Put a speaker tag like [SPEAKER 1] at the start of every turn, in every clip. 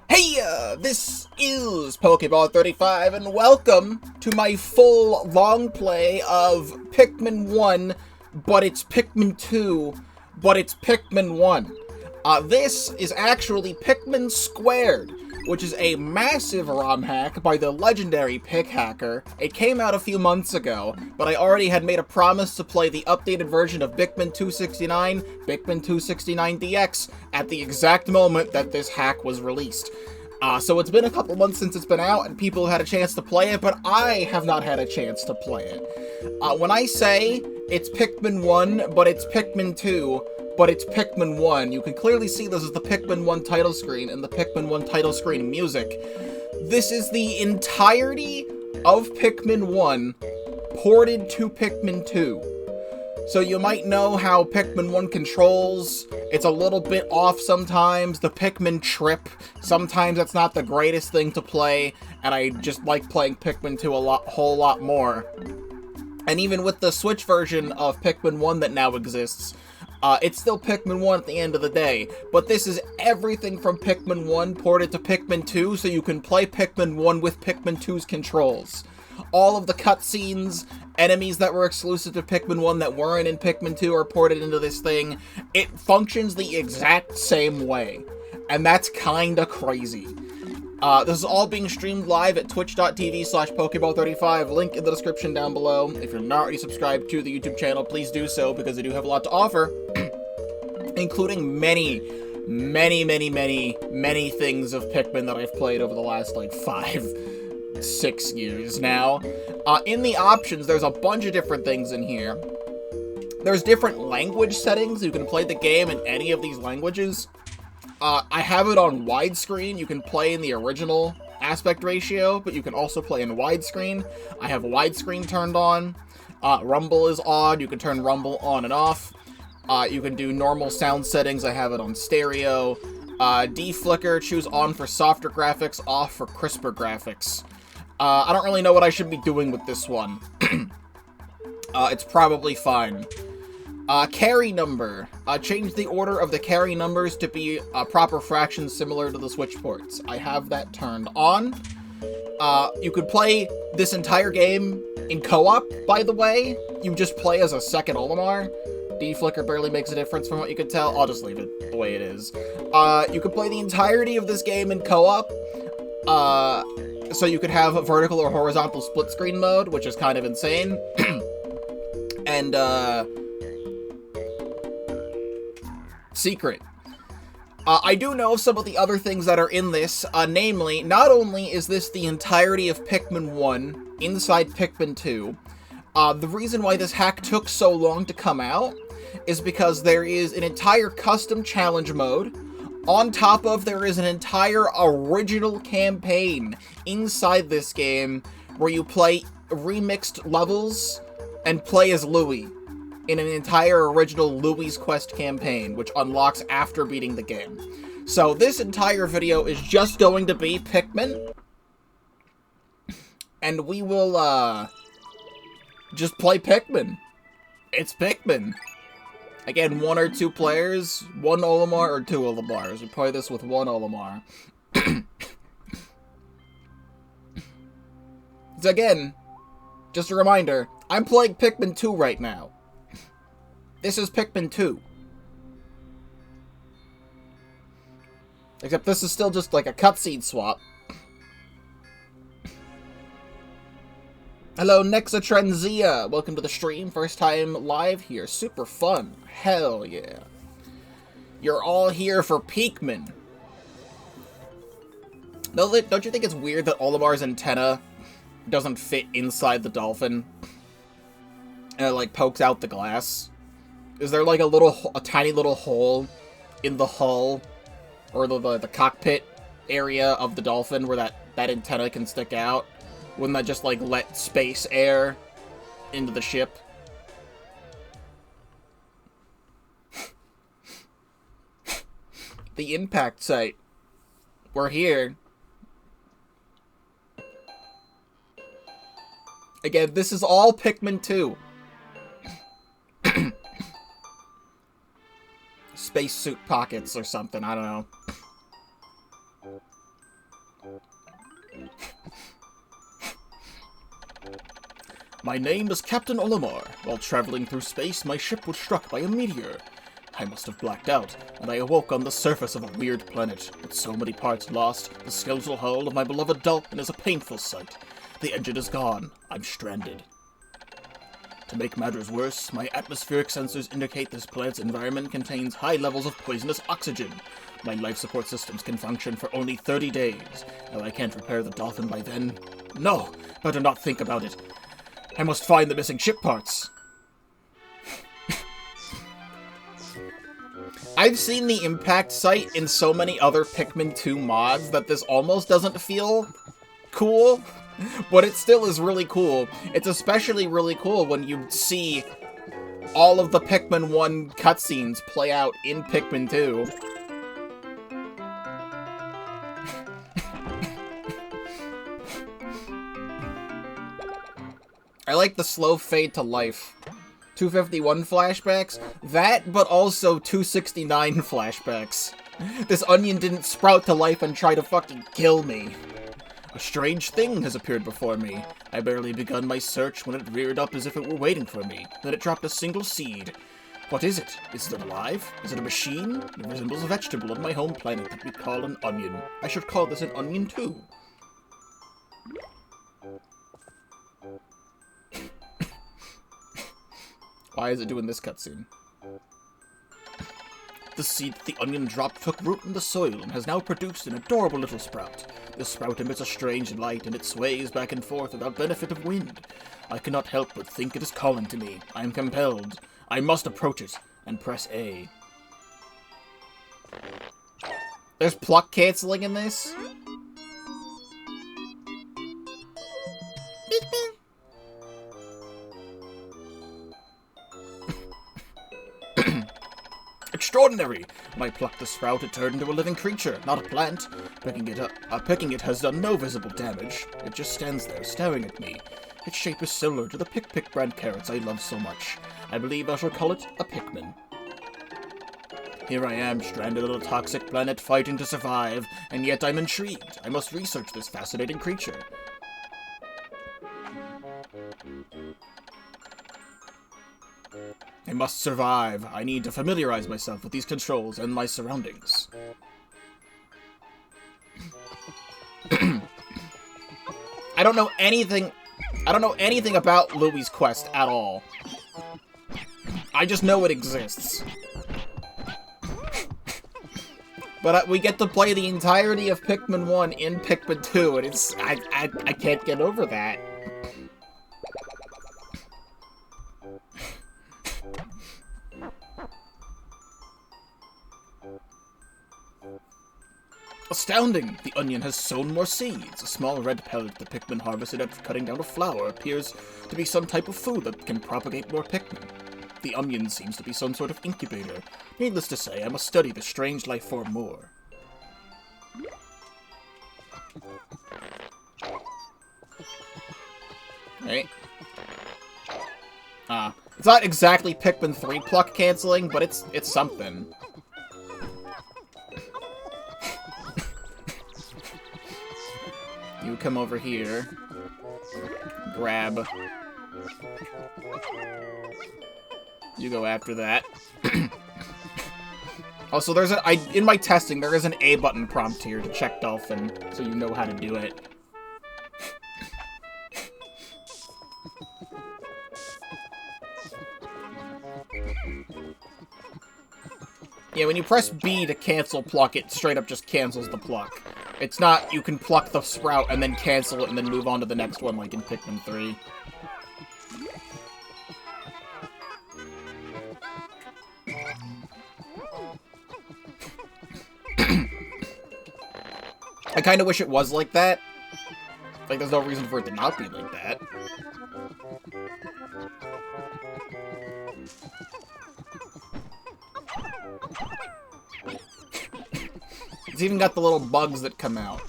[SPEAKER 1] Heya! This is Pokeball35, and welcome to my full long play of Pikmin 1, but it's Pikmin 2, but it's Pikmin 1. This is actually Pikmin Squared, which is a massive ROM hack by the legendary PikHacker. It came out a few months ago, but I already had made a promise to play the updated version of Pikmin 269, Pikmin 269 DX, at the exact moment that this hack was released. So it's been a couple months since it's been out, and people have had a chance to play it, but I have not had a chance to play it. When I say it's Pikmin 1, but it's Pikmin 2, but it's Pikmin 1, you can clearly see this is the Pikmin 1 title screen and the Pikmin 1 title screen music. This is the entirety of Pikmin 1 ported to Pikmin 2. So you might know how Pikmin 1 controls. It's a little bit off sometimes. The Pikmin trip, sometimes that's not the greatest thing to play, and I just like playing Pikmin 2 a whole lot more. And even with the Switch version of Pikmin 1 that now exists, it's still Pikmin 1 at the end of the day, but this is everything from Pikmin 1 ported to Pikmin 2, so you can play Pikmin 1 with Pikmin 2's controls. All of the cutscenes, enemies that were exclusive to Pikmin 1 that weren't in Pikmin 2 are ported into this thing. It functions the exact same way, and that's kinda crazy. This is all being streamed live at twitch.tv/Pokeball35, link in the description down below. If you're not already subscribed to the YouTube channel, please do so, because I do have a lot to offer, including many things of Pikmin that I've played over the last, like, 5-6 years now. In the options, there's a bunch of different things in here. There's different language settings. You can play the game in any of these languages. I have it on widescreen. You can play in the original aspect ratio, but you can also play in widescreen. I have widescreen turned on. Rumble is on. You can turn Rumble on and off. You can do normal sound settings. I have it on stereo. D-flicker, choose on for softer graphics, off for crisper graphics. I don't really know what I should be doing with this one. It's probably fine. Carry number. Change the order of the carry numbers to be proper fractions similar to the Switch ports. I have that turned on. You could play this entire game in co-op, by the way. You just play as a second Olimar. D-flicker barely makes a difference from what you could tell. I'll just leave it the way it is. You could play the entirety of this game in co-op. So you could have a vertical or horizontal split screen mode, which is kind of insane. And, secret. I do know some of the other things that are in this, namely, not only is this the entirety of Pikmin 1 inside Pikmin 2, the reason why this hack took so long to come out is because there is an entire custom challenge mode. On top of, there is an entire original campaign inside this game where you play remixed levels and play as Louie in an entire original Louie's Quest campaign, which unlocks after beating the game. So this entire video is just going to be Pikmin, and we will, just play Pikmin. It's Pikmin. Again, 1 or 2 players, 1 Olimar or 2 Olimars. We play this with 1 Olimar. So again, just a reminder, I'm playing Pikmin 2 right now. This is Pikmin 2. Except this is still just like a cutscene swap. Hello, Nexatrenzia! Welcome to the stream. First time live here. Super fun. Hell yeah. You're all here for Pikmin. Don't you think it's weird that Olimar's antenna doesn't fit inside the dolphin? And it, like, pokes out the glass? Is there, like, a tiny little hole in the hull, or the cockpit area of the dolphin where that antenna can stick out? Wouldn't that just, like, let space air into the ship? The impact site. We're here. Again, this is all Pikmin 2. Spacesuit pockets or something, I don't know. My name is Captain Olimar. While traveling through space, my ship was struck by a meteor. I must have blacked out, and I awoke on the surface of a weird planet, with so many parts lost. The skeletal hull of my beloved dolphin is a painful sight. The engine is gone. I'm stranded. To make matters worse, my atmospheric sensors indicate this planet's environment contains high levels of poisonous oxygen. My life support systems can function for only 30 days. Now I can't repair the dolphin by then. No! Better not think about it. I must find the missing ship parts. I've seen the impact site in so many other Pikmin 2 mods that this almost doesn't feel cool, but it still is really cool. It's especially really cool when you see all of the Pikmin 1 cutscenes play out in Pikmin 2. I like the slow fade to life. 251 flashbacks, that, but also 269 flashbacks. This onion didn't sprout to life and try to fucking kill me. A strange thing has appeared before me. I barely begun my search when it reared up as if it were waiting for me. Then it dropped a single seed. What is it? Is it alive? Is it a machine? It resembles a vegetable on my home planet that we call an onion. I should call this an onion too. Why is it doing this cutscene? The seed that the onion dropped took root in the soil and has now produced an adorable little sprout. This sprout emits a strange light and it sways back and forth without benefit of wind. I cannot help but think it is calling to me. I am compelled. I must approach it and press A. There's pluck canceling in this? Extraordinary! When I plucked the sprout, it turned into a living creature, not a plant. Picking it has done no visible damage. It just stands there, staring at me. Its shape is similar to the PikPik brand carrots I love so much. I believe I shall call it a Pikmin. Here I am, stranded on a toxic planet, fighting to survive, and yet I'm intrigued. I must research this fascinating creature. I must survive. I need to familiarize myself with these controls and my surroundings. I don't know anything about Louie's quest at all. I just know it exists. But we get to play the entirety of Pikmin 1 in Pikmin 2, and it's I can't get over that. Astounding! The onion has sown more seeds. A small red pellet the Pikmin harvested after cutting down a flower appears to be some type of food that can propagate more Pikmin. The onion seems to be some sort of incubator. Needless to say, I must study this strange life form more. Right? It's not exactly Pikmin 3 pluck canceling, but it's something. You come over here. Grab. You go after that. Also, there's in my testing, there is an A button prompt here to check Dolphin, so you know how to do it. Yeah, when you press B to cancel pluck, it straight up just cancels the pluck. It's not, you can pluck the sprout and then cancel it and then move on to the next one like in Pikmin 3. I kinda wish it was like that. Like, there's no reason for it to not be like that. It's even got the little bugs that come out.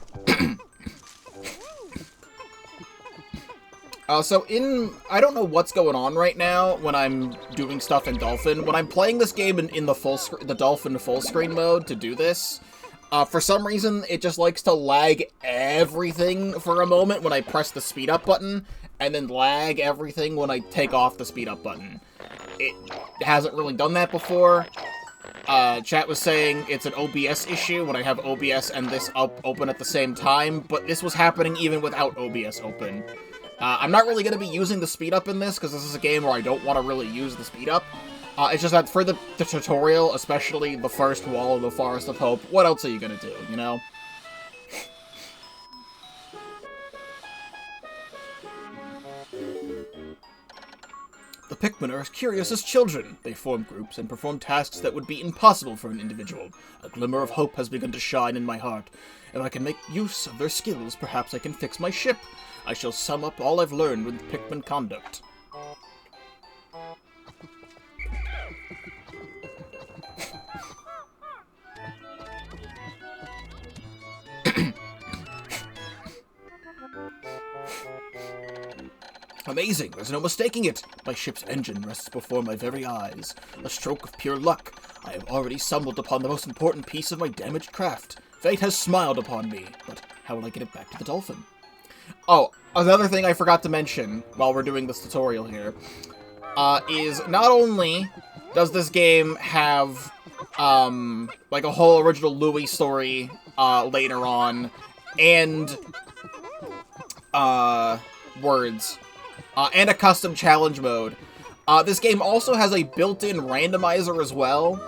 [SPEAKER 1] I don't know what's going on right now when I'm doing stuff in Dolphin. When I'm playing this game in the Dolphin full screen mode to do this, For some reason, it just likes to lag everything for a moment when I press the speed up button, and then lag everything when I take off the speed up button. It hasn't really done that before. Chat was saying it's an OBS issue when I have OBS and this open at the same time, but this was happening even without OBS open. I'm not really going to be using the speed up in this, because this is a game where I don't want to really use the speed up. It's just that for the tutorial, especially the first wall of the Forest of Hope, what else are you gonna do, you know? The Pikmin are as curious as children. They form groups and perform tasks that would be impossible for an individual. A glimmer of hope has begun to shine in my heart. If I can make use of their skills, perhaps I can fix my ship. I shall sum up all I've learned with Pikmin conduct. Amazing, there's no mistaking it. My ship's engine rests before my very eyes. A stroke of pure luck. I have already stumbled upon the most important piece of my damaged craft. Fate has smiled upon me, but how will I get it back to the dolphin? Oh, another thing I forgot to mention while we're doing this tutorial here, is not only does this game have, like a whole original Louie story, later on, and, words, and a custom challenge mode. This game also has a built-in randomizer as well.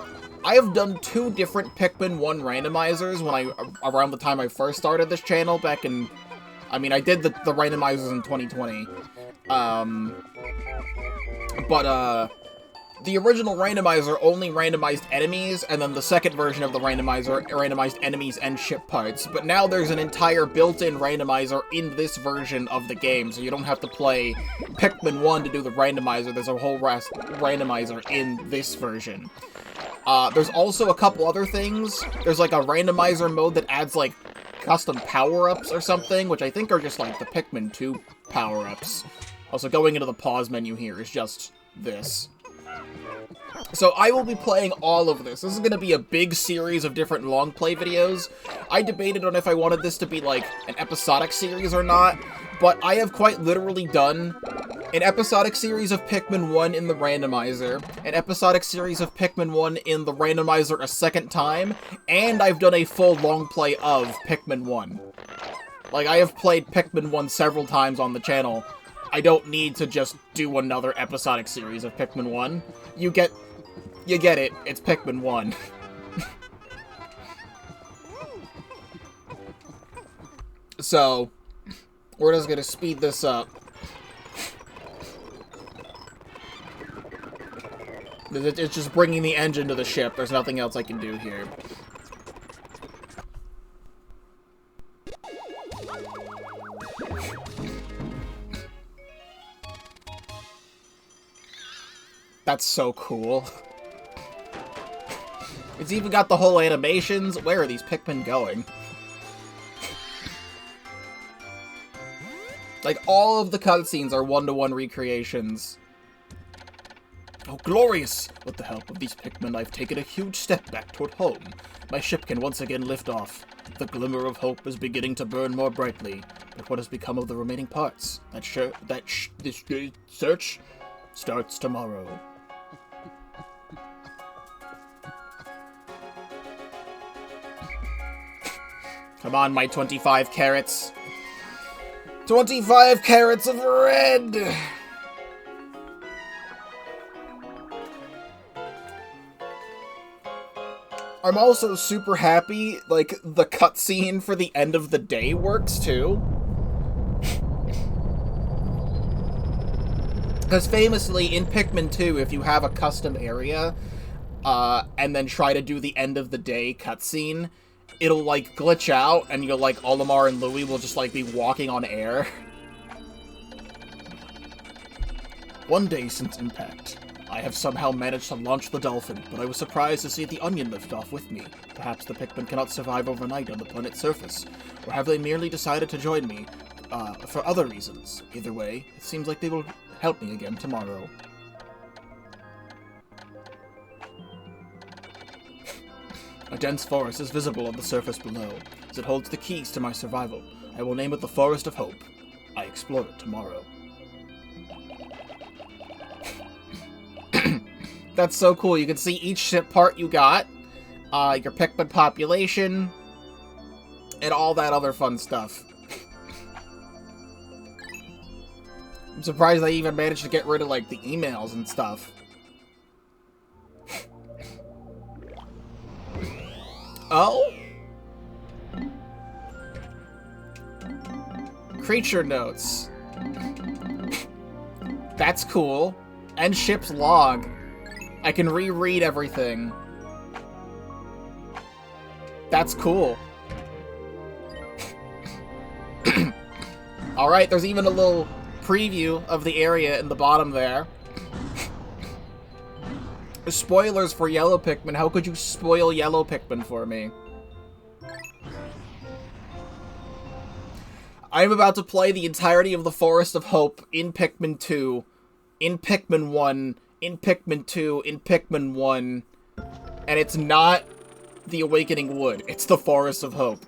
[SPEAKER 1] I have done 2 different Pikmin 1 randomizers around the time I first started this channel back in, I mean, I did the randomizers in 2020. The original randomizer only randomized enemies, and then the second version of the randomizer randomized enemies and ship parts. But now there's an entire built-in randomizer in this version of the game, so you don't have to play Pikmin 1 to do the randomizer. There's a whole randomizer in this version. There's also a couple other things. There's like a randomizer mode that adds like custom power-ups or something, which I think are just like the Pikmin 2 power-ups. Also, going into the pause menu here is just this. So I will be playing all of this. This is going to be a big series of different long play videos. I debated on if I wanted this to be like an episodic series or not, but I have quite literally done an episodic series of Pikmin 1 in the randomizer, an episodic series of Pikmin 1 in the randomizer a second time, and I've done a full long play of Pikmin 1. Like, I have played Pikmin 1 several times on the channel. I don't need to just do another episodic series of Pikmin 1. You get it. It's Pikmin 1. So, we're just gonna speed this up. It's just bringing the engine to the ship. There's nothing else I can do here. That's so cool. It's even got the whole animations. Where are these Pikmin going? Like, all of the cutscenes are one-to-one recreations. Oh, glorious! With the help of these Pikmin, I've taken a huge step back toward home. My ship can once again lift off. The glimmer of hope is beginning to burn more brightly. But what has become of the remaining parts? This search starts tomorrow. Come on, my 25 carrots. 25 carrots of red! I'm also super happy, like, the cutscene for the end of the day works, too. Because famously, in Pikmin 2, if you have a custom area, and then try to do the end of the day cutscene, it'll, like, glitch out, and you'll, like, Olimar and Louie will just, like, be walking on air. One day since Impact, I have somehow managed to launch the Dolphin, but I was surprised to see the Onion lift off with me. Perhaps the Pikmin cannot survive overnight on the planet's surface, or have they merely decided to join me, for other reasons? Either way, it seems like they will help me again A dense forest is visible on the surface below, as it holds the keys to my survival. I will name it the Forest of Hope. I explore it tomorrow. That's so cool. You can see each ship part you got, your Pikmin population, and all that other fun stuff. I'm surprised they even managed to get rid of, like, the emails and stuff. Oh? Creature notes. That's cool. And ship's log. I can reread everything. That's cool. Alright, there's even a little preview of the area in the bottom there. Spoilers for Yellow Pikmin. How could you spoil Yellow Pikmin for me? I am about to play the entirety of the Forest of Hope in Pikmin 2, in Pikmin 1, in Pikmin 2, in Pikmin 1, and it's not the Awakening Wood, it's the Forest of Hope.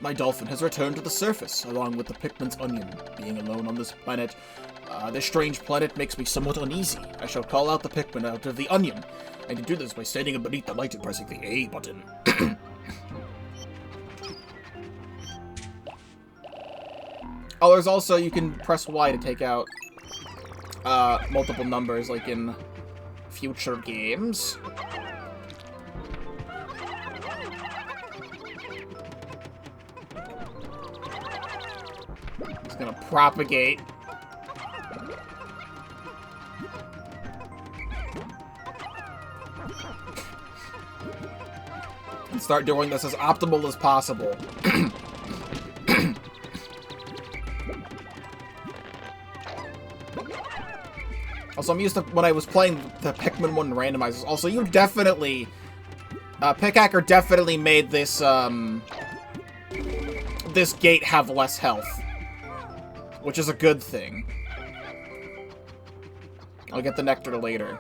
[SPEAKER 1] My dolphin has returned to the surface, along with the Pikmin's onion. Being alone on this planet, this strange planet makes me somewhat uneasy. I shall call out the Pikmin out of the onion, and to do this by standing beneath the light and pressing the A button. Oh, there's also, you can press Y to take out multiple numbers, like in future games. It's gonna propagate. And start doing this as optimal as possible. Also, I'm used to, when I was playing the Pikmin 1 randomizers, also, you definitely, PikHacker definitely made this, this gate have less health. Which is a good thing. I'll get the nectar later.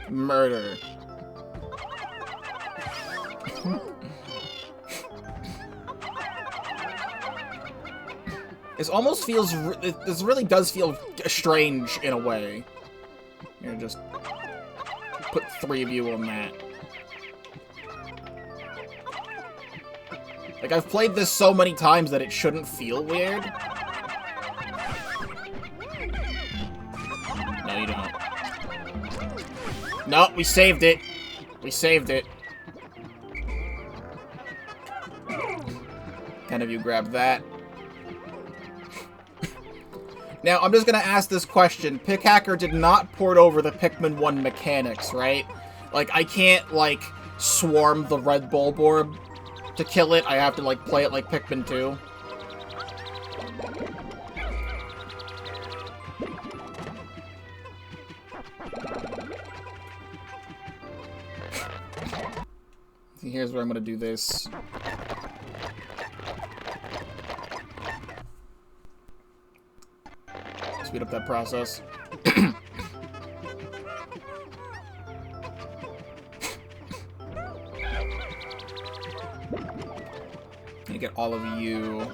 [SPEAKER 1] Murder. This almost feels... This really does feel strange in a way. Here, just put 3 of you on that. Like, I've played this so many times that it shouldn't feel weird. No, you don't. No, we saved it. We saved it. 10 of you grab that. Now, I'm just gonna ask this question. PikHacker did not port over the Pikmin 1 mechanics, right? Like, I can't, like, swarm the red Bulborb to kill it. I have to, like, play it like Pikmin 2. See, here's where I'm gonna do this. Speed up that process. Gonna get all of you.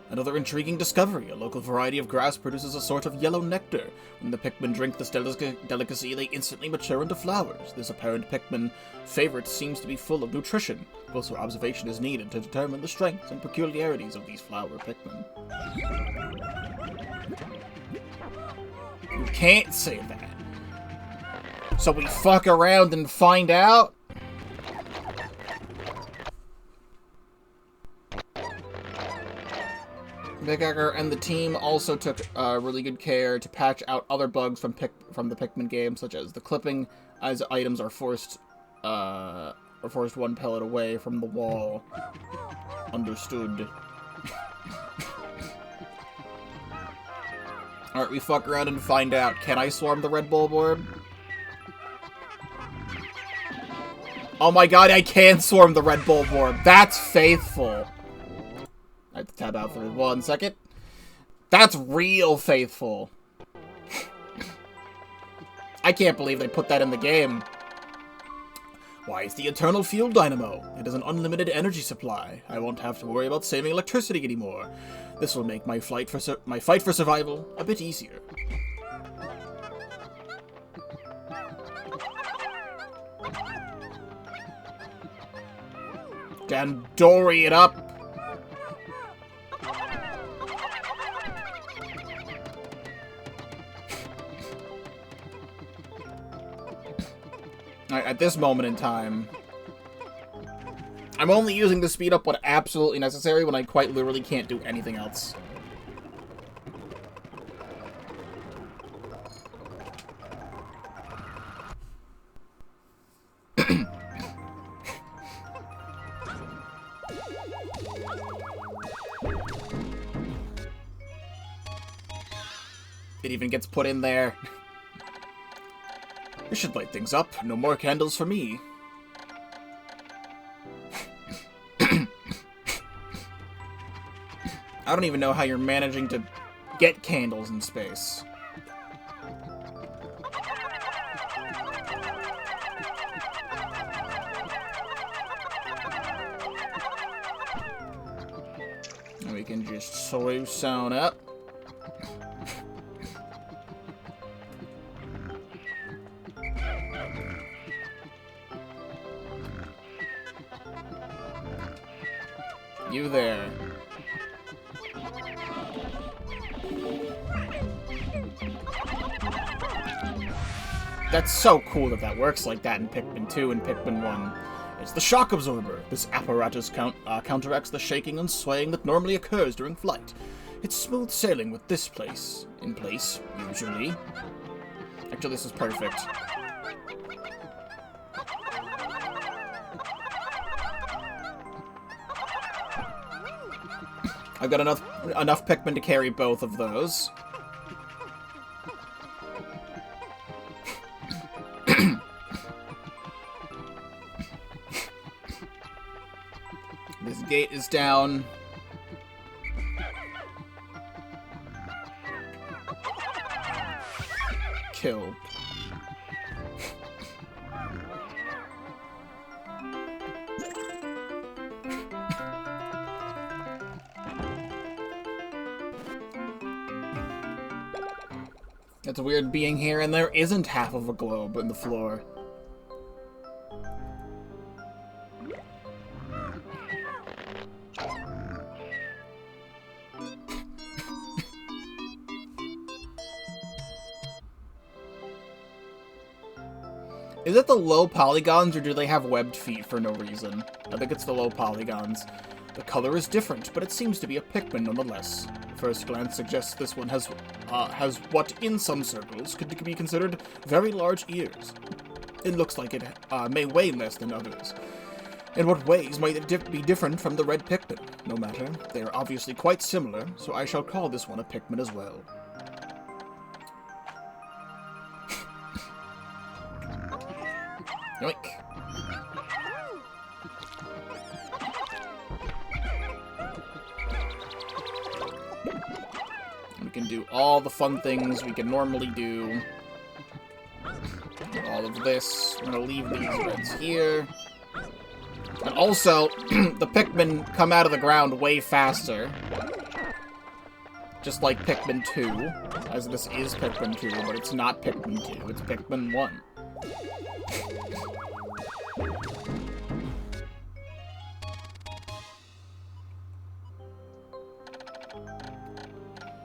[SPEAKER 1] Another intriguing discovery. A local variety of grass produces a sort of yellow nectar. When the Pikmin drink this delicacy, they instantly mature into flowers. This apparent Pikmin favorite seems to be full of nutrition. Closer observation is needed to determine the strengths and peculiarities of these flower Pikmin. You can't say that. So we fuck around and find out? PikHacker and the team also took really good care to patch out other bugs from the Pikmin game, such as the clipping, as items are forced one pellet away from the wall. Understood. Alright, we fuck around and find out. Can I swarm the red Bulborb? Oh my god, I can swarm the red bulb orb. That's faithful. I have to tab out for 1 second. That's real faithful. I can't believe they put that in the game. Why, it's the Eternal Fuel Dynamo. It has an unlimited energy supply. I won't have to worry about saving electricity anymore. This will make my fight for survival a bit easier. Dandori it up. At this moment in time, I'm only using the speed up when absolutely necessary when I quite literally can't do anything else. It even gets put in there. This should light things up. No more candles for me. I don't even know how you're managing to get candles in space. We can just slow sound up. You there. That's so cool that that works like that in Pikmin 2 and Pikmin 1. It's the shock absorber. This apparatus counteracts the shaking and swaying that normally occurs during flight. It's smooth sailing with this in place, usually. Actually, this is perfect. I've got enough Pikmin to carry both of those. This gate is down. Kill. It's weird being here and there isn't half of a globe in the floor. Is it the low polygons, or do they have webbed feet for no reason? I think it's the low polygons. The color is different, but it seems to be a Pikmin nonetheless. First glance suggests this one has what, in some circles, could be considered very large ears. It looks like it may weigh less than others. In what ways might it be different from the red Pikmin? No matter, they are obviously quite similar, so I shall call this one a Pikmin as well. Yoink. We can do all the fun things we can normally do. All of this. I'm gonna leave these reds here. And also, the Pikmin come out of the ground way faster. Just like Pikmin 2. As this is Pikmin 2, but it's not Pikmin 2, it's Pikmin 1.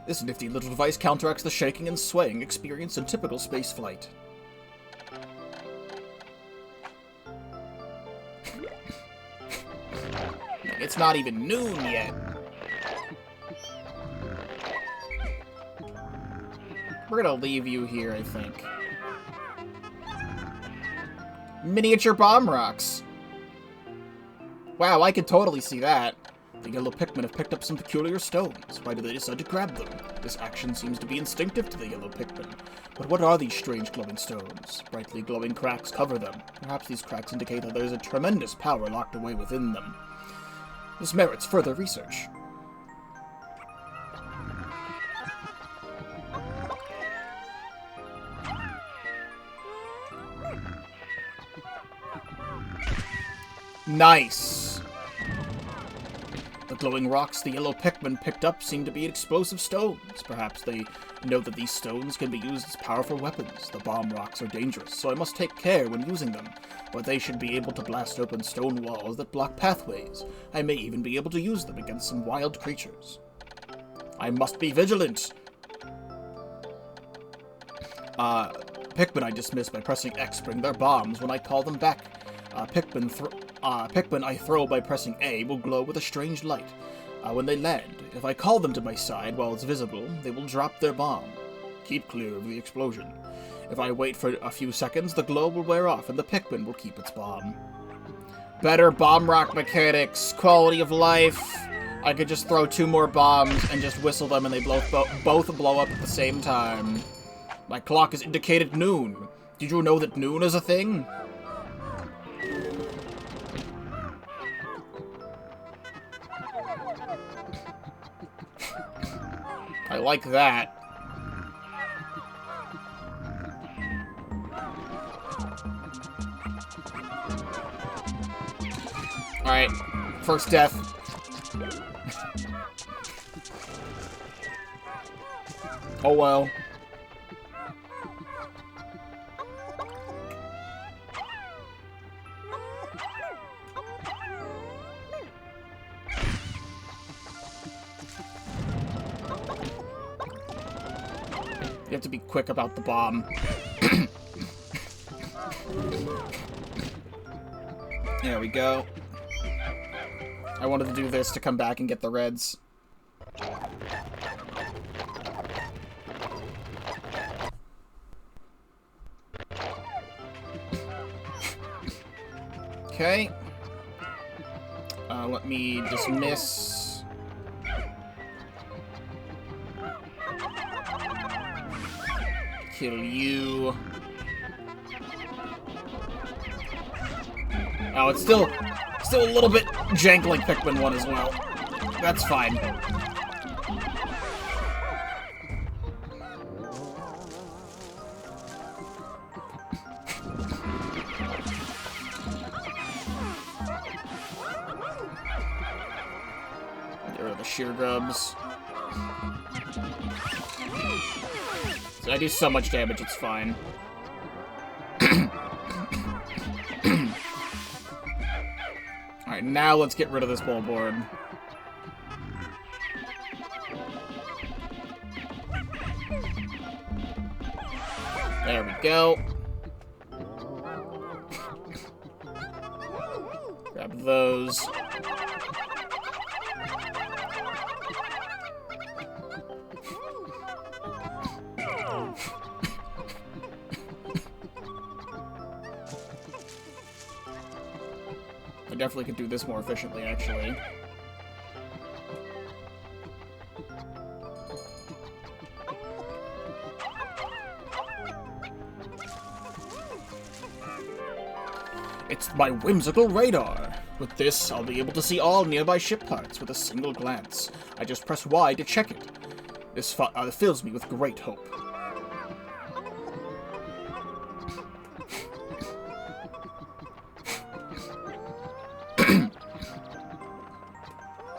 [SPEAKER 1] This nifty little device counteracts the shaking and swaying experienced in typical space flight. It's not even noon yet. We're gonna leave you here, I think. Miniature bomb rocks. Wow, I could totally see that. The yellow Pikmin have picked up some peculiar stones. Why do they decide to grab them? This action seems to be instinctive to the yellow Pikmin. But what are these strange glowing stones? Brightly glowing cracks cover them. Perhaps these cracks indicate that there is a tremendous power locked away within them. This merits further research. Nice! The glowing rocks the yellow Pikmin picked up seem to be explosive stones. Perhaps they know that these stones can be used as powerful weapons. The bomb rocks are dangerous, so I must take care when using them. But they should be able to blast open stone walls that block pathways. I may even be able to use them against some wild creatures. I must be vigilant! Pikmin I dismiss by pressing X bring their bombs when I call them back. Pikmin I throw by pressing A will glow with a strange light. When they land, if I call them to my side while it's visible, they will drop their bomb. Keep clear of the explosion. If I wait for a few seconds, the glow will wear off and the Pikmin will keep its bomb. Better bomb rock mechanics, quality of life. I could just throw 2 more bombs and just whistle them and they both blow up at the same time. My clock has indicated noon. Did you know that noon is a thing? I like that. Alright, first death. Oh well. You have to be quick about the bomb. There we go. I wanted to do this to come back and get the reds. Okay. Let me dismiss. Kill you. Oh, it's still a little bit jank like Pikmin 1 as well. That's fine. Get rid of the shear grubs. So I do so much damage, it's fine. Alright, now let's get rid of this ball board. There we go. Grab those. I definitely could do this more efficiently, actually. It's my whimsical radar. With this, I'll be able to see all nearby ship parts with a single glance. I just press Y to check it. This fills me with great hope.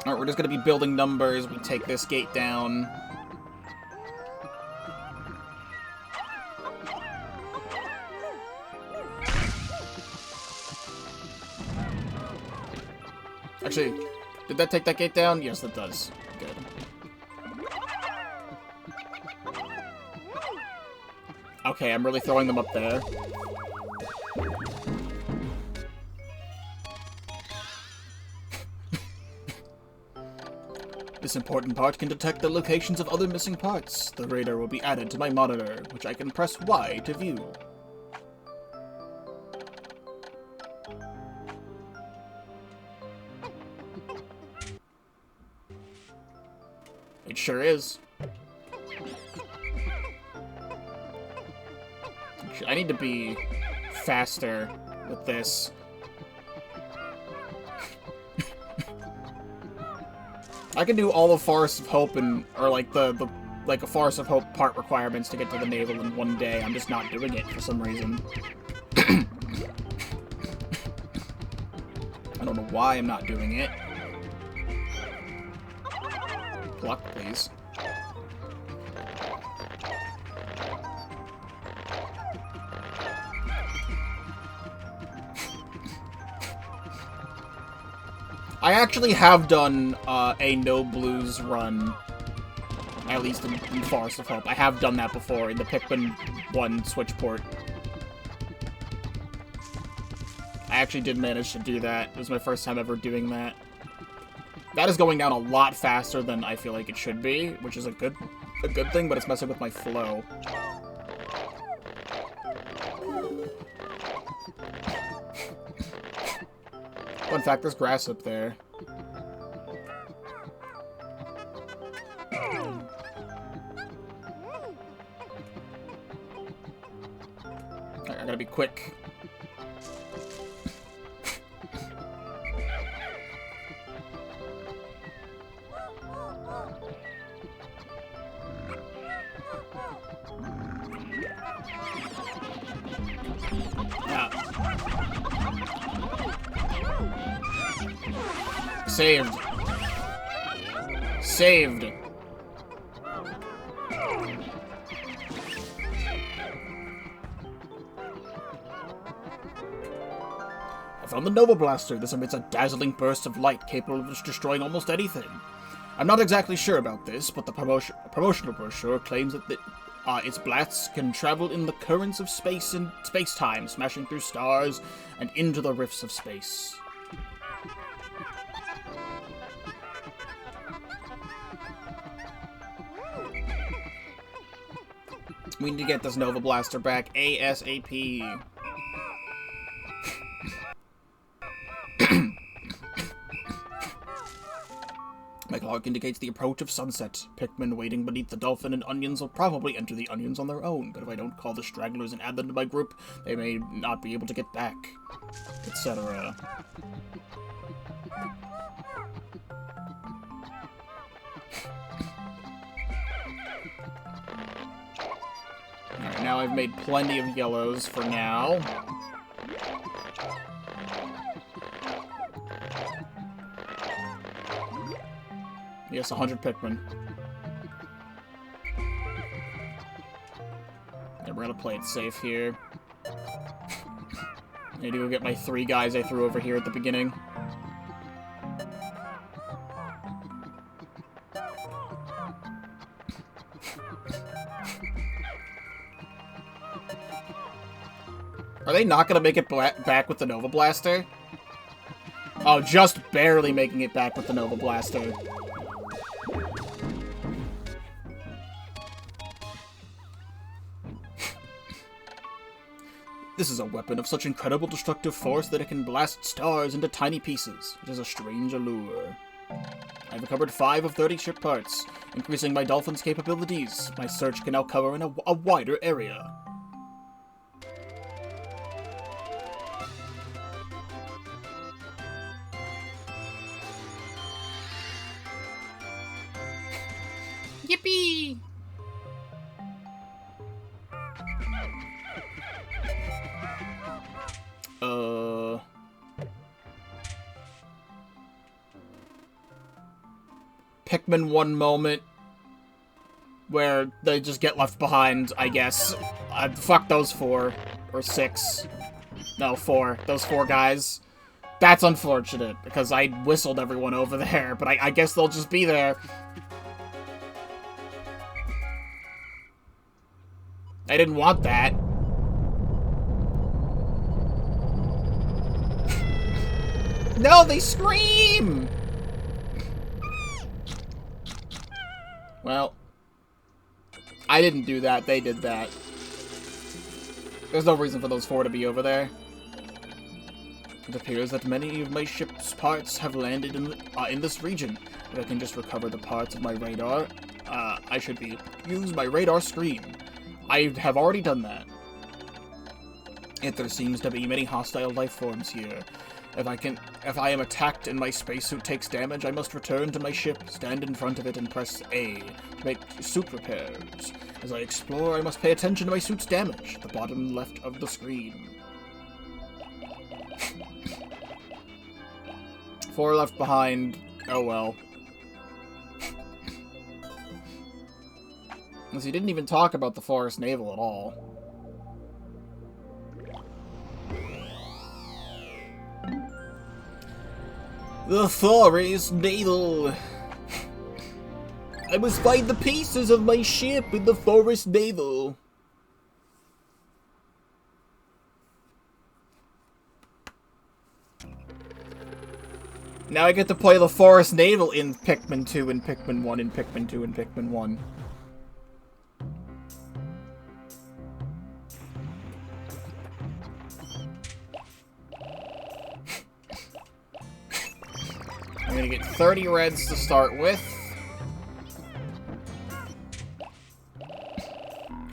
[SPEAKER 1] Alright, we're just gonna be building numbers. We take this gate down. Actually, did that take that gate down? Yes, it does. Good. Okay, I'm really throwing them up there. This important part can detect the locations of other missing parts. The radar will be added to my monitor, which I can press Y to view. It sure is. I need to be faster with this. I can do all the Forest of Hope or like like a Forest of Hope part requirements to get to the navel in one day. I'm just not doing it for some reason. I don't know why I'm not doing it. Pluck, please. I actually have done a no blues run, at least in Forest of Hope. I have done that before in the Pikmin 1 Switch port. I actually did manage to do that. It was my first time ever doing that. That is going down a lot faster than I feel like it should be, which is a good thing, but it's messing with my flow. Oh, in fact, there's grass up there. Alright, I gotta be quick. Saved. Saved. I found the Nova Blaster. This emits a dazzling burst of light capable of destroying almost anything. I'm not exactly sure about this, but the promotional brochure claims that its blasts can travel in the currents of space and space-time, smashing through stars and into the rifts of space. We need to get this Nova Blaster back ASAP. My clock indicates the approach of sunset. Pikmin waiting beneath the dolphin and onions will probably enter the onions on their own, but if I don't call the stragglers and add them to my group, they may not be able to get back, etc. Alright, now I've made plenty of yellows for now. Yes, 100 Pikmin. Yeah, we're gonna play it safe here. I need to go get my 3 guys I threw over here at the beginning. Are they not gonna make it back with the Nova Blaster? Oh, just barely making it back with the Nova Blaster. This is a weapon of such incredible destructive force that it can blast stars into tiny pieces. It is a strange allure. I've recovered 5 of 30 ship parts, increasing my dolphin's capabilities. My search can now cover in a wider area. Yippee! Pikmin 1 moment where they just get left behind, I guess. Fuck those 4. Or 6. No, 4. Those 4 guys. That's unfortunate, because I whistled everyone over there, but I guess they'll just be there. I didn't want that. No, they scream! Well, I didn't do that. They did that. There's no reason for those 4 to be over there. It appears that many of my ship's parts have landed in this region. If I can just recover the parts of my radar, I should use my radar screen. I have already done that. Yet there seems to be many hostile life forms here. If I am attacked and my spacesuit takes damage, I must return to my ship, stand in front of it, and press A to make suit repairs. As I explore, I must pay attention to my suit's damage, the bottom left of the screen. 4 left behind. Oh well. Because he didn't even talk about the Forest Naval at all. The Forest Naval. I must find the pieces of my ship in the Forest Naval. Now I get to play the Forest Naval in Pikmin 2 and Pikmin 1 and Pikmin 2 and Pikmin 1. I'm gonna get 30 reds to start with.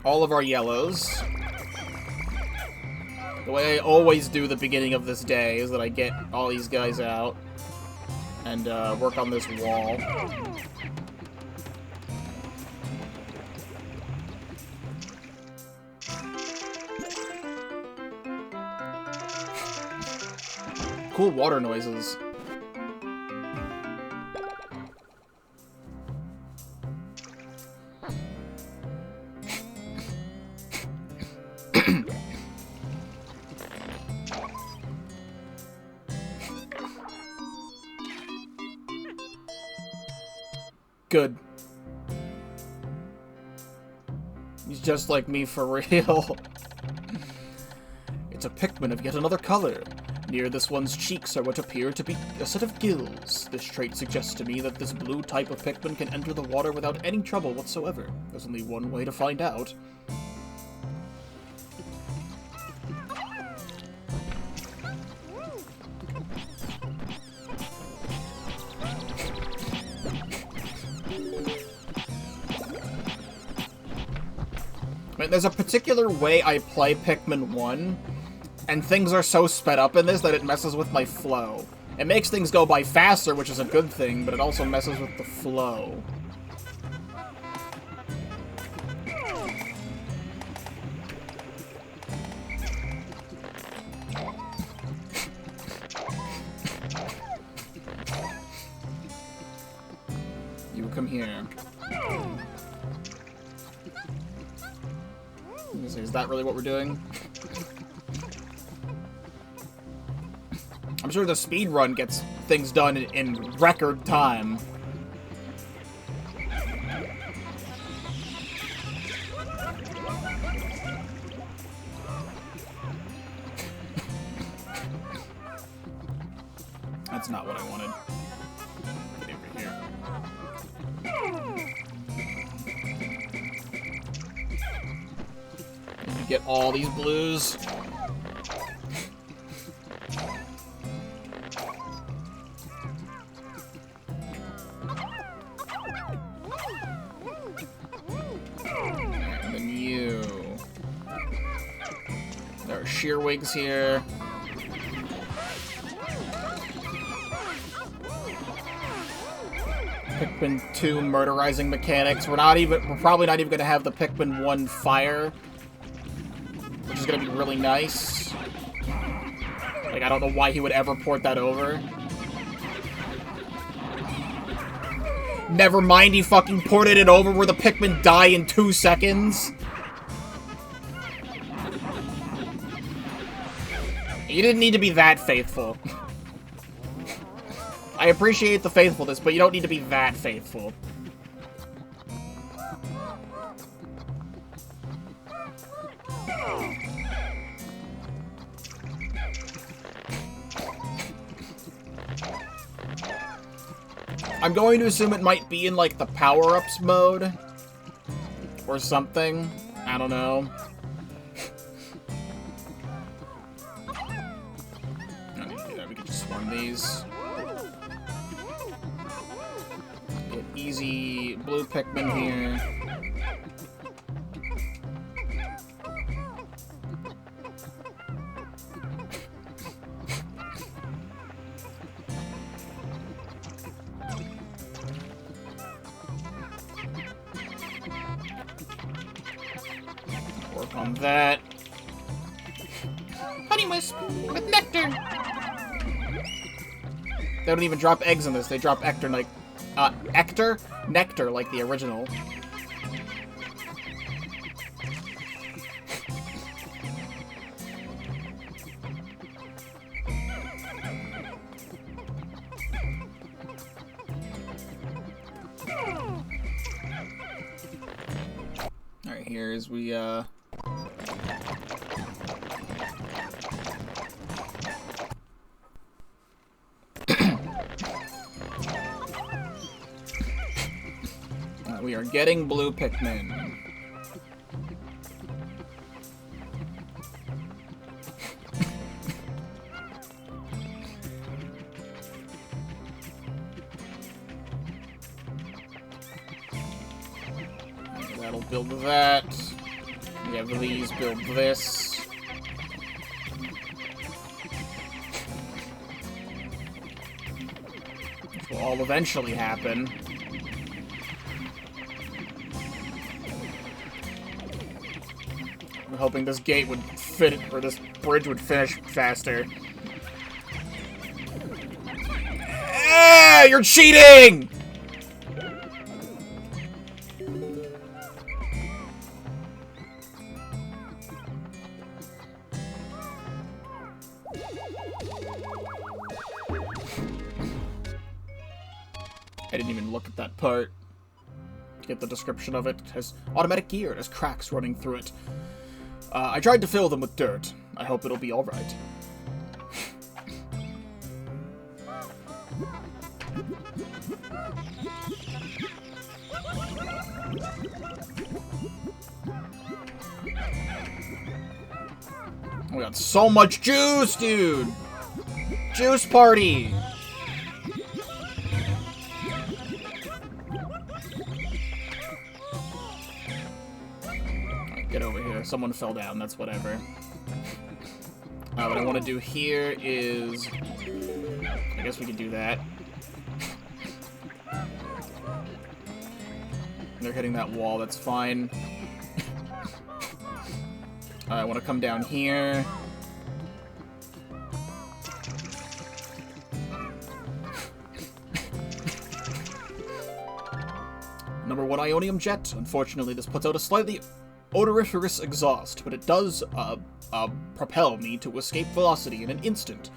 [SPEAKER 1] All of our yellows. The way I always do the beginning of this day is that I get all these guys out and work on this wall. Cool water noises. Good. He's just like me for real. It's a Pikmin of yet another color. Near this one's cheeks are what appear to be a set of gills. This trait suggests to me that this blue type of Pikmin can enter the water without any trouble whatsoever. There's only one way to find out. I mean, there's a particular way I play Pikmin 1, and things are so sped up in this that it messes with my flow. It makes things go by faster, which is a good thing, but it also messes with the flow. You come here. Is that really what we're doing? I'm sure the speed run gets things done in record time. That's not what I wanted. Get over here. Get all these blues. And then you. There are shearwigs here. Pikmin 2 murderizing mechanics. We're probably not even gonna have the Pikmin 1 fire, which is gonna be really nice. Like, I don't know why he would ever port that over. Never mind, he fucking ported it over where the Pikmin die in 2 seconds. You didn't need to be that faithful. I appreciate the faithfulness, but you don't need to be that faithful. I'm going to assume it might be in, like, the power-ups mode. Or something. I don't know. I need Get easy blue Pikmin here. Work on that. Honey Wisp with nectar. They don't even drop eggs in this. They drop nectar like nectar like the original. All right, here's we we are getting blue Pikmin. That'll build that. We have these build this. Which will all eventually happen. I'm hoping this gate would fit, or this bridge would finish faster. Ah, you're cheating! I didn't even look at that part. Get the description of it. It has automatic gear. It has cracks running through it. I tried to fill them with dirt. I hope it'll be alright. We got so much juice, dude! Juice party! Get over here. Someone fell down. That's whatever. What I want to do here is... I guess we can do that. They're hitting that wall. That's fine. I want to come down here. Number 1 Ionium Jet. Unfortunately, this puts out a slightly odoriferous exhaust, but it does propel me to escape velocity in an instant.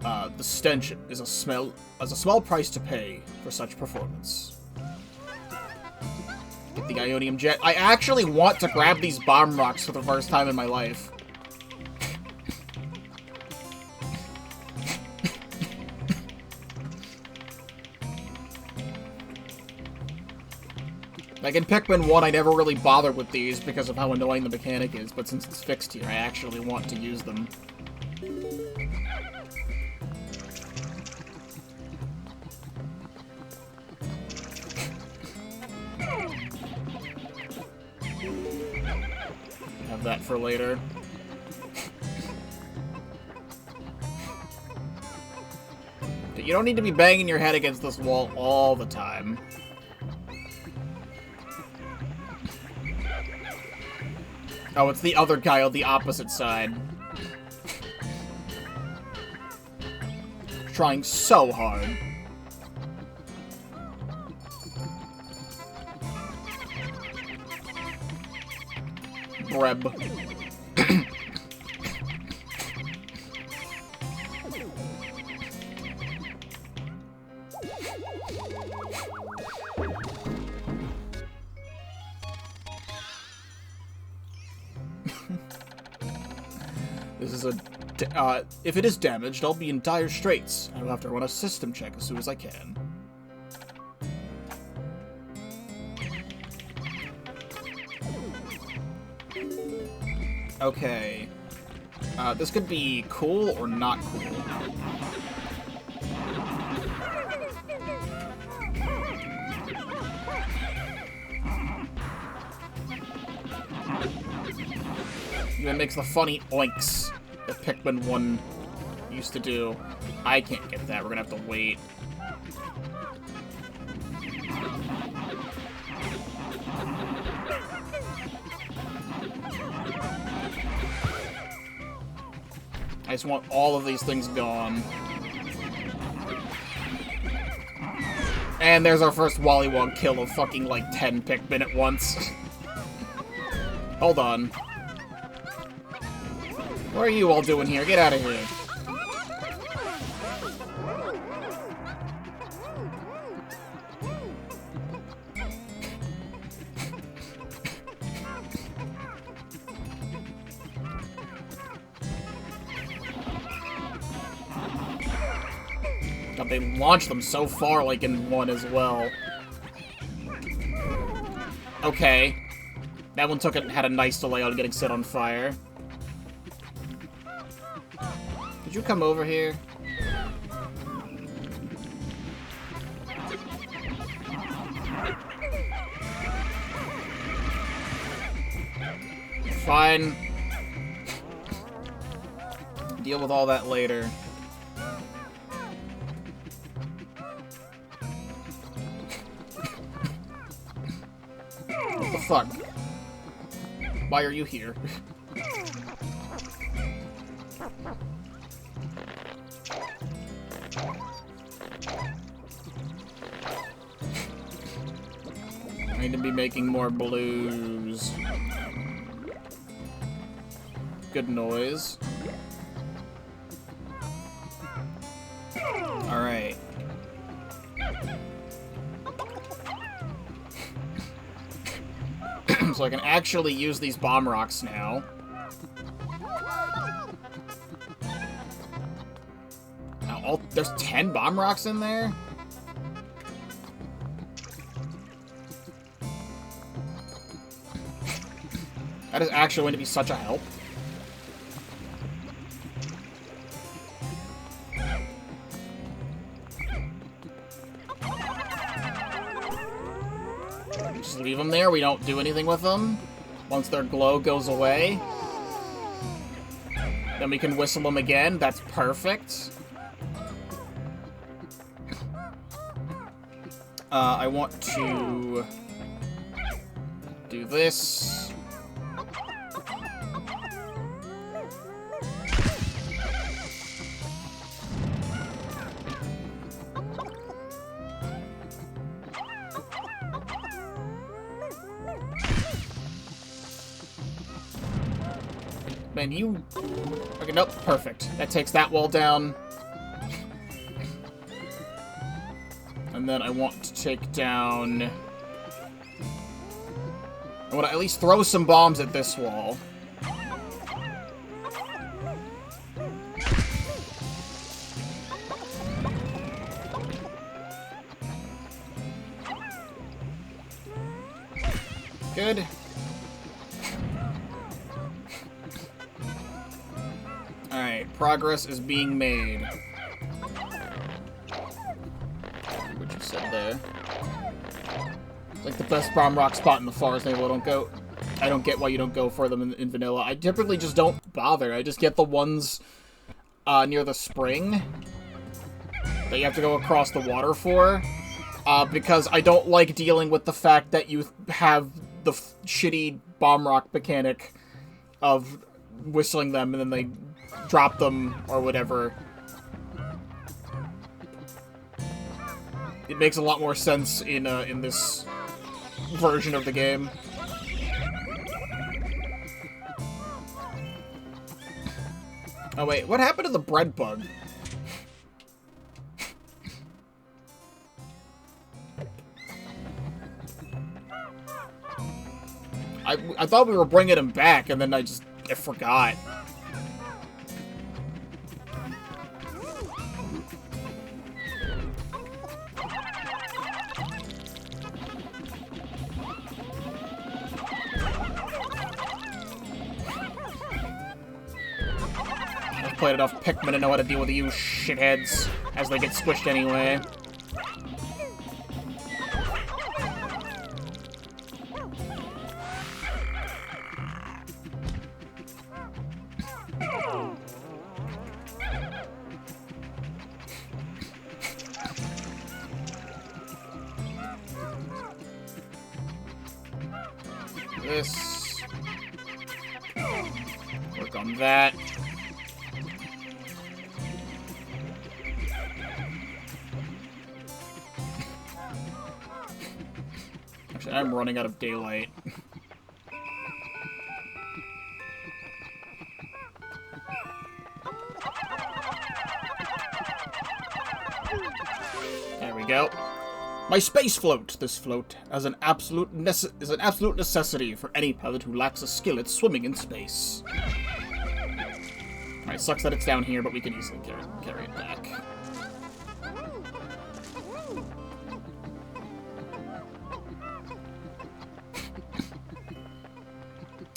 [SPEAKER 1] The stench is a small price to pay for such performance. Get the Ionium Jet. I actually want to grab these bomb rocks for the first time in my life. Like, in Pikmin 1, I never really bothered with these because of how annoying the mechanic is, but since it's fixed here, I actually want to use them. Have that for later. You don't need to be banging your head against this wall all the time. Oh, it's the other guy on the opposite side. Trying so hard. Breb. This is a... if it is damaged, I'll be in dire straits. I'll have to run a system check as soon as I can. Okay. This could be cool or not cool. It makes the funny oinks that Pikmin 1 used to do. I can't get that. We're gonna have to wait. I just want all of these things gone. And there's our first Wollywog kill of fucking, like, 10 Pikmin at once. Hold on. What are you all doing here? Get out of here. God, they launched them so far, like, in 1 as well. Okay. That one had a nice delay on getting set on fire. Could you come over here? Fine. Deal with all that later. What the fuck? Why are you here? I need to be making more blues. Good noise. Alright. So I can actually use these bomb rocks now. Now, there's 10 bomb rocks in there? That is actually going to be such a help. Just leave them there. We don't do anything with them. Once their glow goes away, then we can whistle them again. That's perfect. I want to do this. Man, you... Okay, nope, perfect. That takes that wall down. And then I want to take down... I want to at least throw some bombs at this wall. Good. Alright, progress is being made. What you said there. It's like the best bomb rock spot in the forest. Maybe I don't get why you don't go for them in vanilla. I typically just don't bother. I just get the ones near the spring that you have to go across the water for. Because I don't like dealing with the fact that you have the shitty bomb rock mechanic of whistling them and then they drop them or whatever. It makes a lot more sense in this version of the game. Oh wait, what happened to the bread bug? I thought we were bringing him back, and then I forgot. I've played enough Pikmin to know how to deal with you shitheads, as they get squished anyway. this. Work on that. Actually, I'm running out of daylight. There we go. My space float. This float is an absolute necessity for any pilot who lacks a skill at swimming in space. Alright, sucks that it's down here, but we can easily carry it back.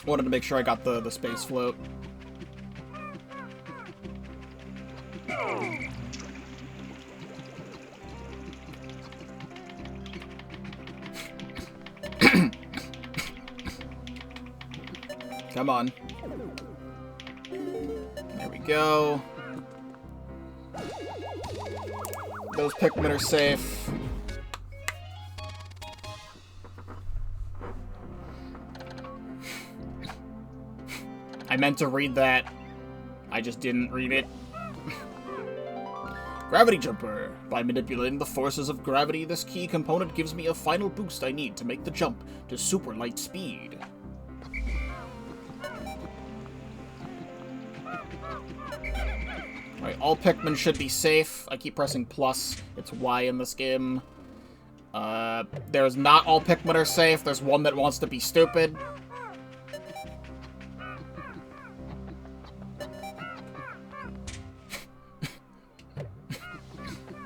[SPEAKER 1] Wanted to make sure I got the space float. Come on. There we go. Those Pikmin are safe. I meant to read that. I just didn't read it. Gravity Jumper. By manipulating the forces of gravity, this key component gives me a final boost I need to make the jump to super light speed. Alright, all Pikmin should be safe. I keep pressing plus. It's Y in this game. There's not all Pikmin are safe. There's one that wants to be stupid.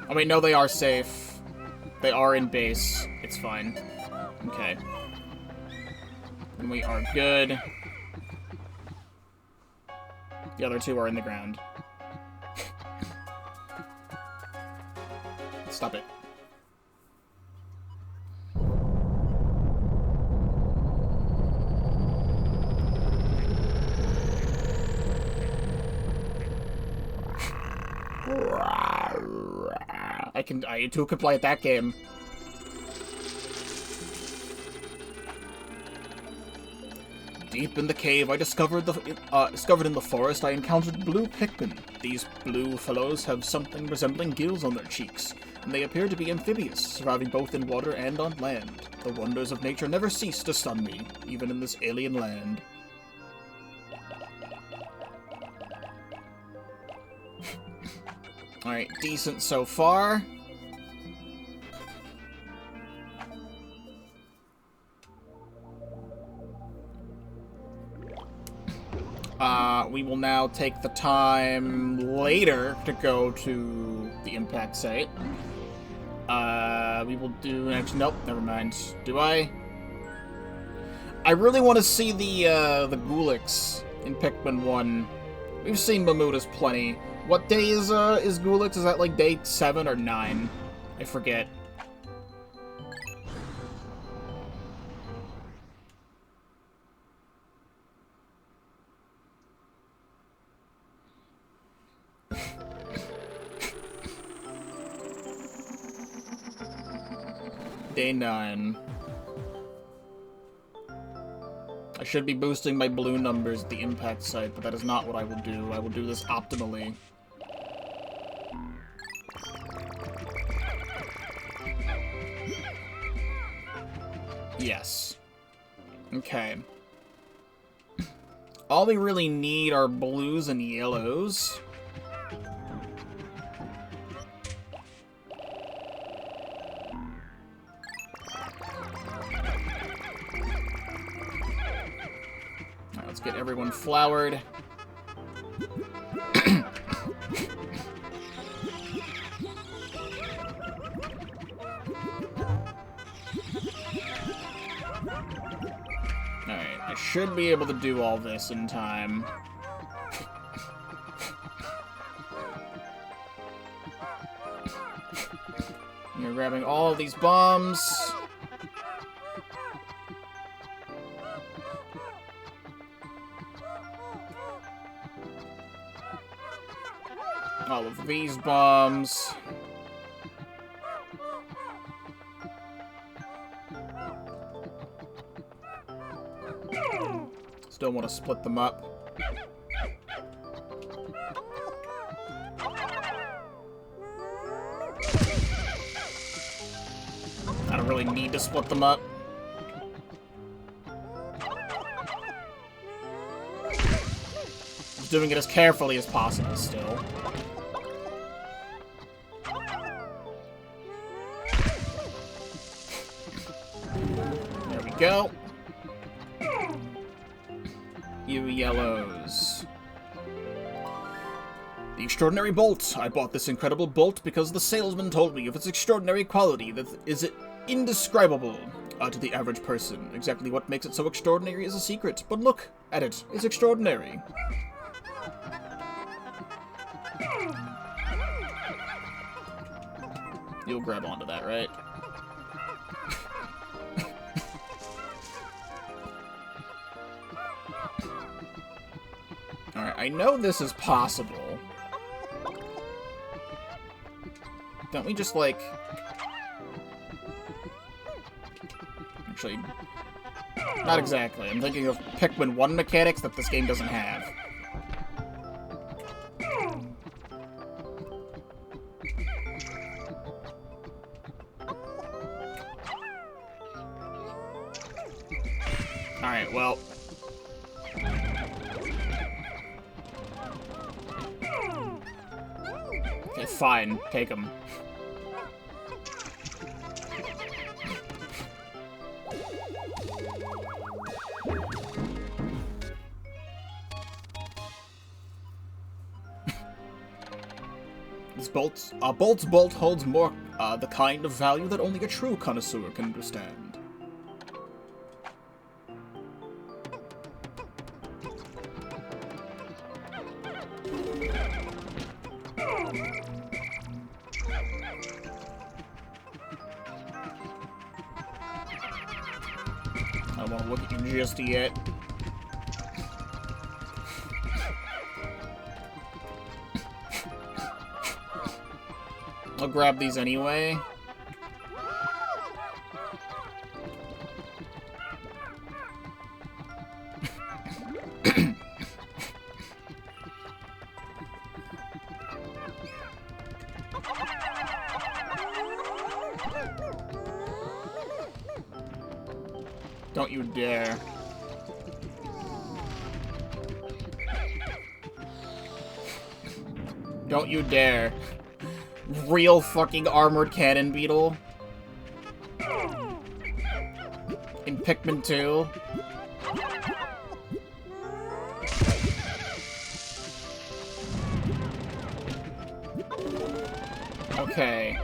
[SPEAKER 1] I mean, no, they are safe. They are in base. It's fine. Okay. And we are good. The other two are in the ground. Stop it. I too could play at that game. Deep in the cave, I discovered in the forest, I encountered blue Pikmin. These blue fellows have something resembling gills on their cheeks, and they appear to be amphibious, surviving both in water and on land. The wonders of nature never cease to stun me, even in this alien land. Alright, decent so far. We will now take the time later to go to the impact site. We will do... Actually, nope, never mind. Do I? I really want to see the Gulix in Pikmin 1. We've seen Mamutas plenty. What day is Gulix? Is that like day 7 or 9? I forget. Day 9. I should be boosting my blue numbers at the impact site, but that is not what I will do. I will do this optimally. Yes. Okay. All we really need are blues and yellows. Alright, let's get everyone flowered. Should be able to do all this in time. You're grabbing all of these bombs. All of these bombs. Still want to split them up. I don't really need to split them up. Just doing it as carefully as possible still. There we go. You yellows. The extraordinary bolt. I bought this incredible bolt because the salesman told me of its extraordinary quality that is indescribable to the average person. Exactly what makes it so extraordinary is a secret, but look at it. It's extraordinary. You'll grab onto that, right? Alright, I know this is possible. Don't we just, like... Actually... Not exactly. I'm thinking of Pikmin 1 mechanics that this game doesn't have. Alright, well... Okay, fine. Take them. This bolt's bolt holds more, the kind of value that only a true connoisseur can understand. I don't want to look at you just yet. I'll grab these anyway. Don't you dare. Don't you dare. Real fucking armored cannon beetle. In Pikmin 2. Okay.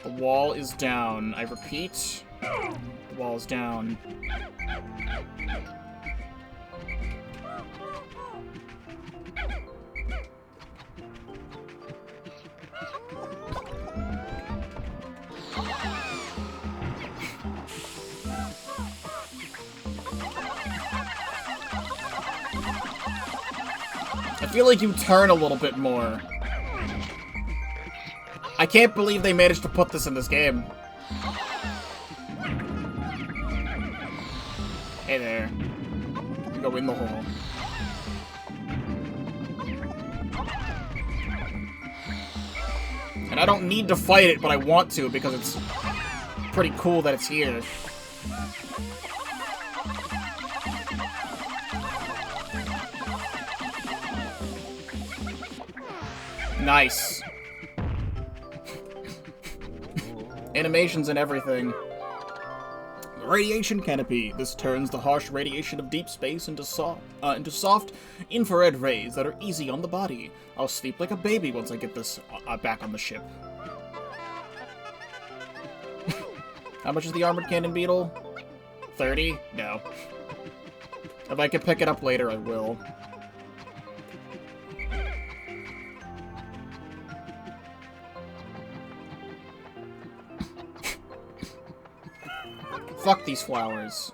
[SPEAKER 1] The wall is down. I repeat. The wall is down. I feel like you turn a little bit more. I can't believe they managed to put this in this game. Hey there. Go in the hole. And I don't need to fight it, but I want to because it's pretty cool that it's here. Nice. Animations and everything. Radiation canopy. This turns the harsh radiation of deep space into soft infrared rays that are easy on the body. I'll sleep like a baby once I get this back on the ship. How much is the armored cannon beetle? 30? No. If I can pick it up later, I will. Fuck these flowers.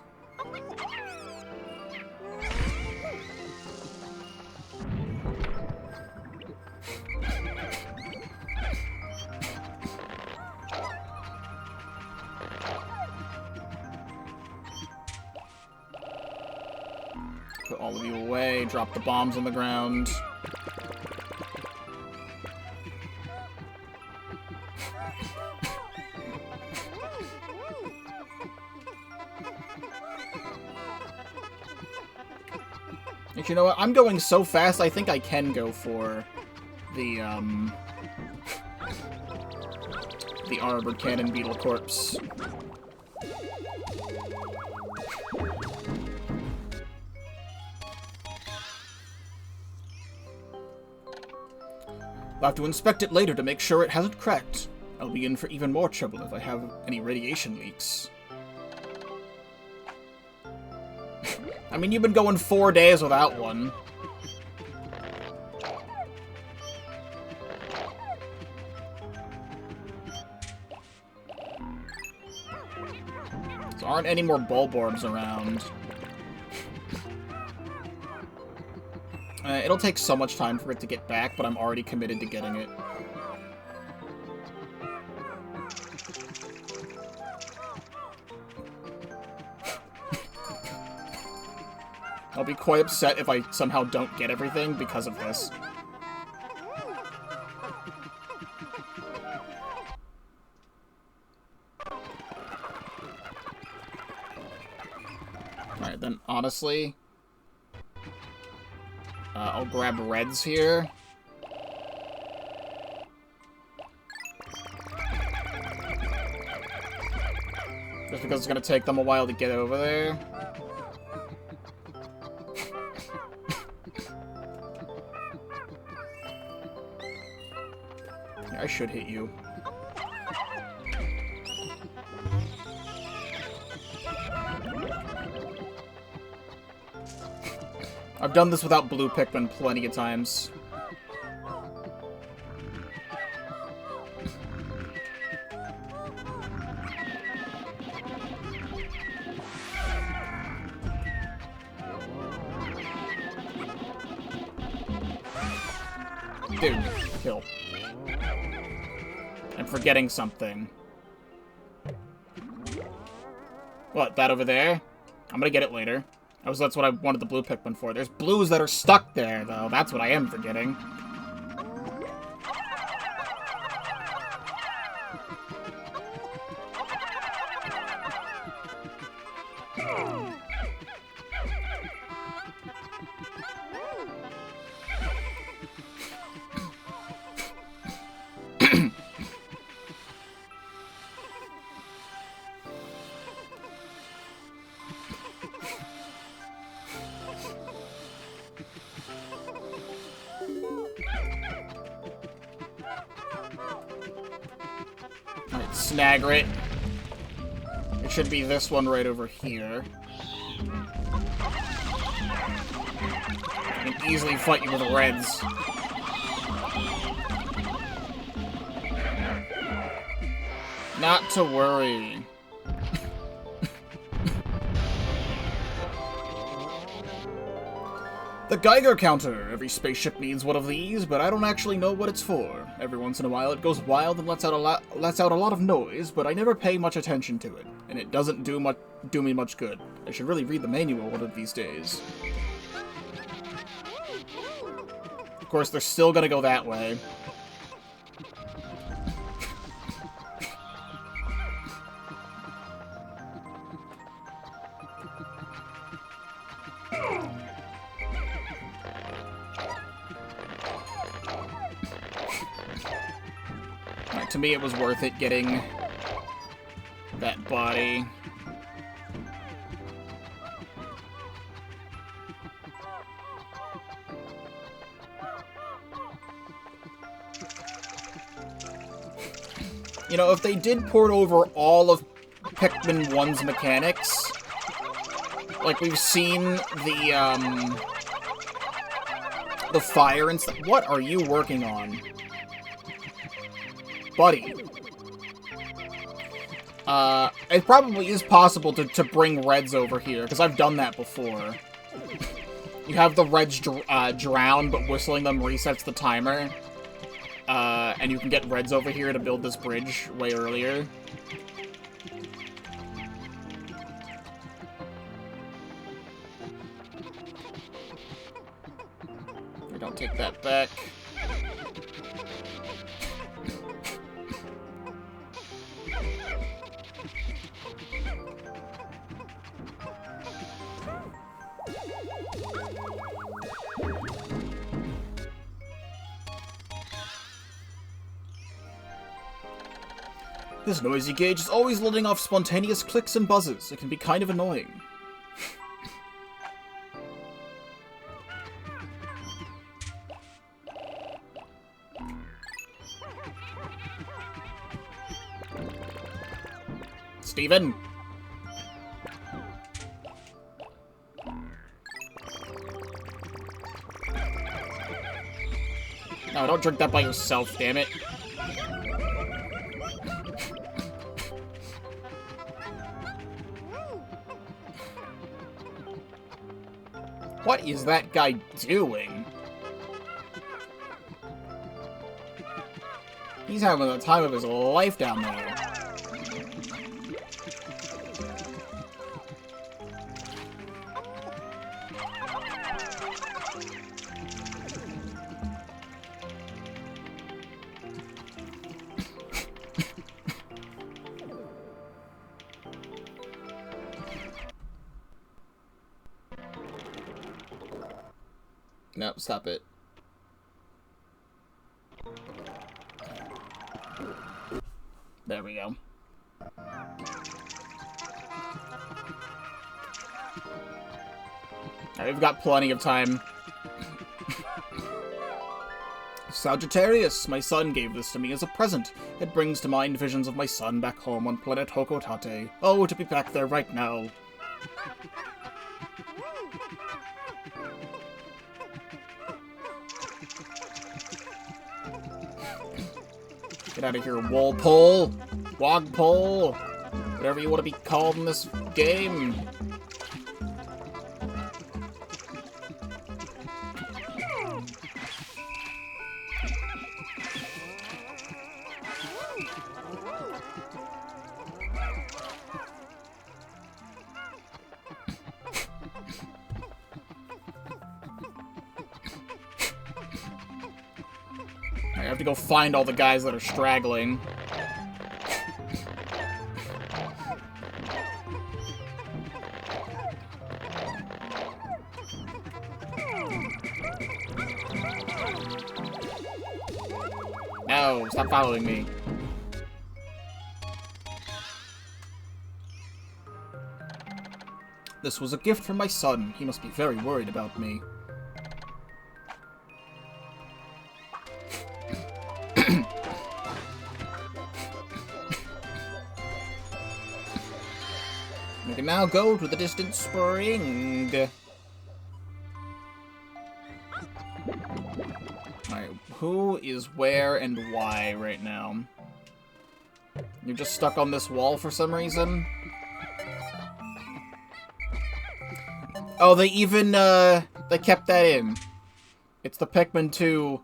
[SPEAKER 1] Put all of you away, drop the bombs on the ground. And you know what? I'm going so fast, I think I can go for the Armored Cannon Beetle Corpse. I'll have to inspect it later to make sure it hasn't cracked. I'll be in for even more trouble if I have any radiation leaks. I mean, you've been going 4 days without one. There aren't any more bulb orbs around. It'll take so much time for it to get back, but I'm already committed to getting it. I'll be quite upset if I somehow don't get everything because of this. Alright, then honestly, I'll grab reds here. Just because it's gonna take them a while to get over there. I should hit you. I've done this without blue Pikmin plenty of times. Dude, kill. I'm forgetting something. What, that over there? I'm gonna get it later. That's what I wanted the blue Pikmin for. There's blues that are stuck there, though. That's what I am forgetting. Snagger it. It should be this one right over here. I can easily fight you with reds. Not to worry. The Geiger counter. Every spaceship needs one of these, but I don't actually know what it's for. Every once in a while it goes wild and lets out a lot of noise, but I never pay much attention to it, and it doesn't do me much good. I should really read the manual one of these days. Of course, they're still gonna go that way. To me, it was worth it getting that body. You know, if they did port over all of Pikmin 1's mechanics, like we've seen the fire and stuff. What are you working on? Buddy. It probably is possible to bring reds over here, because I've done that before. You have the reds drown, but whistling them resets the timer. And you can get reds over here to build this bridge way earlier. don't take that back. This noisy gauge is always letting off spontaneous clicks and buzzes. It can be kind of annoying. Steven! No, don't drink that by yourself, damn it. What is that guy doing? He's having the time of his life down there. Nope, stop it. There we go. Alright, we've got plenty of time. Sagittarius, my son gave this to me as a present. It brings to mind visions of my son back home on planet Hokotate. Oh, to be back there right now. Get out of here, Wolpole, Wogpole, whatever you want to be called in this game. I have to go find all the guys that are straggling. No, stop following me. This was a gift from my son. He must be very worried about me. We can now go to the distant spring. Alright, who is where and why right now? You're just stuck on this wall for some reason? Oh, they even, they kept that in. It's the Pikmin 2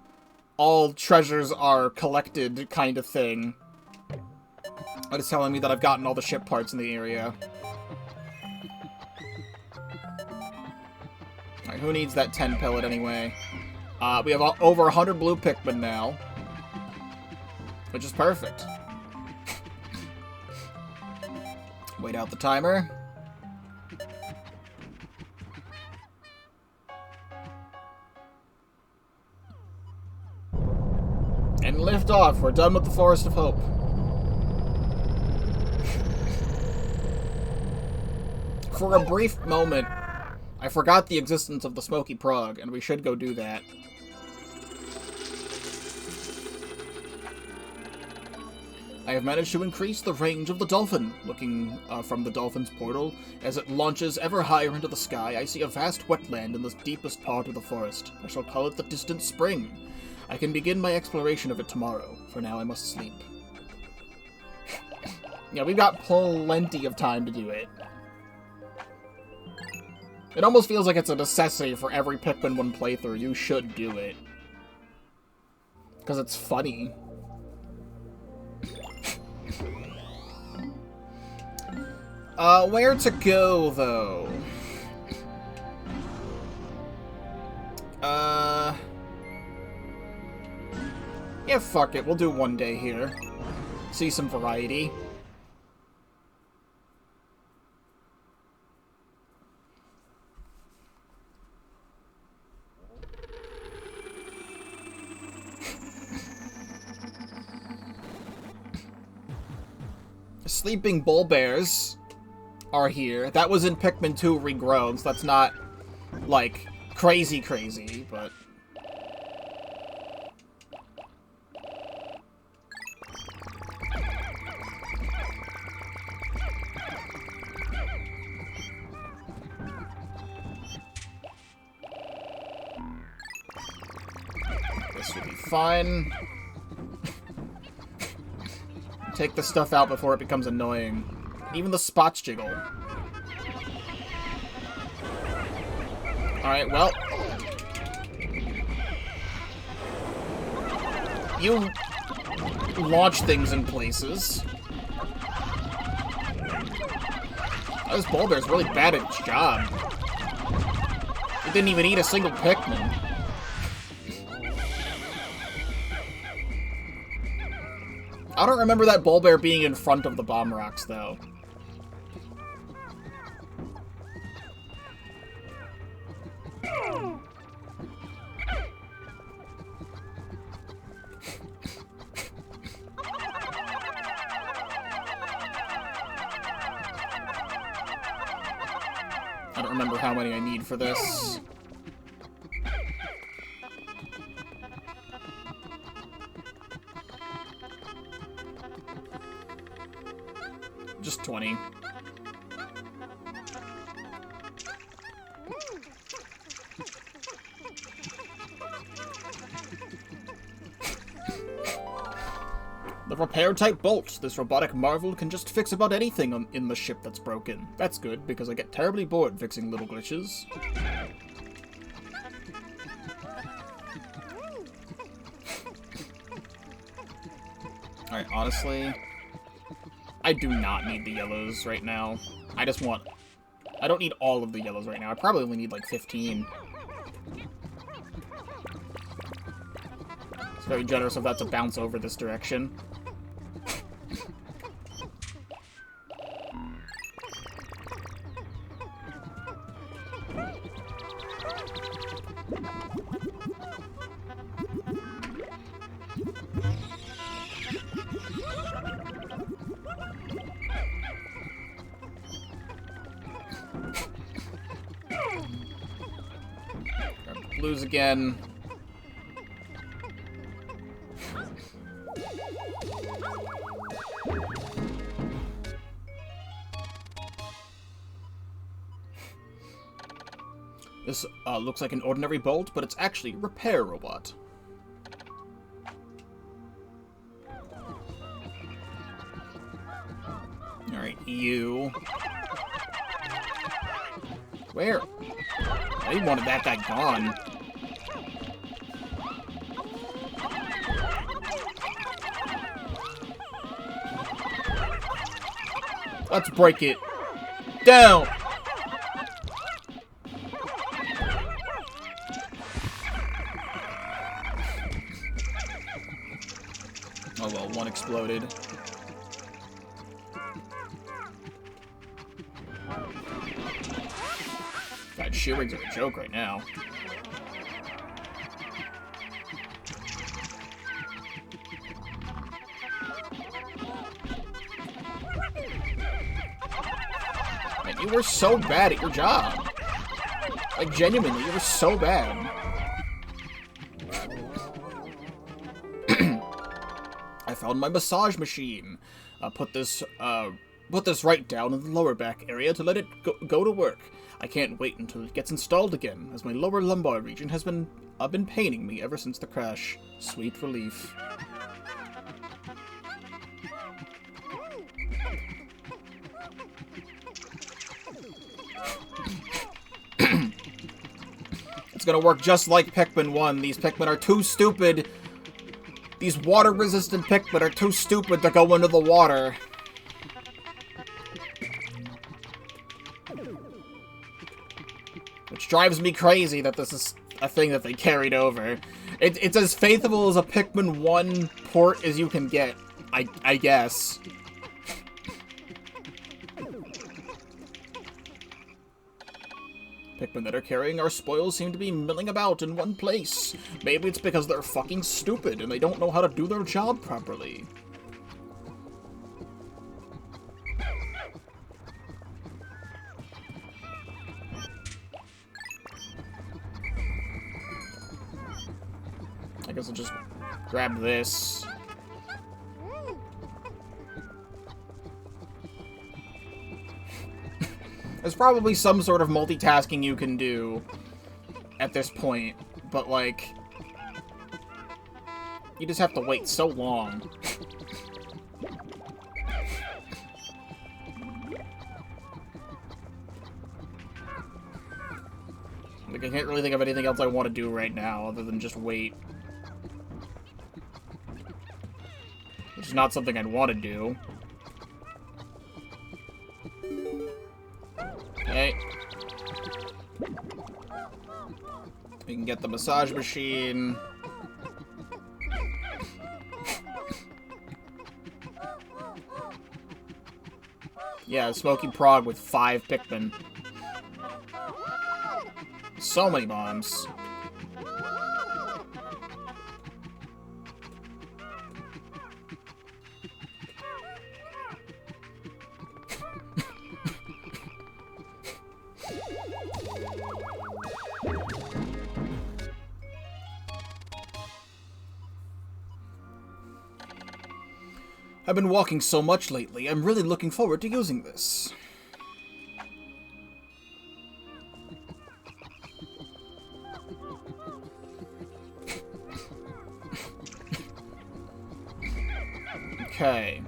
[SPEAKER 1] all treasures are collected kind of thing. That is telling me that I've gotten all the ship parts in the area. Alright, who needs that 10 pellet anyway? We have over 100 blue Pikmin now. Which is perfect. Wait out the timer. And lift off. We're done with the Forest of Hope. For a brief moment, I forgot the existence of the Smoky Prog, and we should go do that. I have managed to increase the range of the dolphin. Looking from the dolphin's portal, as it launches ever higher into the sky, I see a vast wetland in the deepest part of the forest. I shall call it the Distant Spring. I can begin my exploration of it tomorrow. For now, I must sleep. Yeah, we've got plenty of time to do it. It almost feels like it's a necessity for every Pikmin 1 playthrough. You should do it. Because it's funny. Where to go, though? Yeah, fuck it. We'll do one day here. See some variety. Sleeping bull bears are here. That was in Pikmin 2 regrown, so that's not, like, crazy, but... This will be fine. Take the stuff out before it becomes annoying. Even the spots jiggle. Alright, well. You launch things in places. This bull bear's really bad at its job. It didn't even eat a single Pikmin. I don't remember that bull bear being in front of the bomb rocks, though. I don't remember how many I need for this. Just 20. The repair-type bolt. This robotic marvel can just fix about anything in the ship that's broken. That's good, because I get terribly bored fixing little glitches. Alright, honestly... I do not need the yellows right now. I don't need all of the yellows right now. I probably only need like 15. It's very generous of that to bounce over this direction. Blues again. This looks like an ordinary bolt, but it's actually a repair robot. Alright, you. Where? I didn't want that guy gone. Let's break it down. Oh well, one exploded. God, shearings are a joke right now. Man, you were so bad at your job. Like, genuinely, you were so bad. I found my massage machine. Put this right down in the lower back area to let it go to work. I can't wait until it gets installed again, as my lower lumbar region has been paining me ever since the crash. Sweet relief. It's gonna work just like Pikmin 1. These Pikmin are too stupid. These water-resistant Pikmin are too stupid to go into the water. Which drives me crazy that this is a thing that they carried over. It's as faithful as a Pikmin 1 port as you can get, I guess. Pikmin that are carrying our spoils seem to be milling about in one place. Maybe it's because they're fucking stupid and they don't know how to do their job properly. I guess I'll just grab this. There's probably some sort of multitasking you can do at this point, but, like, you just have to wait so long. Like, I can't really think of anything else I want to do right now other than just wait. Which is not something I'd want to do. Okay. We can get the massage machine. Yeah, Smoky Prog with 5 Pikmin. So many bombs. I've been walking so much lately, I'm really looking forward to using this. Okay.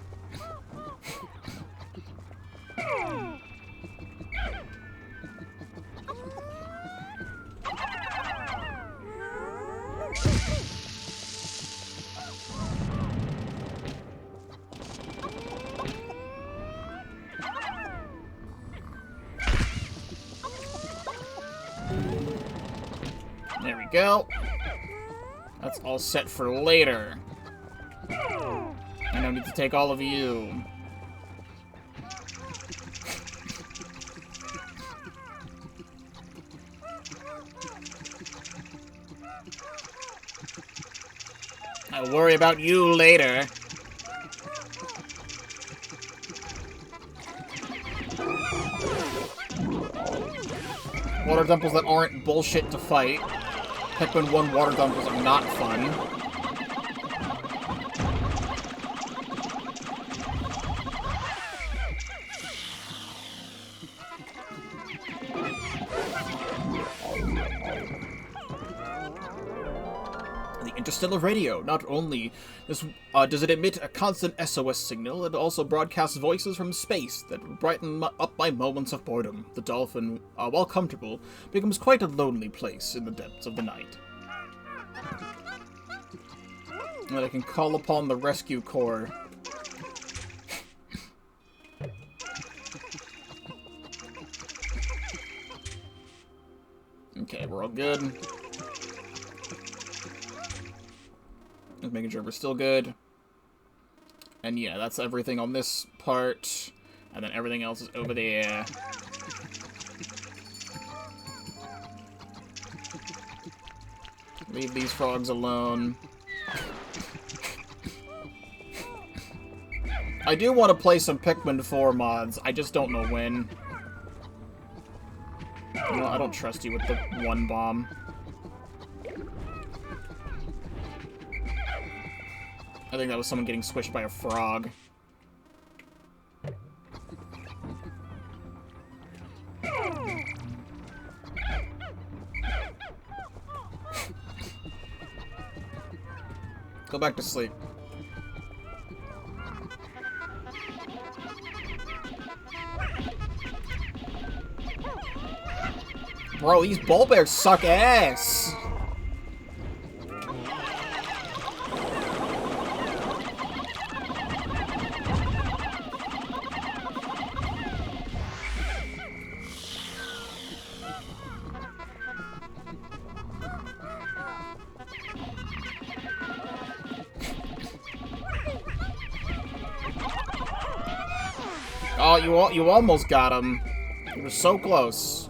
[SPEAKER 1] There we go. That's all set for later. I don't need to take all of you. I'll worry about you later. Water dumples that aren't bullshit to fight. Pikmin 1 water dumples are not fun. The interstellar radio. Not only does it emit a constant SOS signal, it also broadcasts voices from space that brighten up my moments of boredom. The dolphin, while comfortable, becomes quite a lonely place in the depths of the night. And I can call upon the rescue corps. Okay, we're all good. Just making sure we're still good. And yeah, that's everything on this part. And then everything else is over there. Leave these frogs alone. I do want to play some Pikmin 4 mods. I just don't know when. You know, I don't trust you with the 1 bomb. I think that was someone getting squished by a frog. Go back to sleep. Bro, these ball bears suck ass! Oh, you almost got him. You were so close.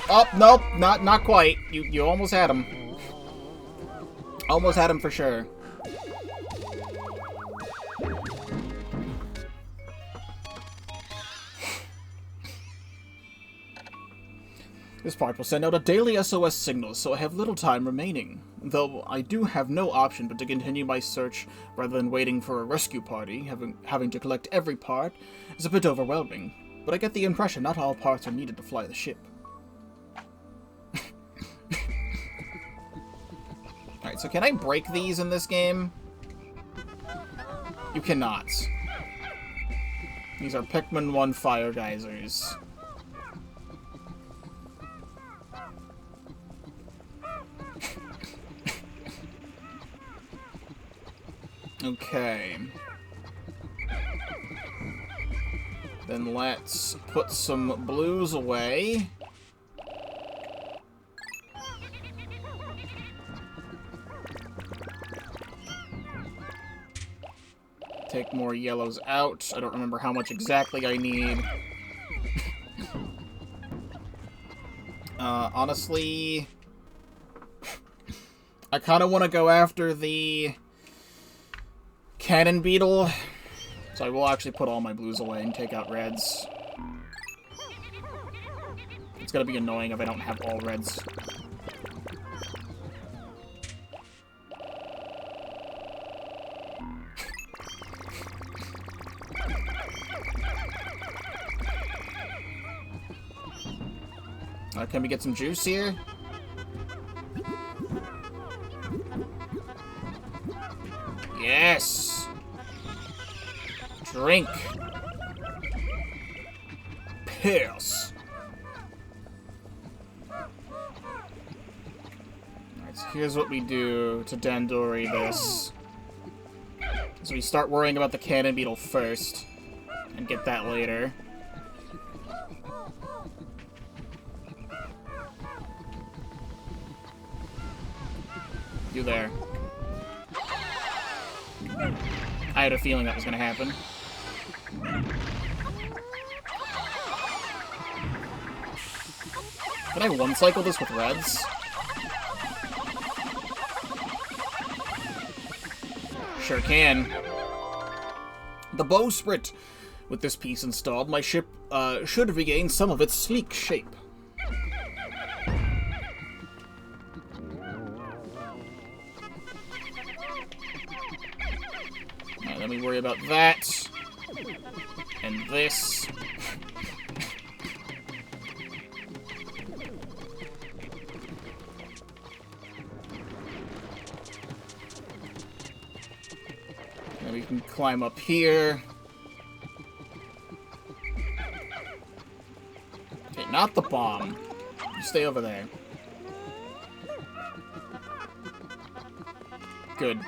[SPEAKER 1] Oh, nope, not quite. You almost had him. Almost had him for sure. This part will send out a daily SOS signal, so I have little time remaining. Though I do have no option but to continue my search rather than waiting for a rescue party. Having to collect every part is a bit overwhelming, but I get the impression not all parts are needed to fly the ship. Alright, so can I break these in this game? You cannot. These are Pikmin 1 fire geysers. Okay. Then let's put some blues away. Take more yellows out. I don't remember how much exactly I need. Honestly, I kind of want to go after the cannon beetle, so I will actually put all my blues away and take out reds. It's gonna be annoying if I don't have all reds. Can we get some juice here? Yes! Drink! Piss! Alright, so here's what we do to Dandori this. So we start worrying about the cannon beetle first, and get that later. You there. I had a feeling that was going to happen. Can I one-cycle this with reds? Sure can. The bowsprit. With this piece installed, my ship should regain some of its sleek shape. Let me worry about that. And this. And we can climb up here. Okay, not the bomb. You stay over there. Good.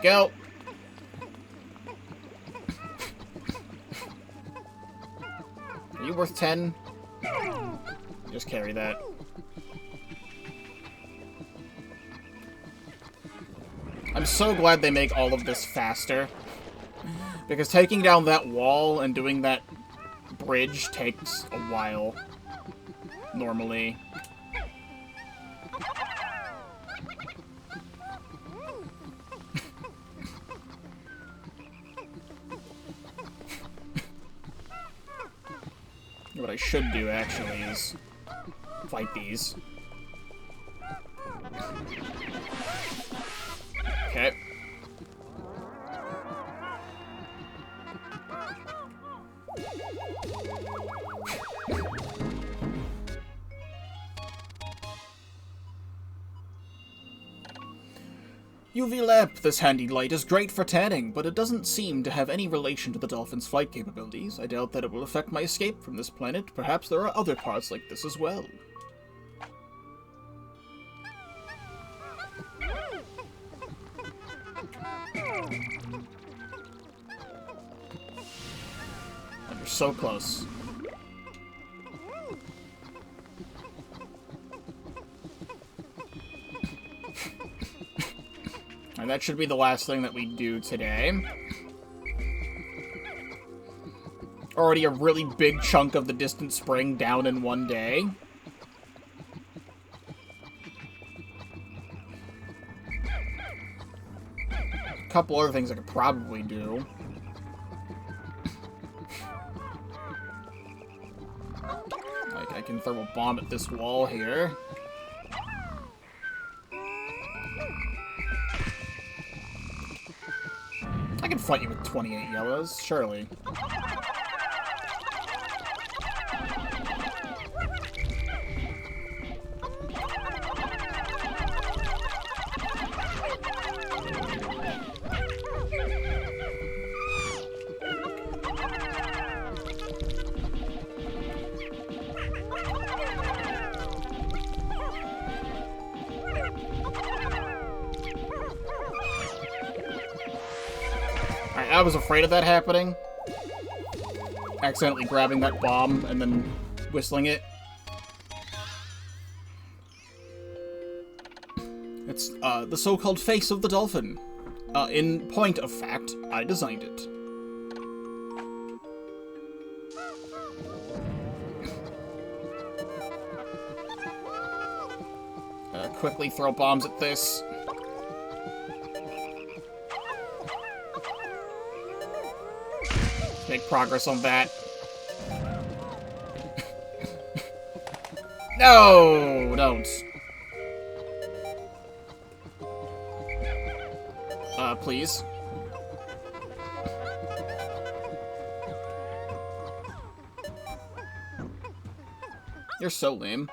[SPEAKER 1] Go. Are you worth 10? Just carry that. I'm so glad they make all of this faster. Because taking down that wall and doing that bridge takes a while. Normally. What I should do, actually, is fight these. Okay. UV lamp. This handy light is great for tanning, but it doesn't seem to have any relation to the dolphin's flight capabilities. I doubt that it will affect my escape from this planet. Perhaps there are other parts like this as well. And you're so close. And that should be the last thing that we do today. Already a really big chunk of the distant spring down in one day. A couple other things I could probably do. Like, I can throw a bomb at this wall here. I can fight you with 28 yellows, surely. I was afraid of that happening. Accidentally grabbing that bomb and then whistling it. It's, the so-called face of the dolphin. In point of fact, I designed it. Quickly throw bombs at this. Make progress on that. No, don't. Please. You're so lame.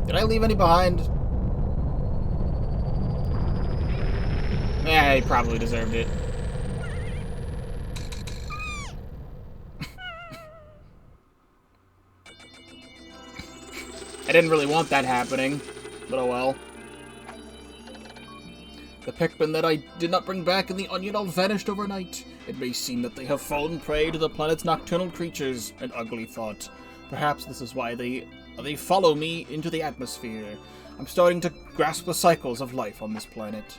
[SPEAKER 1] Did I leave any behind? Yeah, he probably deserved it. I didn't really want that happening, but oh well. The Pikmin that I did not bring back in the onion all vanished overnight. It may seem that they have fallen prey to the planet's nocturnal creatures. An ugly thought. Perhaps this is why they follow me into the atmosphere. I'm starting to grasp the cycles of life on this planet.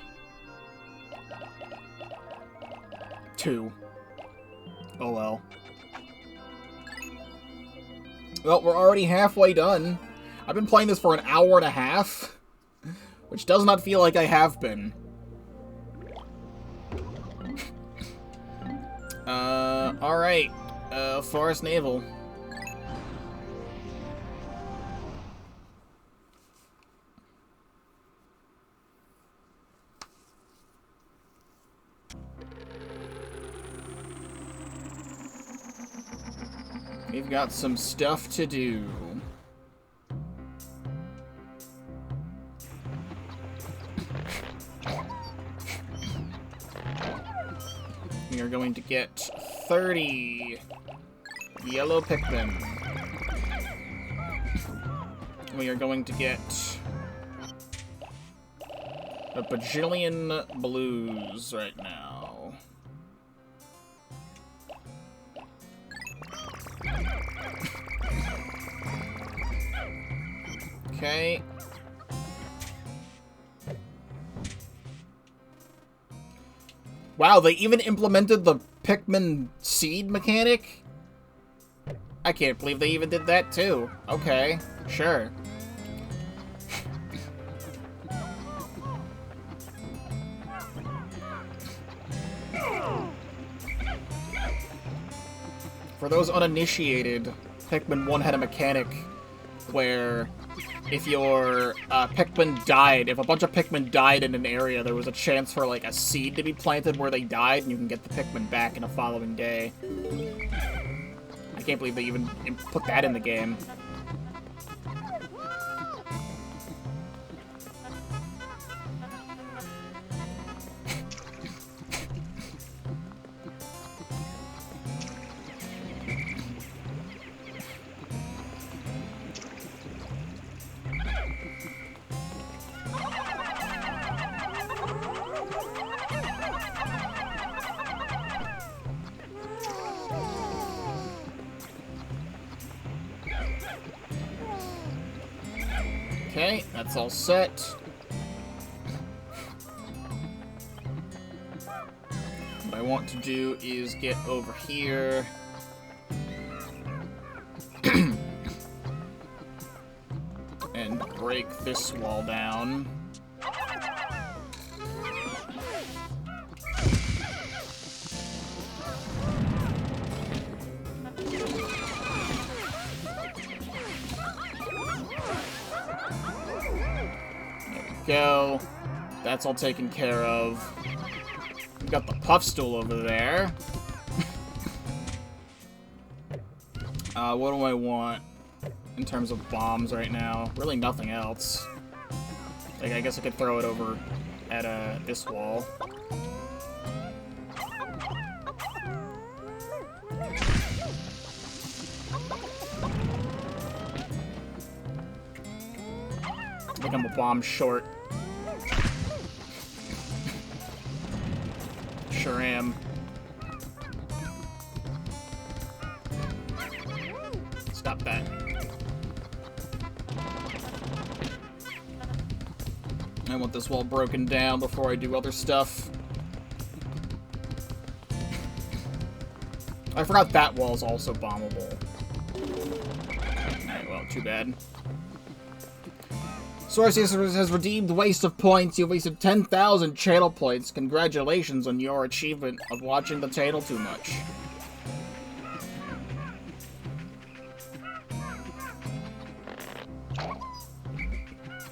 [SPEAKER 1] 2. Oh well. Well, we're already halfway done. I've been playing this for an hour and a half, which does not feel like I have been. Alright. Forest Naval. We've got some stuff to do. We are going to get 30 yellow Pikmin. We are going to get a bajillion blues right now. Okay. Wow, they even implemented the Pikmin seed mechanic? I can't believe they even did that too. Okay, sure. For those uninitiated, Pikmin 1 had a mechanic where if your Pikmin died, if a bunch of Pikmin died in an area, there was a chance for, like, a seed to be planted where they died, and you can get the Pikmin back in a following day. I can't believe they even put that in the game. Okay, that's all set. What I want to do is get over here. And break this wall down. Go. That's all taken care of. We've got the puff stool over there. What do I want in terms of bombs right now? Really nothing else. Like, I guess I could throw it over at this wall. I think I'm a bomb short. Sure am. Stop that. I want this wall broken down before I do other stuff. I forgot that wall's also bombable. Alright, well, too bad. Sources has redeemed waste of points. You wasted 10,000 channel points. Congratulations on your achievement of watching the channel too much. Alright,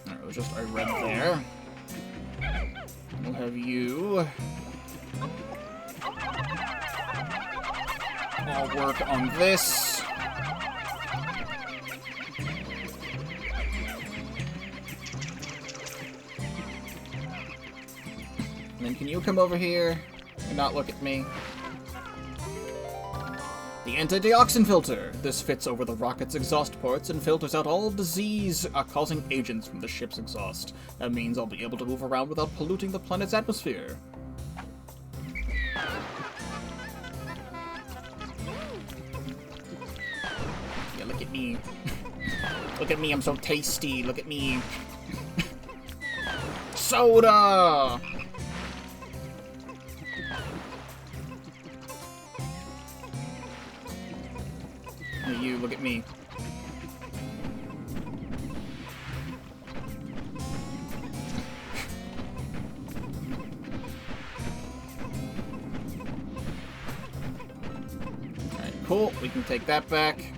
[SPEAKER 1] it was just a red there. We'll have you. I'll work on this. And then can you come over here and not look at me? The anti-dioxin filter. This fits over the rocket's exhaust ports and filters out all disease-causing agents from the ship's exhaust. That means I'll be able to move around without polluting the planet's atmosphere. Yeah, look at me. Look at me, I'm so tasty. Look at me. Soda! Hey, you, look at me. Alright, cool. We can take that back.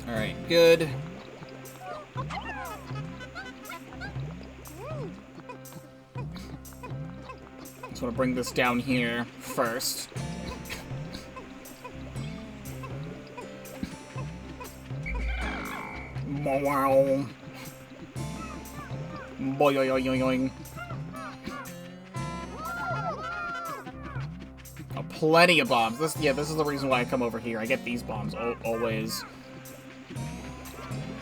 [SPEAKER 1] Alright, good. Just want to bring this down here first. Wow. Boing. Oh, plenty of bombs. This is the reason why I come over here. I get these bombs always.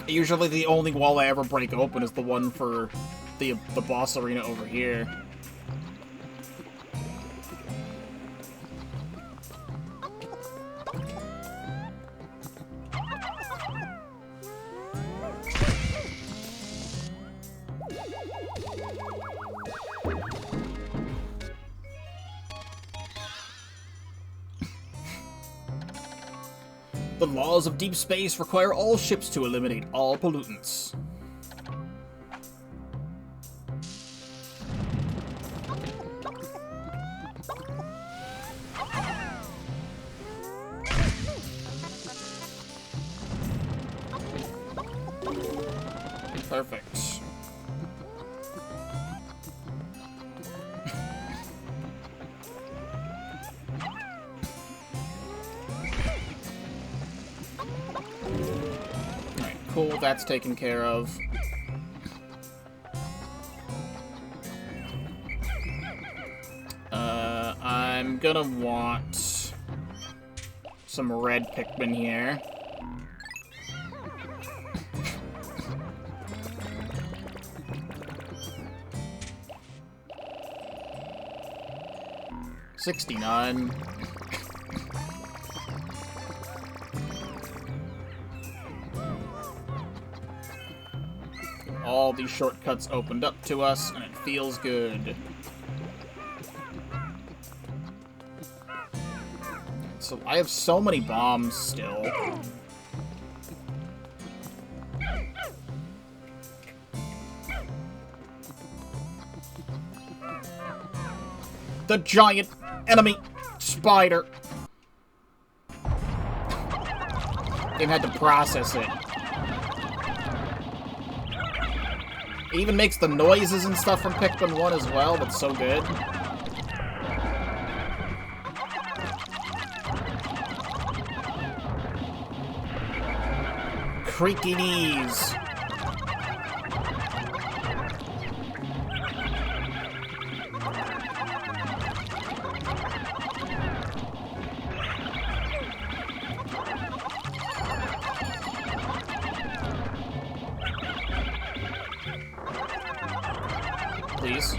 [SPEAKER 1] Usually the only wall I ever break open is the one for the boss arena over here. The laws of deep space require all ships to eliminate all pollutants. Perfect. Cool, that's taken care of. I'm gonna want some red Pikmin here. 69. All these shortcuts opened up to us, and it feels good. So I have so many bombs still. The giant enemy spider. Game had to process it. It even makes the noises and stuff from Pikmin 1 as well. That's so good. Creaky knees. Please.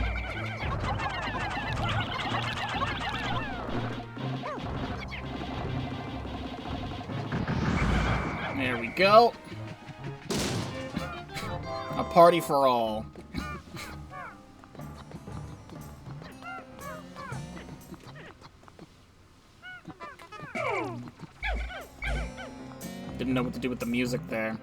[SPEAKER 1] There we go. A party for all. Didn't know what to do with the music there.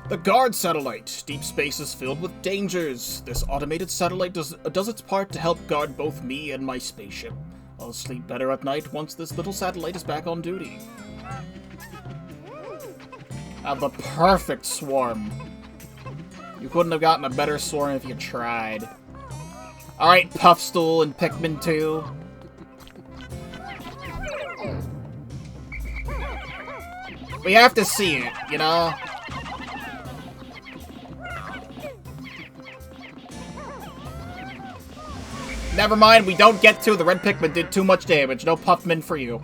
[SPEAKER 1] The guard satellite. Deep space is filled with dangers. This automated satellite does its part to help guard both me and my spaceship. I'll sleep better at night once this little satellite is back on duty. The perfect swarm. You couldn't have gotten a better swarm if you tried. Alright, Puffstool and Pikmin 2. We have to see it, you know? Never mind, we don't get to. The red Pikmin did too much damage. No Puffmin for you.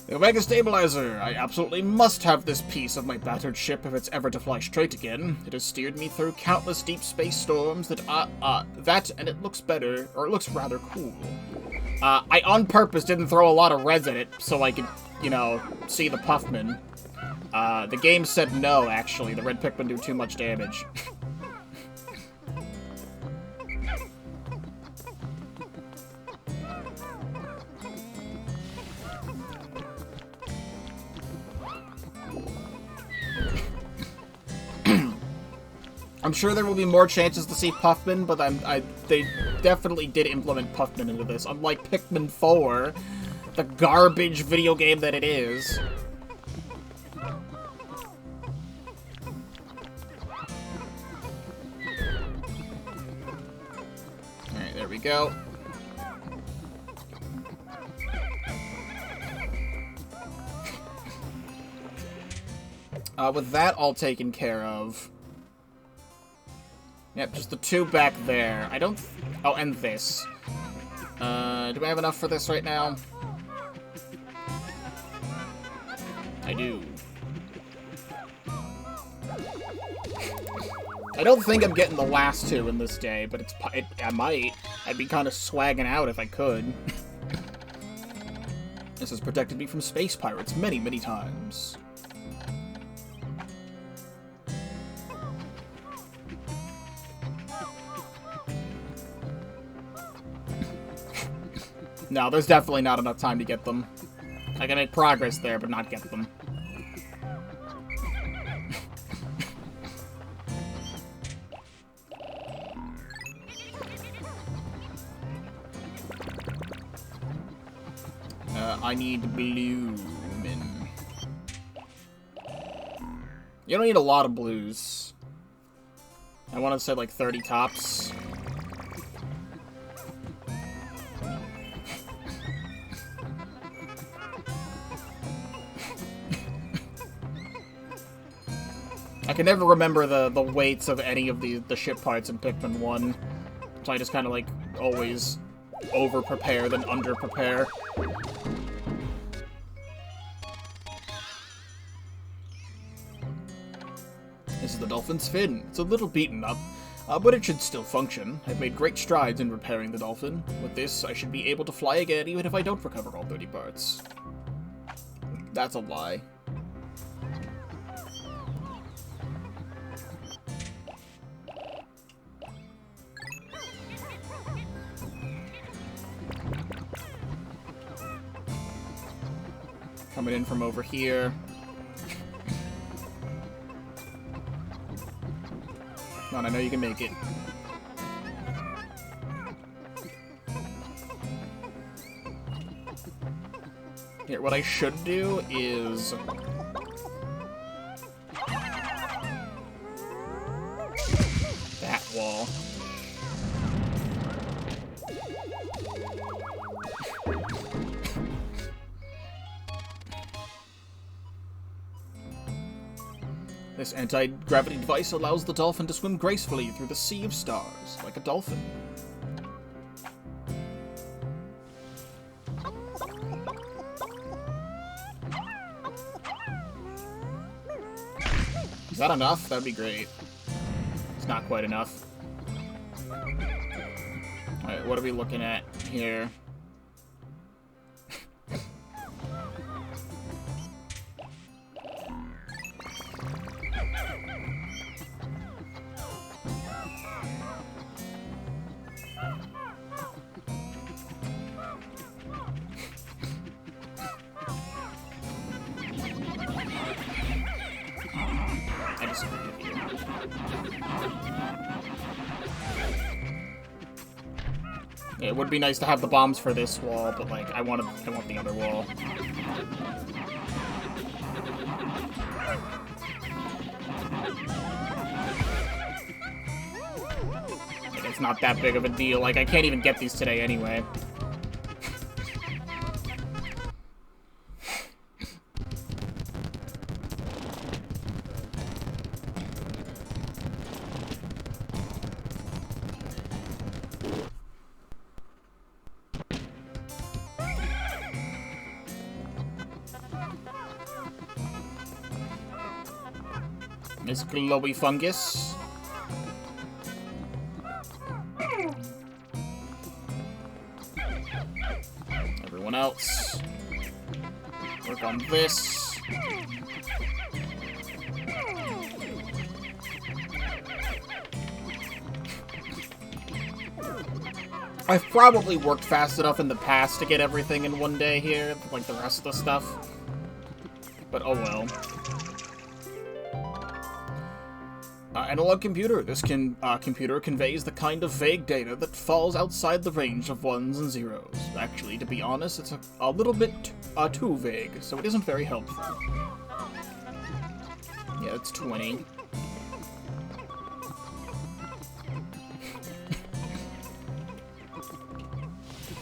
[SPEAKER 1] The Omega Stabilizer. I absolutely must have this piece of my battered ship if it's ever to fly straight again. It has steered me through countless deep space storms and it looks better, or it looks rather cool. I on purpose didn't throw a lot of reds at it so I could, you know, see the Puffmin. The game said no, actually. The red Pikmin do too much damage. I'm sure there will be more chances to see Puffmin, but they definitely did implement Puffmin into this, unlike Pikmin 4, the garbage video game that it is. Alright, there we go. With that all taken care of... Yep, just the two back there. I don't... Oh, and this. Do I have enough for this right now? I do. I don't think I'm getting the last two in this day, but I might. I'd be kind of swagging out if I could. This has protected me from space pirates many, many times. No, there's definitely not enough time to get them. I can make progress there, but not get them. I need Bloomin'. You don't need a lot of blues. I want to say like 30 tops. I can never remember the weights of any of the ship parts in Pikmin 1. So I just kind of, like, always over-prepare than under-prepare. This is the dolphin's fin. It's a little beaten up, but it should still function. I've made great strides in repairing the dolphin. With this, I should be able to fly again even if I don't recover all 30 parts. That's a lie. Coming in from over here. Come on, I know you can make it. Here, what I should do is... that wall. This anti-gravity device allows the dolphin to swim gracefully through the sea of stars, like a dolphin. Is that enough? That'd be great. It's not quite enough. Alright, what are we looking at here? It would be nice to have the bombs for this wall, but like I want the other wall. Like, it's not that big of a deal. Like I can't even get these today anyway. This glowy fungus. Everyone else. Work on this. I've probably worked fast enough in the past to get everything in one day here, like the rest of the stuff. But oh well. Analog computer. This computer conveys the kind of vague data that falls outside the range of ones and zeros. Actually, to be honest, it's a little bit too vague, so it isn't very helpful. Yeah, it's 20.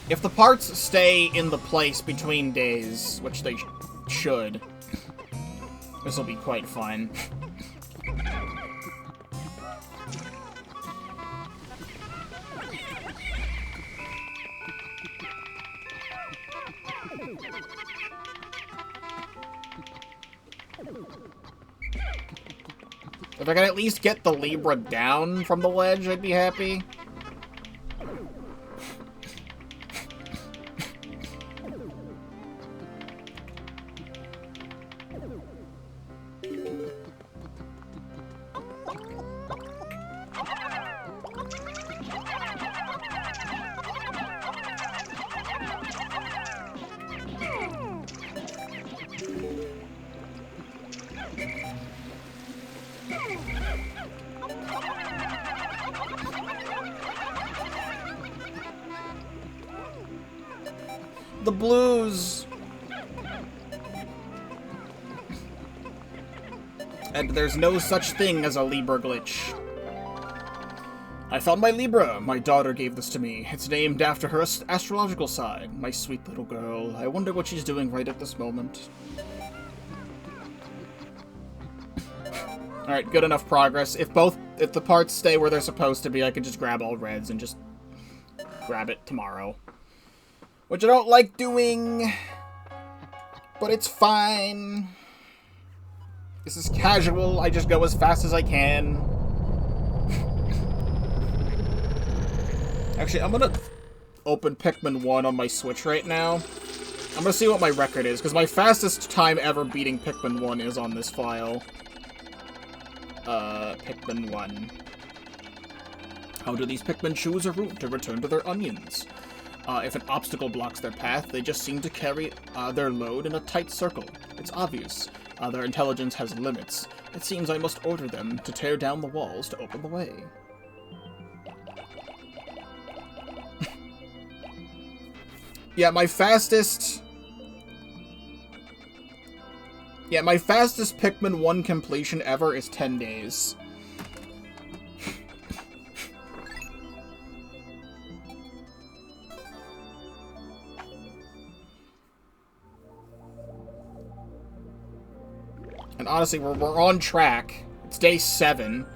[SPEAKER 1] If the parts stay in the place between days, which they should, this will be quite fun. If I can at least get the Libra down from the ledge, I'd be happy. The blues. And there's no such thing as a Libra glitch. I found my Libra. My daughter gave this to me. It's named after her astrological sign. My sweet little girl. I wonder what she's doing right at this moment. Alright, good enough progress. If the parts stay where they're supposed to be, I can just grab all reds and just grab it tomorrow. Which I don't like doing, but it's fine. This is casual. I just go as fast as I can. Actually, I'm gonna open Pikmin 1 on my Switch right now. I'm gonna see what my record is, because my fastest time ever beating Pikmin 1 is on this file. Pikmin 1. How do these Pikmin choose a route to return to their onions? If an obstacle blocks their path, they just seem to carry their load in a tight circle. It's obvious. Their intelligence has limits. It seems I must order them to tear down the walls to open the way. Yeah, my fastest Pikmin 1 completion ever is 10 days. And honestly, we're on track. It's day 7.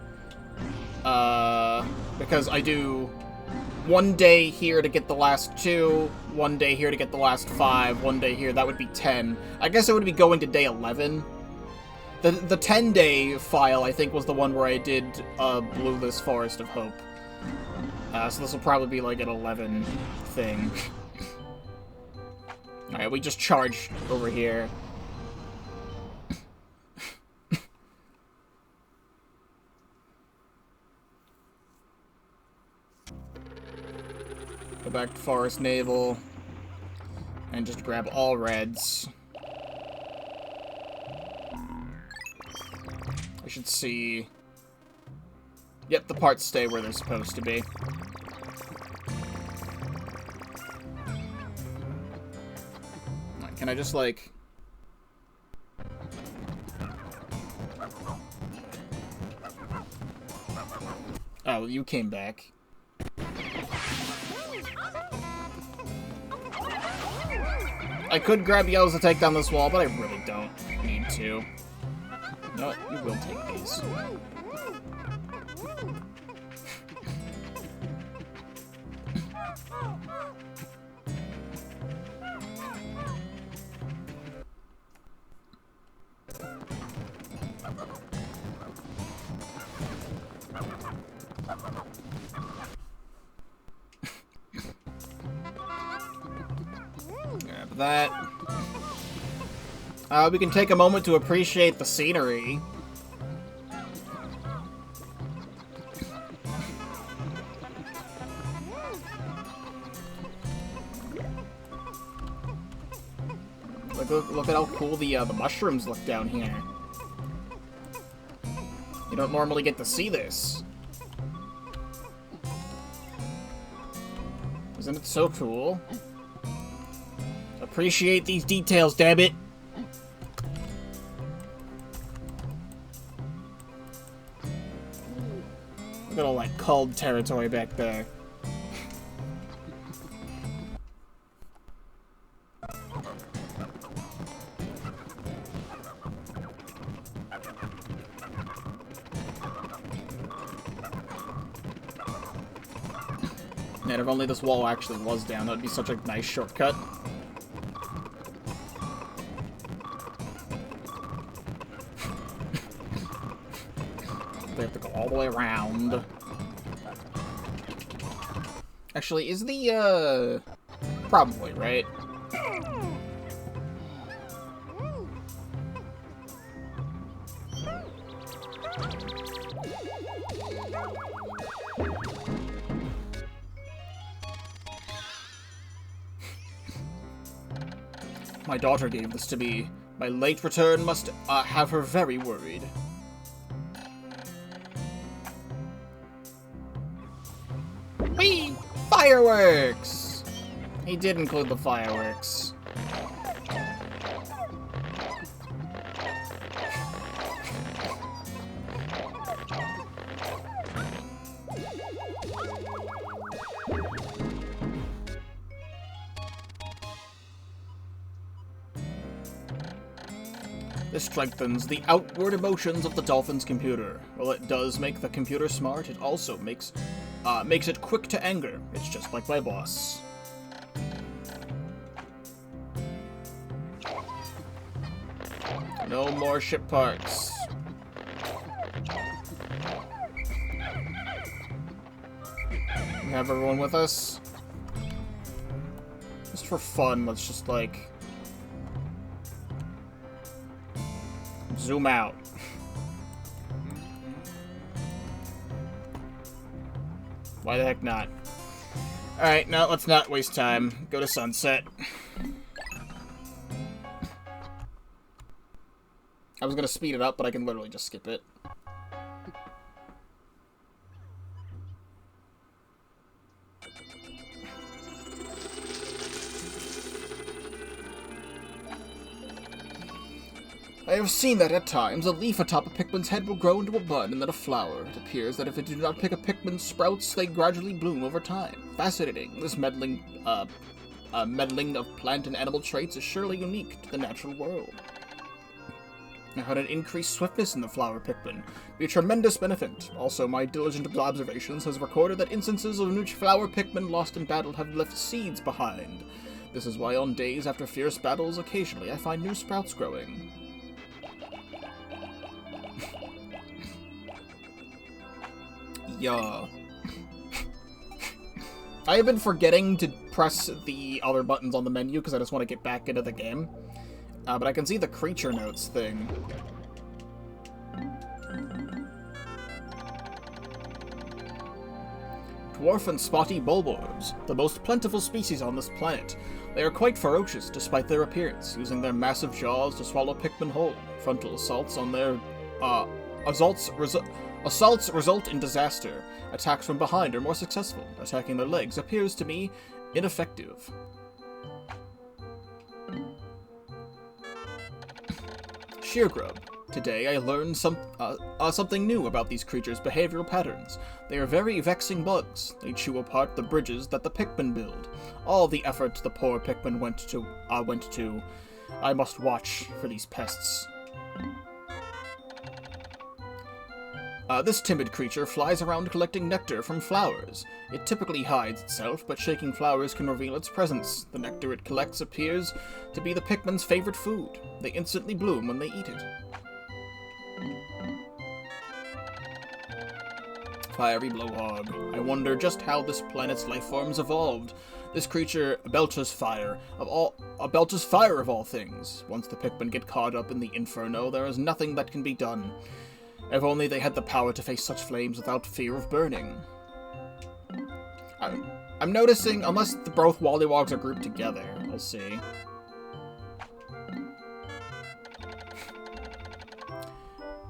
[SPEAKER 1] Because I do 1 day here to get the last 2, 1 day here to get the last 5, 1 day here, that would be 10. I guess it would be going to day 11. The 10-day file, I think, was the one where I did Blueless Forest of Hope. So this will probably be like an 11 thing. Alright, we just charged over here. Go back to Forest Naval, and just grab all reds. I should see... Yep, the parts stay where they're supposed to be. Can I just, like... Oh, you came back. I could grab yellows to take down this wall, but I really don't need to. You know what? You will take these. That. We can take a moment to appreciate the scenery. Look at how cool the mushrooms look down here. You don't normally get to see this. Isn't it so cool? Appreciate these details, damn it! Look at all that cold territory back there. Man, if only this wall actually was down, that would be such a nice shortcut. They have to go all the way around. Actually, is the, probably, right? My daughter gave this to me. My late return must have her very worried. Whee! Fireworks! He did include the fireworks. This strengthens the outward emotions of the dolphin's computer. While it does make the computer smart, it also makes it quick to anger. It's just like my boss. No more ship parts. have everyone with us. Just for fun, let's just, like, zoom out. Why the heck not? Alright, now let's not waste time. Go to sunset. I was gonna speed it up, but I can literally just skip it. I have seen that at times a leaf atop a Pikmin's head will grow into a bud and then a flower. It appears that if it do not pick a Pikmin sprouts, they gradually bloom over time. Fascinating. This meddling of plant and animal traits is surely unique to the natural world. Now, had an increased swiftness in the flower Pikmin be a tremendous benefit. Also, my diligent observations has recorded that instances of which flower Pikmin lost in battle have left seeds behind. This is why on days after fierce battles, occasionally I find new sprouts growing. Yeah. I have been forgetting to press the other buttons on the menu because I just want to get back into the game. But I can see the creature notes thing. Dwarf and spotty bulborbs, the most plentiful species on this planet. They are quite ferocious despite their appearance, using their massive jaws to swallow Pikmin whole. Frontal assaults on their assaults result in disaster. Attacks from behind are more successful. Attacking their legs appears to me ineffective. Sheargrub. Today I learned something new about these creatures' behavioral patterns. They are very vexing bugs. They chew apart the bridges that the Pikmin build. All the effort the poor Pikmin went to. I must watch for these pests. This timid creature flies around collecting nectar from flowers. It typically hides itself, but shaking flowers can reveal its presence. The nectar it collects appears to be the Pikmin's favorite food. They instantly bloom when they eat it. Fiery blowhog. I wonder just how this planet's life forms evolved. This creature belches fire of all things. Once the Pikmin get caught up in the inferno, there is nothing that can be done. If only they had the power to face such flames without fear of burning. I'm noticing, unless both Wallywogs are grouped together, we'll see.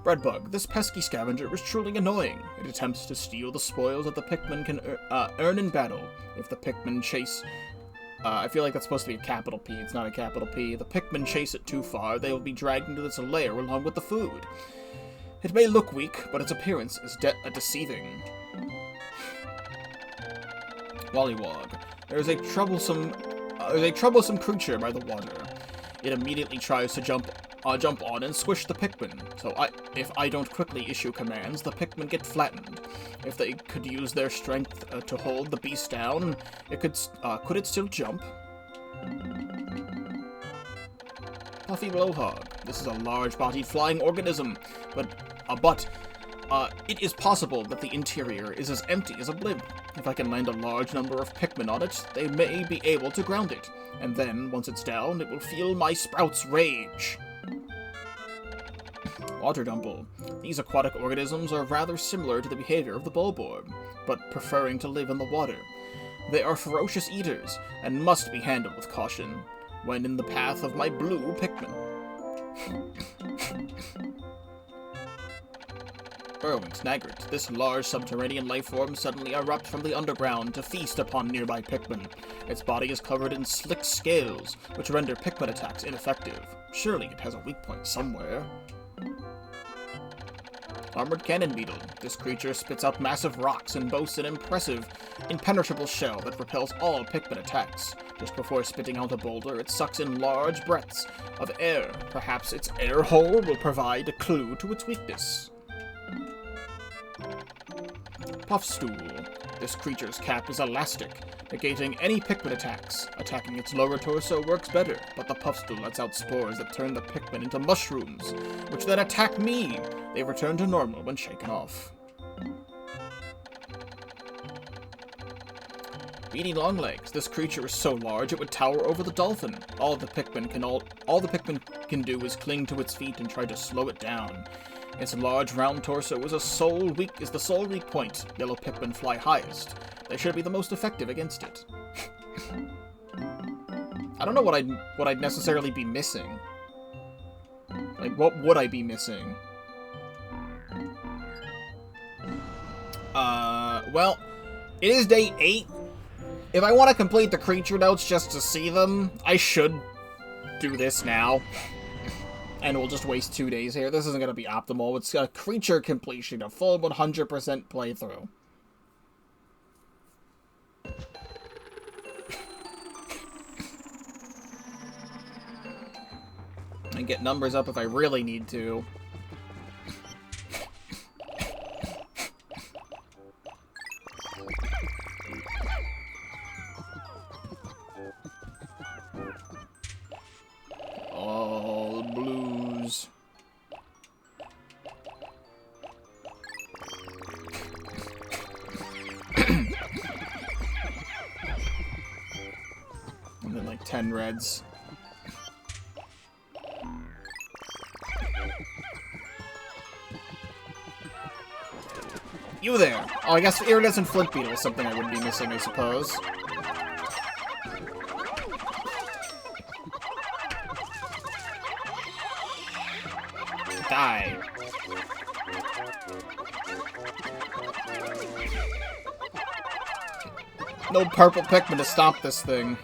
[SPEAKER 1] Breadbug. This pesky scavenger is truly annoying. It attempts to steal the spoils that the Pikmin can earn in battle. If the Pikmin chase... I feel like that's supposed to be a capital P. It's not a capital P. The Pikmin chase it too far, they will be dragged into this lair along with the food. It may look weak, but its appearance is deceiving. Wollywog. There is a troublesome creature by the water. It immediately tries to jump on and squish the Pikmin. So if I don't quickly issue commands, the Pikmin get flattened. If they could use their strength to hold the beast down, could it still jump? Puffy blowhog. This is a large-bodied flying organism, but it is possible that the interior is as empty as a blimp. If I can land a large number of Pikmin on it, they may be able to ground it. And then, once it's down, it will feel my sprout's rage. Water Dumble. These aquatic organisms are rather similar to the behavior of the bulborb, but preferring to live in the water. They are ferocious eaters, and must be handled with caution, when in the path of my blue Pikmin. Burrowing Snagret. This large subterranean lifeform suddenly erupts from the underground to feast upon nearby Pikmin. Its body is covered in slick scales, which render Pikmin attacks ineffective. Surely it has a weak point somewhere. Armored Cannon Beetle. This creature spits out massive rocks and boasts an impressive, impenetrable shell that repels all Pikmin attacks. Just before spitting out a boulder, it sucks in large breaths of air. Perhaps its air hole will provide a clue to its weakness. Puffstool. This creature's cap is elastic, negating any Pikmin attacks. Attacking its lower torso works better, but the Puffstool lets out spores that turn the Pikmin into mushrooms, which then attack me. They return to normal when shaken off. Beady Longlegs. This creature is so large it would tower over the dolphin. All the Pikmin can do is cling to its feet and try to slow it down. Its large round torso is the sole weak point. Yellow Pikmin fly highest. They should be the most effective against it. I don't know what I'd necessarily be missing. Like, what would I be missing? Well, it is day 8. If I want to complete the creature notes just to see them, I should do this now. And we'll just waste 2 days here. This isn't going to be optimal. It's a creature completion, a full 100% playthrough. And get numbers up if I really need to. All blues. And then like 10 reds. You there! Oh, I guess iridescent flint beetle is something I would be missing, I suppose. Die. No purple Pikmin to stop this thing.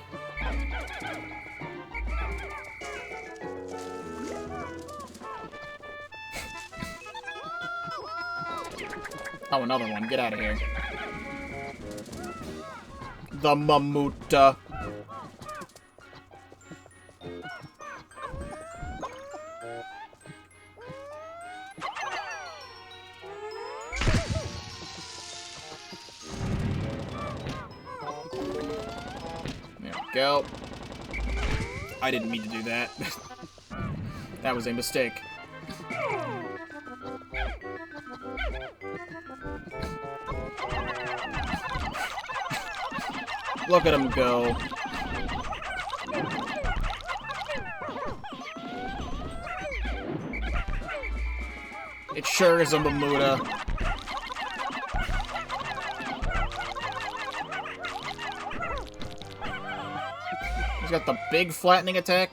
[SPEAKER 1] Oh, another one. Get out of here. The Mamuta. There we go. I didn't mean to do that. That was a mistake. Look at him go. It sure is a Mamuta. He's got the big flattening attack.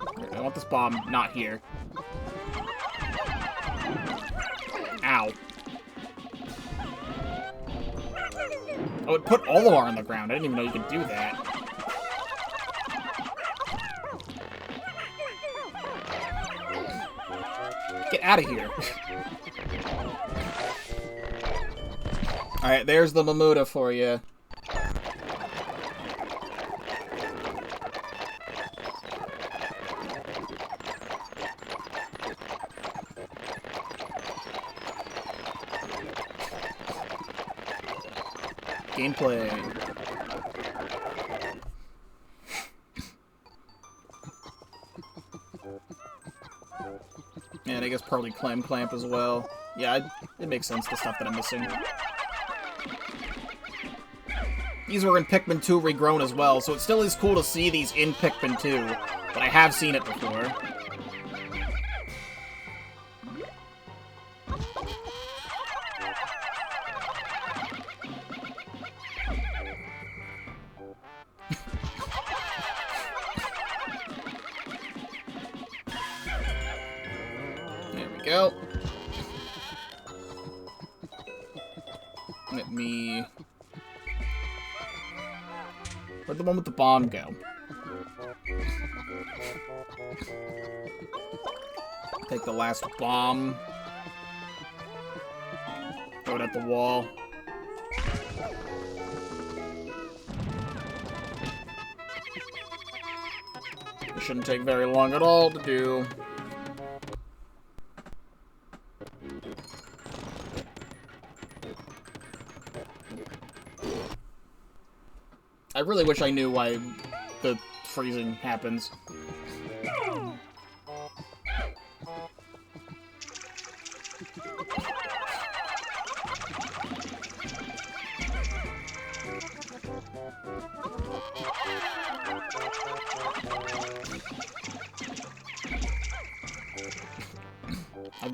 [SPEAKER 1] Okay, I want this bomb not here. Ow. Oh, it put Olimar on the ground. I didn't even know you could do that. Get out of here. Alright, there's the Mamuta for you. Gameplay. And I guess probably Clamp as well. Yeah, it makes sense, the stuff that I'm missing. These were in Pikmin 2 regrown as well, so it still is cool to see these in Pikmin 2, but I have seen it before. Go. Let me... Where'd the one with the bomb go? Take the last bomb. Throw it at the wall. It shouldn't take very long at all to do. I really wish I knew why the freezing happens.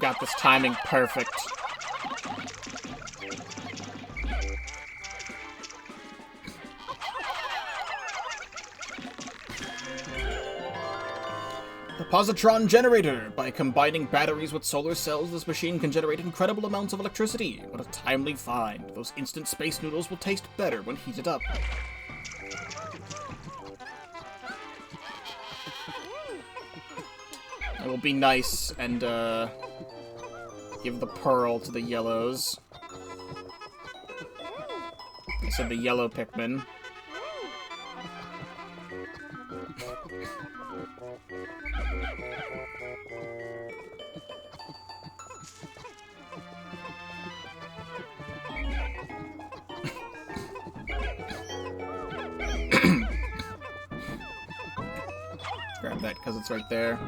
[SPEAKER 1] got this timing perfect. The positron generator. By combining batteries with solar cells, this machine can generate incredible amounts of electricity. What a timely find. Those instant space noodles will taste better when heated up. It will be nice and, give the pearl to the yellows. I said the yellow Pikmin. Grab that because it's right there.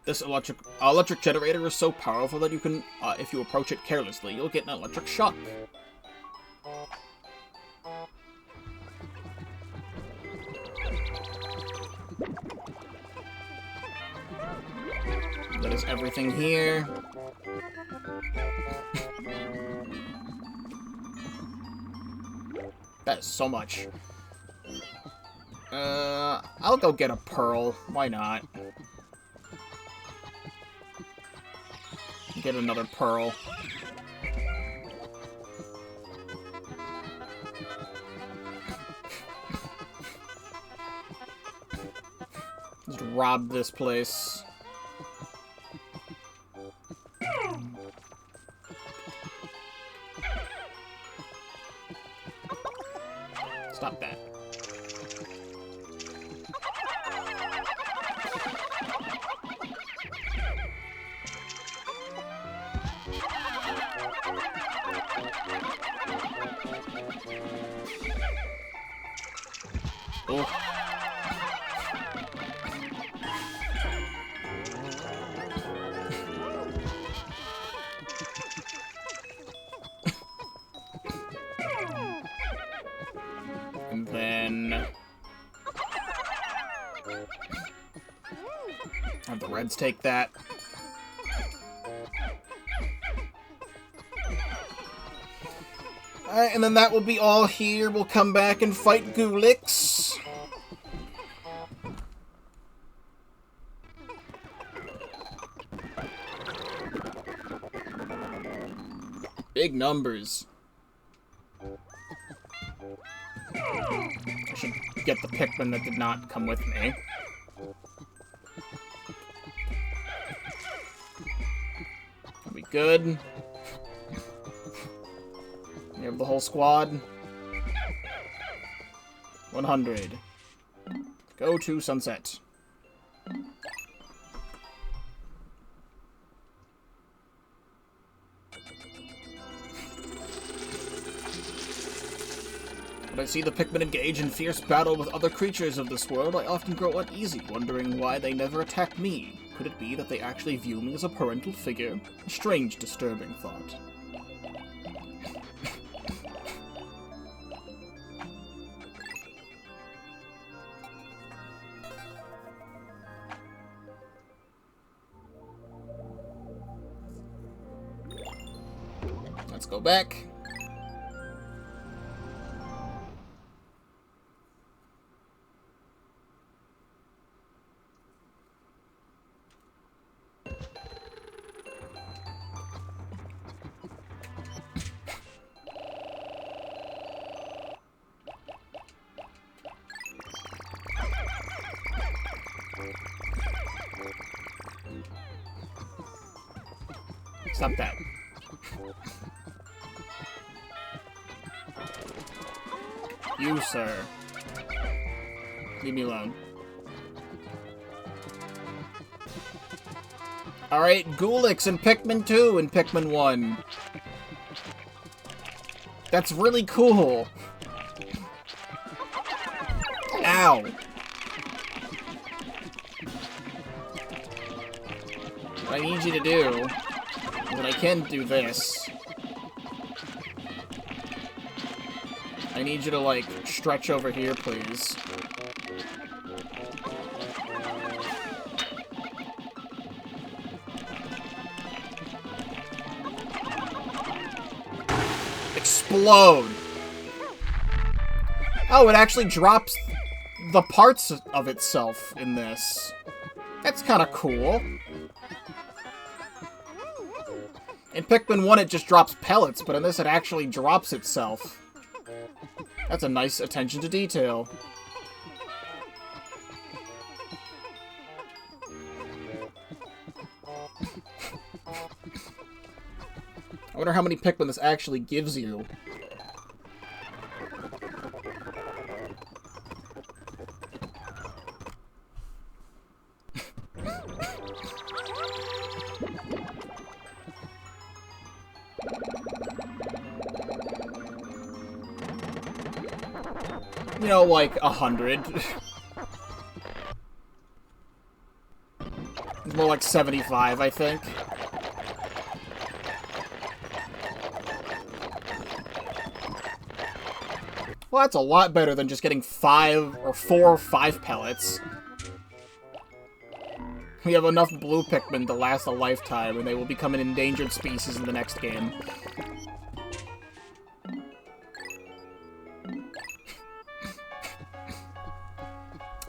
[SPEAKER 1] This electric generator is so powerful that you can, if you approach it carelessly, you'll get an electric shock. That is everything here. That is so much. I'll go get a pearl. Why not? Get another pearl. Just rob this place. Stop that. Oh. And then have the Reds take that. Alright, and then that will be all here. We'll come back and fight Goolix. Big numbers. I should get the Pikmin that did not come with me. Are we good? We have the whole squad. 100. Go to sunset. When I see the Pikmin engage in fierce battle with other creatures of this world, I often grow uneasy, wondering why they never attack me. Could it be that they actually view me as a parental figure? A strange, disturbing thought. Let's go back. Stop that. You, sir. Leave me alone. Alright, Goolix and Pikmin 2 and Pikmin 1. That's really cool. Ow. What I need you to do is that I can do this. I need you to, like, stretch over here, please. Explode! Oh, it actually drops the parts of itself in this. That's kind of cool. In Pikmin 1, it just drops pellets, but in this, it actually drops itself. That's a nice attention to detail. I wonder how many Pikmin this actually gives you. You know, like 100. It's more like 75, I think. Well, that's a lot better than just getting 4 or 5 pellets. We have enough blue Pikmin to last a lifetime, and they will become an endangered species in the next game.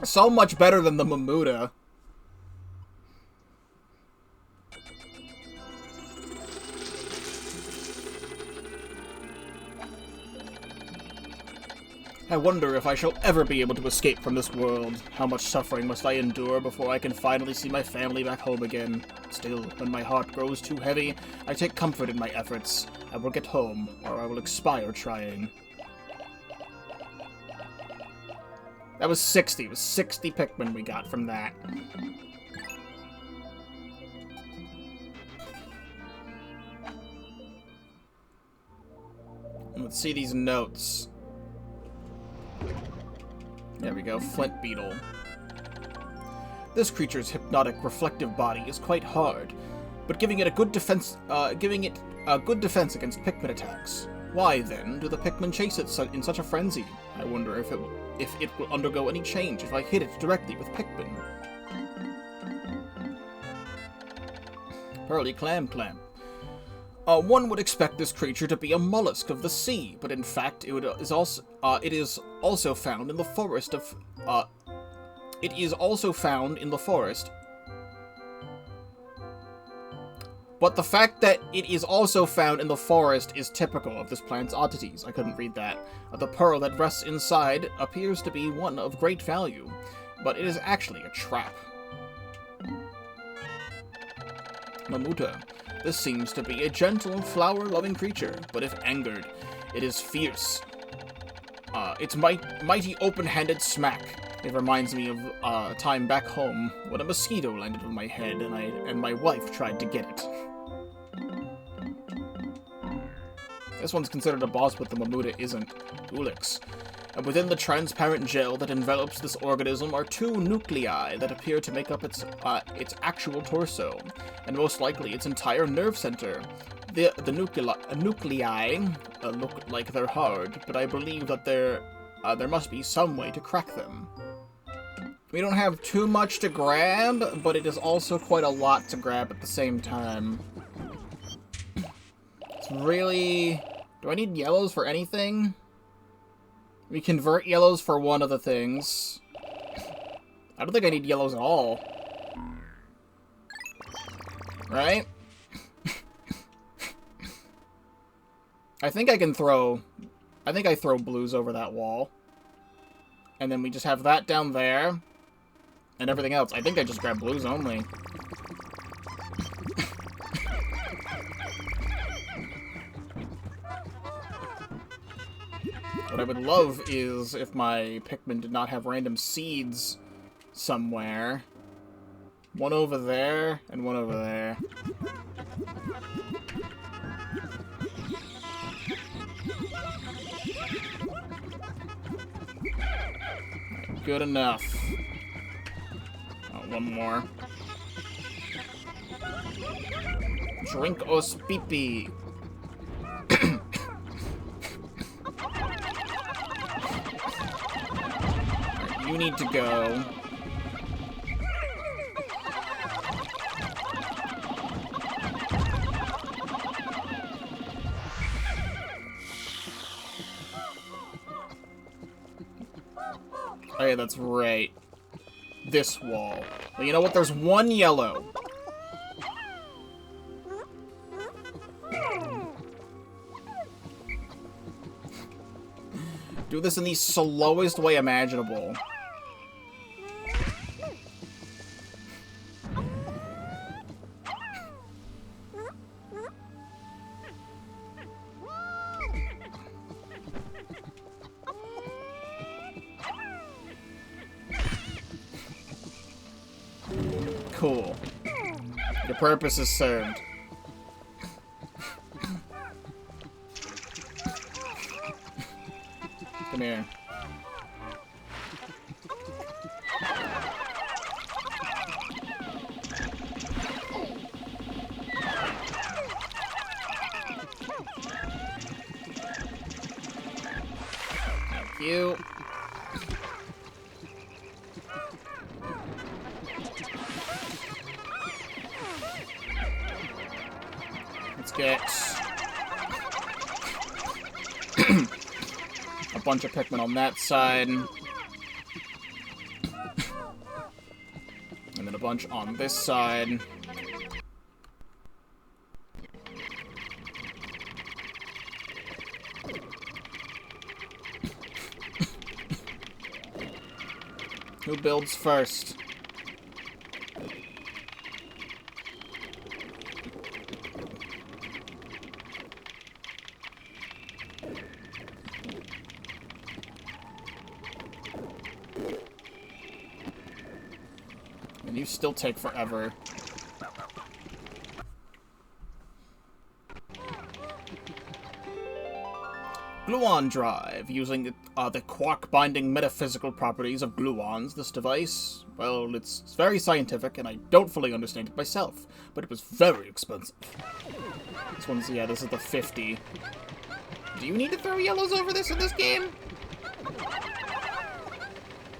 [SPEAKER 1] So much better than the Mamuta. I wonder if I shall ever be able to escape from this world. How much suffering must I endure before I can finally see my family back home again? Still, when my heart grows too heavy, I take comfort in my efforts. I will get home, or I will expire trying. That was 60. It was 60 Pikmin we got from that. Let's see these notes. There we go, Flint Beetle. This creature's hypnotic, reflective body is quite hard, but giving it a good defense against Pikmin attacks. Why, then, do the Pikmin chase it in such a frenzy? I wonder if it will undergo any change if I hit it directly with Pikmin. Pearly Clam. One would expect this creature to be a mollusk of the sea, but in fact, it is also found in the forest of. It is also found in the forest. But the fact that it is also found in the forest is typical of this plant's oddities. I couldn't read that. The pearl that rests inside appears to be one of great value, but it is actually a trap. Mamuta. This seems to be a gentle, flower-loving creature, but if angered, it is fierce. Its mighty open-handed smack. It reminds me of a time back home when a mosquito landed on my head and my wife tried to get it. This one's considered a boss, but the Mamuta isn't. Ulix. And within the transparent gel that envelops this organism are 2 nuclei that appear to make up its actual torso, and most likely its entire nerve center. The nuclei look like they're hard, but I believe that there must be some way to crack them. We don't have too much to grab, but it is also quite a lot to grab at the same time. It's really... Do I need yellows for anything? We convert yellows for one of the things. I don't think I need yellows at all. Right? I think I throw blues over that wall. And then we just have that down there. And everything else. I think I just grab blues only. What I would love is if my Pikmin did not have random seeds somewhere. One over there, and one over there. Good enough. Oh, one more. Drink os pee-pee. You need to go. Oh yeah, that's right. This wall. Well, you know what? There's one yellow. Do this in the slowest way imaginable. Cool. Your purpose is served. Come here. Thank you. Let's get a bunch of Pikmin on that side. And then a bunch on this side. Who builds first? And you still take forever. Gluon drive. Using the quark-binding metaphysical properties of gluons, this device, well, it's very scientific, and I don't fully understand it myself, but it was very expensive. This one's, yeah, this is the 50. Do you need to throw yellows over this in this game?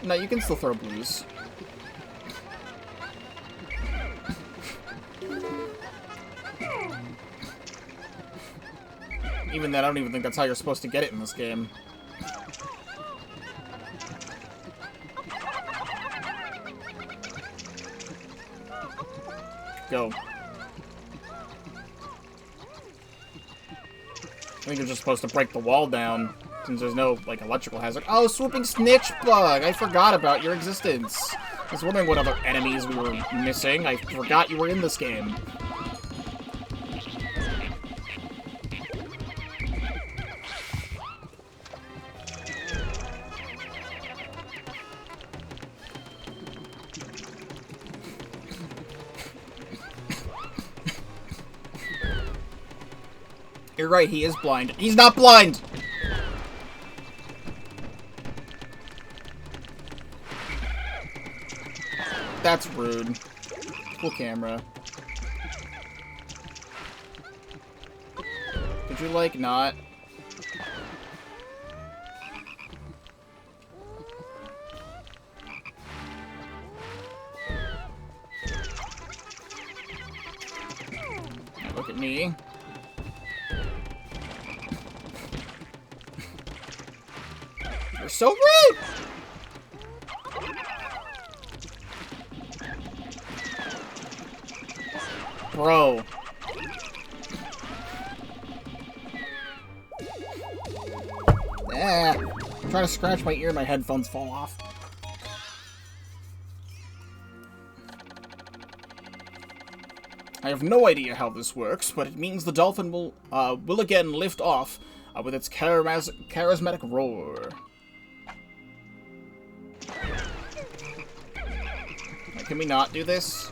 [SPEAKER 1] No, you can still throw blues. Even then, I don't even think that's how you're supposed to get it in this game. Go. I think you're just supposed to break the wall down, since there's no, like, electrical hazard. Oh, swooping snitch bug! I forgot about your existence. I was wondering what other enemies we were missing. I forgot you were in this game. You're right, he is blind. He's not blind! That's rude. Cool camera. Could you, like, not? Look at me. You're so rude! Bro. Ah, I'm trying to scratch my ear, my headphones fall off. I have no idea how this works, but it means the dolphin will again lift off with its charismatic roar. Can we not do this?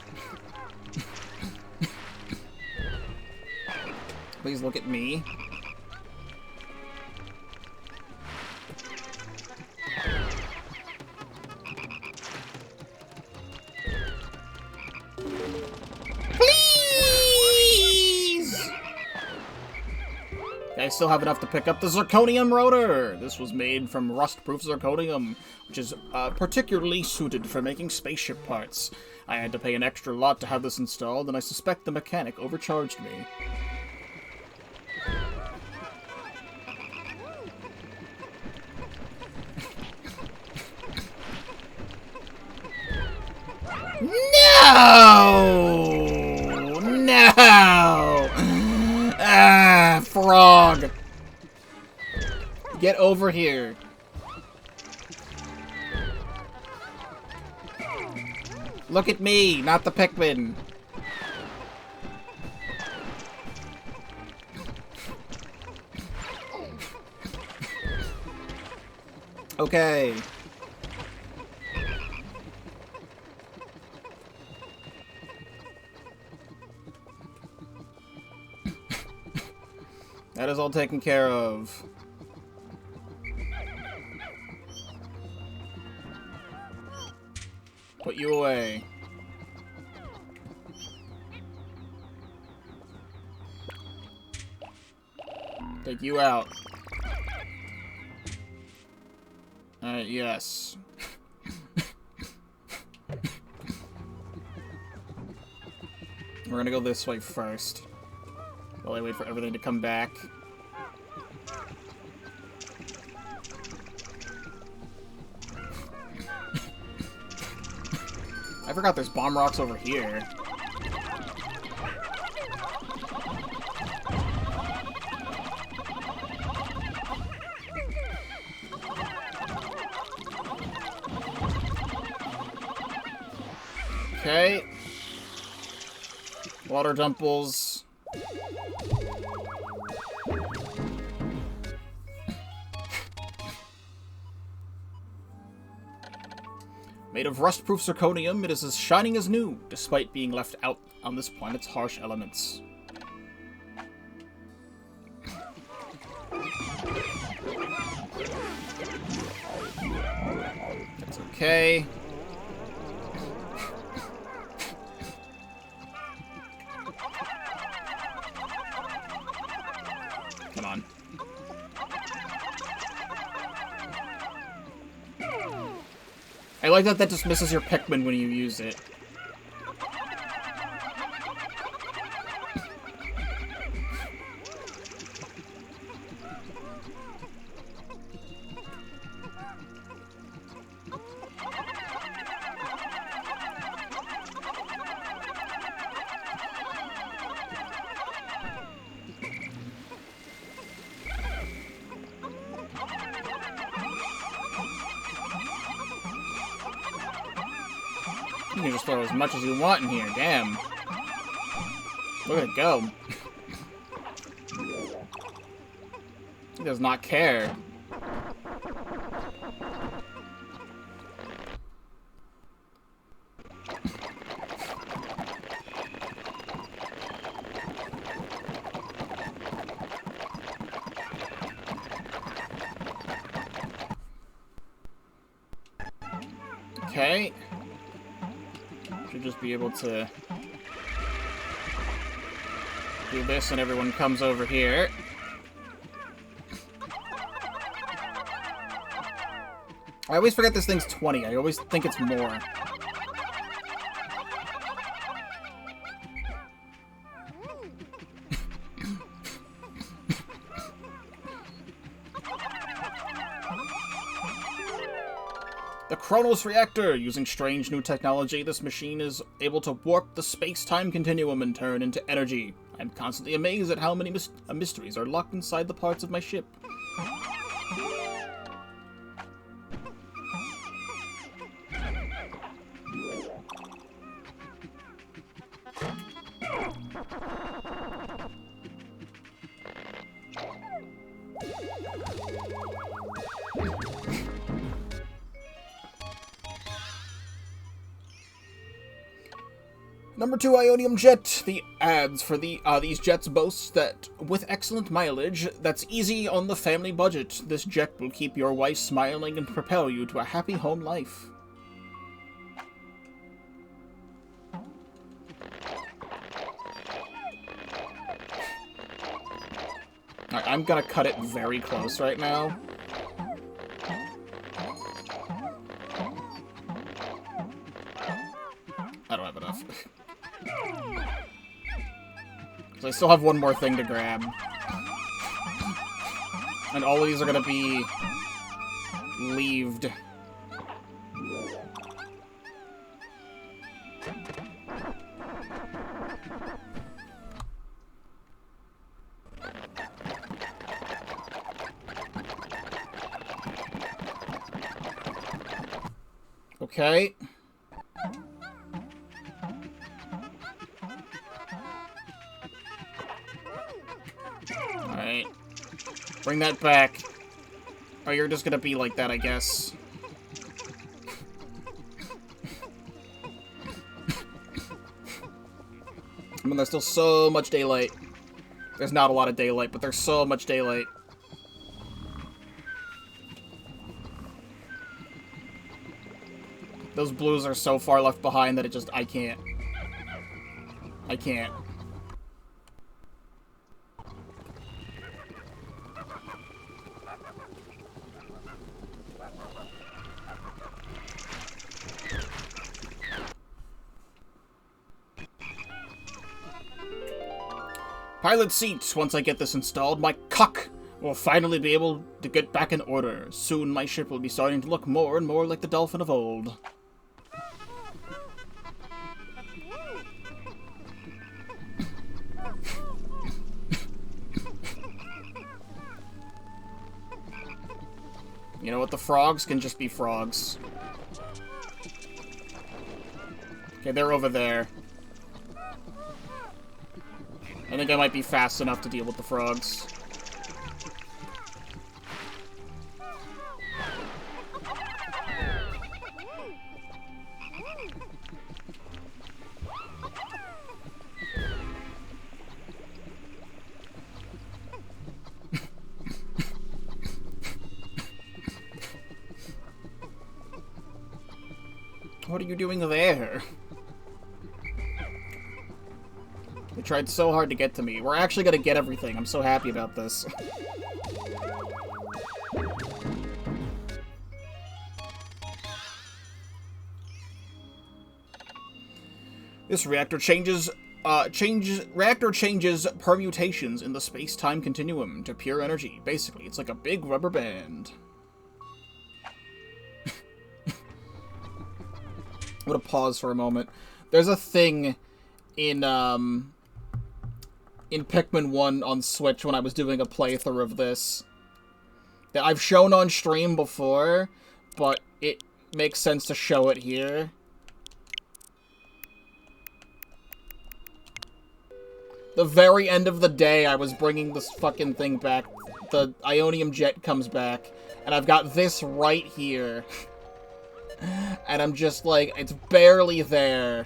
[SPEAKER 1] Please look at me. Please! I still have enough to pick up the zirconium rotor. This was made from rust-proof zirconium, which is particularly suited for making spaceship parts. I had to pay an extra lot to have this installed, and I suspect the mechanic overcharged me. No! No! Ah, frog! Get over here. Look at me, not the Pikmin. Okay. That is all taken care of. Put you away. Take you out. Yes. We're gonna go this way first. While I wait for everything to come back. I forgot there's bomb rocks over here. Okay. Water dumples. Made of rust-proof zirconium, it is as shining as new, despite being left out on this planet's harsh elements. That's okay. Come on. I like that just misses your Pikmin when you use it. You can just throw as much as you want in here, damn. Look at it go. He does not care. Okay. Should just be able to do this and everyone comes over here. I always forget this thing's 20. I always think it's more. The Chronos Reactor! Using strange new technology, this machine is able to warp the space-time continuum and turn into energy. I'm constantly amazed at how many mysteries are locked inside the parts of my ship. Number 2 Ionium Jet. The ads for these jets boast that with excellent mileage that's easy on the family budget, this jet will keep your wife smiling and propel you to a happy home life. Alright, I'm gonna cut it very close right now. I don't have enough. So I still have one more thing to grab. And all of these are gonna be leaved. Okay. Alright. Bring that back. Oh, you're just gonna be like that, I guess. I mean, there's still so much daylight. There's not a lot of daylight, but there's so much daylight. Those blues are so far left behind that it just, I can't. I can't. Pilot seats. Once I get this installed, my cock will finally be able to get back in order. Soon my ship will be starting to look more and more like the dolphin of old. You know what? The frogs can just be frogs. Okay, they're over there. I think I might be fast enough to deal with the frogs. What are you doing there? They tried so hard to get to me. We're actually gonna get everything. I'm so happy about this. This reactor changes permutations in the space-time continuum to pure energy. Basically, it's like a big rubber band. I'm gonna pause for a moment. There's a thing in Pikmin 1 on Switch when I was doing a playthrough of this that I've shown on stream before, but it makes sense to show it here. The very end of the day, I was bringing this fucking thing back. The Ionium Jet comes back, and I've got this right here. And I'm just like, it's barely there.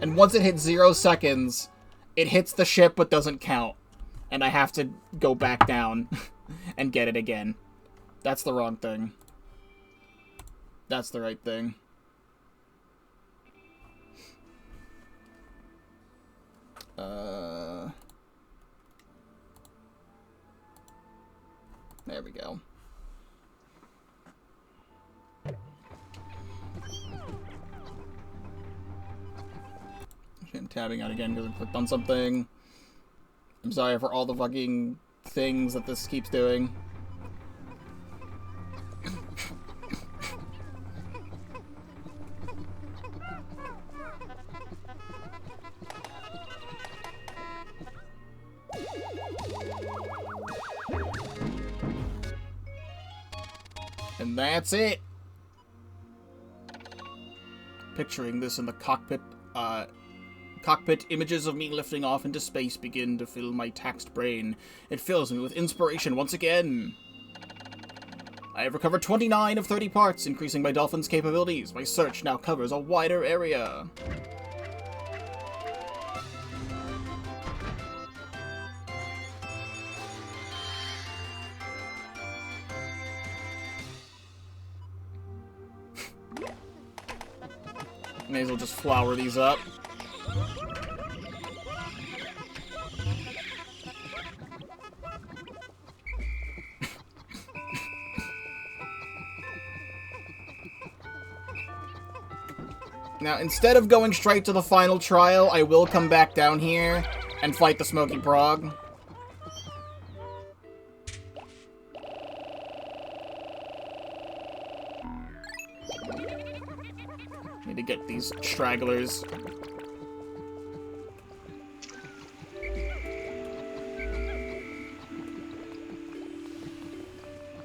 [SPEAKER 1] And once it hits 0 seconds, it hits the ship but doesn't count. And I have to go back down and get it again. That's the wrong thing. That's the right thing. There we go. I'm tabbing out again because I clicked on something. I'm sorry for all the fucking things that this keeps doing. And that's it. Picturing this in the cockpit, images of me lifting off into space begin to fill my taxed brain. It fills me with inspiration once again. I have recovered 29 of 30 parts, increasing my dolphin's capabilities. My search now covers a wider area. May as well just flower these up. Now, instead of going straight to the final trial, I will come back down here and fight the Smoky Prog. Need to get these stragglers.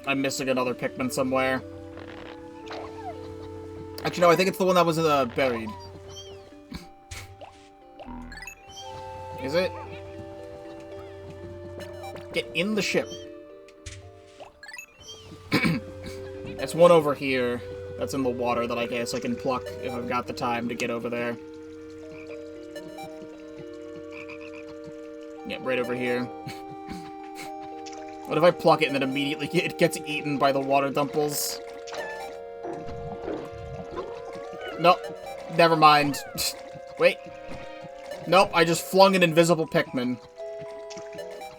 [SPEAKER 1] I'm missing another Pikmin somewhere. Actually, no, I think it's the one that was buried. Is it? Get in the ship. There's one over here that's in the water that I guess I can pluck if I've got the time to get over there. Yeah, right over here. What if I pluck it and then immediately it gets eaten by the water dumples? Nope. Never mind. Wait. Nope, I just flung an invisible Pikmin.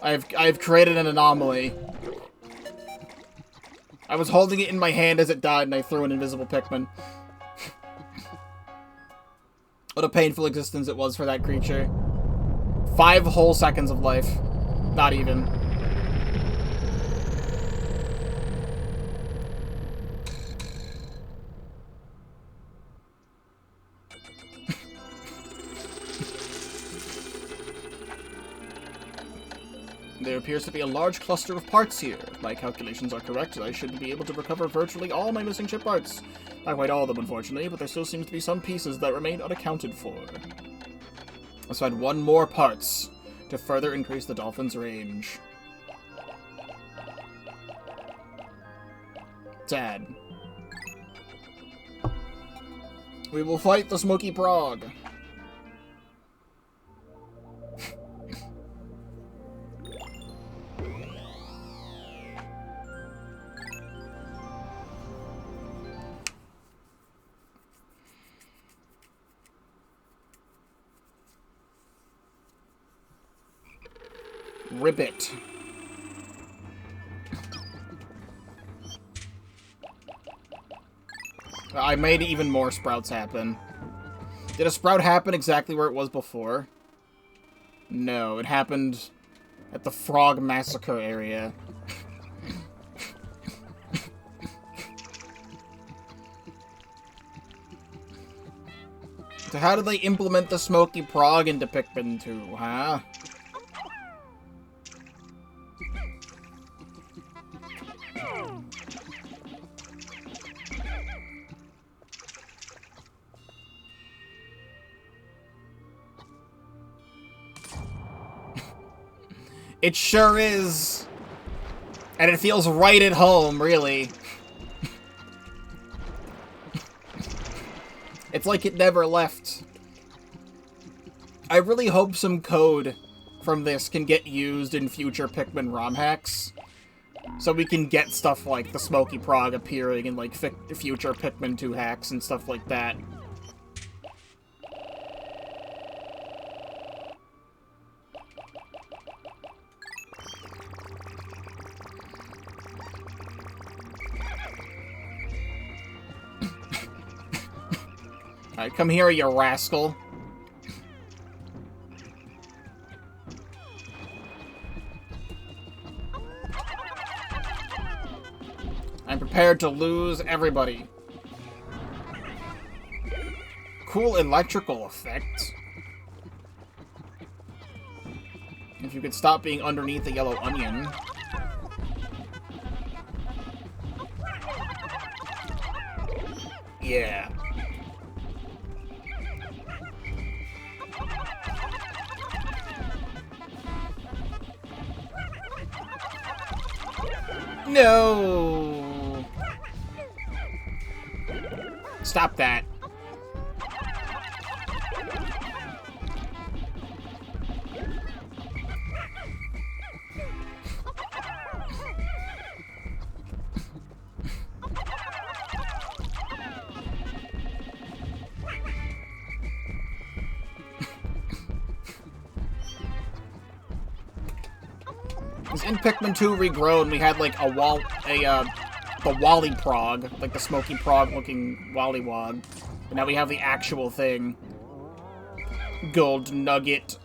[SPEAKER 1] I've created an anomaly. I was holding it in my hand as it died, and I threw an invisible Pikmin. What a painful existence it was for that creature. 5 whole seconds of life. Not even. There appears to be a large cluster of parts here. If my calculations are correct, I should be able to recover virtually all my missing chip parts. Not quite all of them, unfortunately, but there still seems to be some pieces that remain unaccounted for. Let's find one more parts to further increase the dolphin's range. Sad. We will fight the Smoky Prog. Ribbit. I made even more sprouts happen. Did a sprout happen exactly where it was before? No, it happened at the Frog Massacre area. So how did they implement the Smoky Prog into Pikmin 2, huh? It sure is. And it feels right at home, really. It's like it never left. I really hope some code from this can get used in future Pikmin ROM hacks. So we can get stuff like the Smoky Prog appearing in, like, future Pikmin 2 hacks and stuff like that. Alright, come here, you rascal. I'm prepared to lose everybody. Cool electrical effect. If you could stop being underneath the yellow onion. Yeah. No! Stop that. In Pikmin 2 Regrown, we had like the Wally Prog, like the Smoky Prog looking Wallywog. But now we have the actual thing. Gold nugget.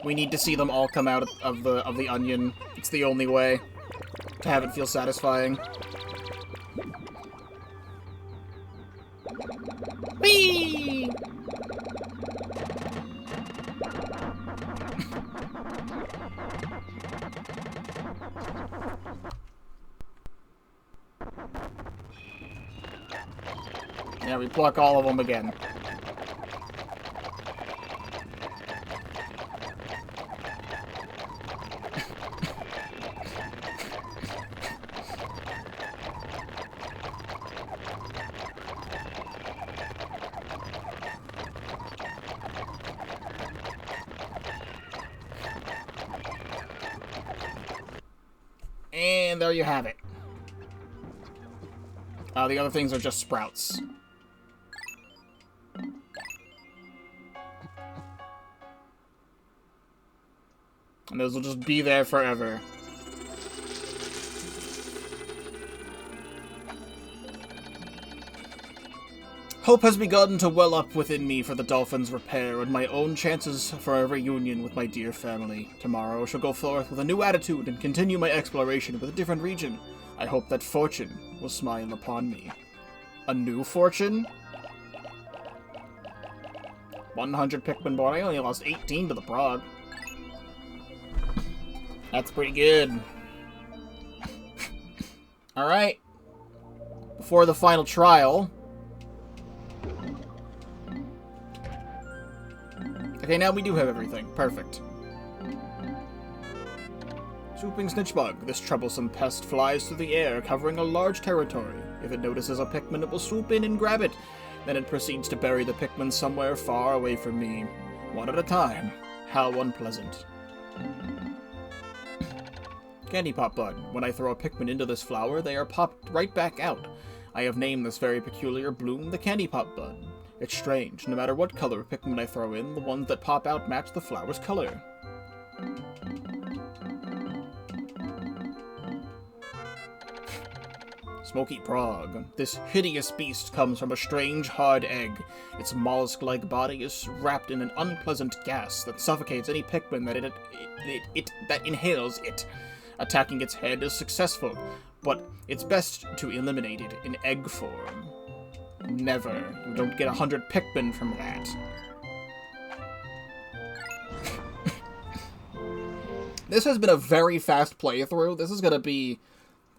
[SPEAKER 1] We need to see them all come out of the onion. It's the only way to have it feel satisfying. Whee! Yeah, we pluck all of them again. And there you have it. The other things are just sprouts. And those will just be there forever. Hope has begun to well up within me for the dolphin's repair and my own chances for a reunion with my dear family. Tomorrow I shall go forth with a new attitude and continue my exploration with a different region. I hope that fortune will smile upon me. A new fortune? 100 Pikmin born. I only lost 18 to the Prague. That's pretty good. Alright. Before the final trial. Okay, now we do have everything. Perfect. Swooping snitchbug. This troublesome pest flies through the air, covering a large territory. If it notices a Pikmin, it will swoop in and grab it. Then it proceeds to bury the Pikmin somewhere far away from me. One at a time. How unpleasant. Candy Pop Bud. When I throw a Pikmin into this flower, they are popped right back out. I have named this very peculiar bloom the Candy Pop Bud. It's strange. No matter what color of Pikmin I throw in, the ones that pop out match the flower's color. Smoky Prog. This hideous beast comes from a strange, hard egg. Its mollusk-like body is wrapped in an unpleasant gas that suffocates any Pikmin that inhales it. Attacking its head is successful, but it's best to eliminate it in egg form. Never. You don't get 100 Pikmin from that. This has been a very fast playthrough. This is gonna be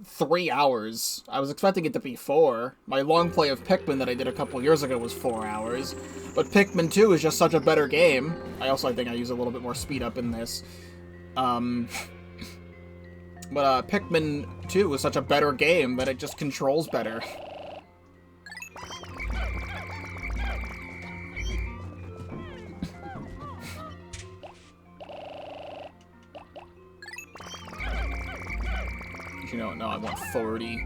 [SPEAKER 1] 3 hours. I was expecting it to be 4. My long play of Pikmin that I did a couple years ago was 4 hours. But Pikmin 2 is just such a better game. I think I use a little bit more speed up in this. But Pikmin 2 is such a better game that it just controls better. You know, no, I want 40.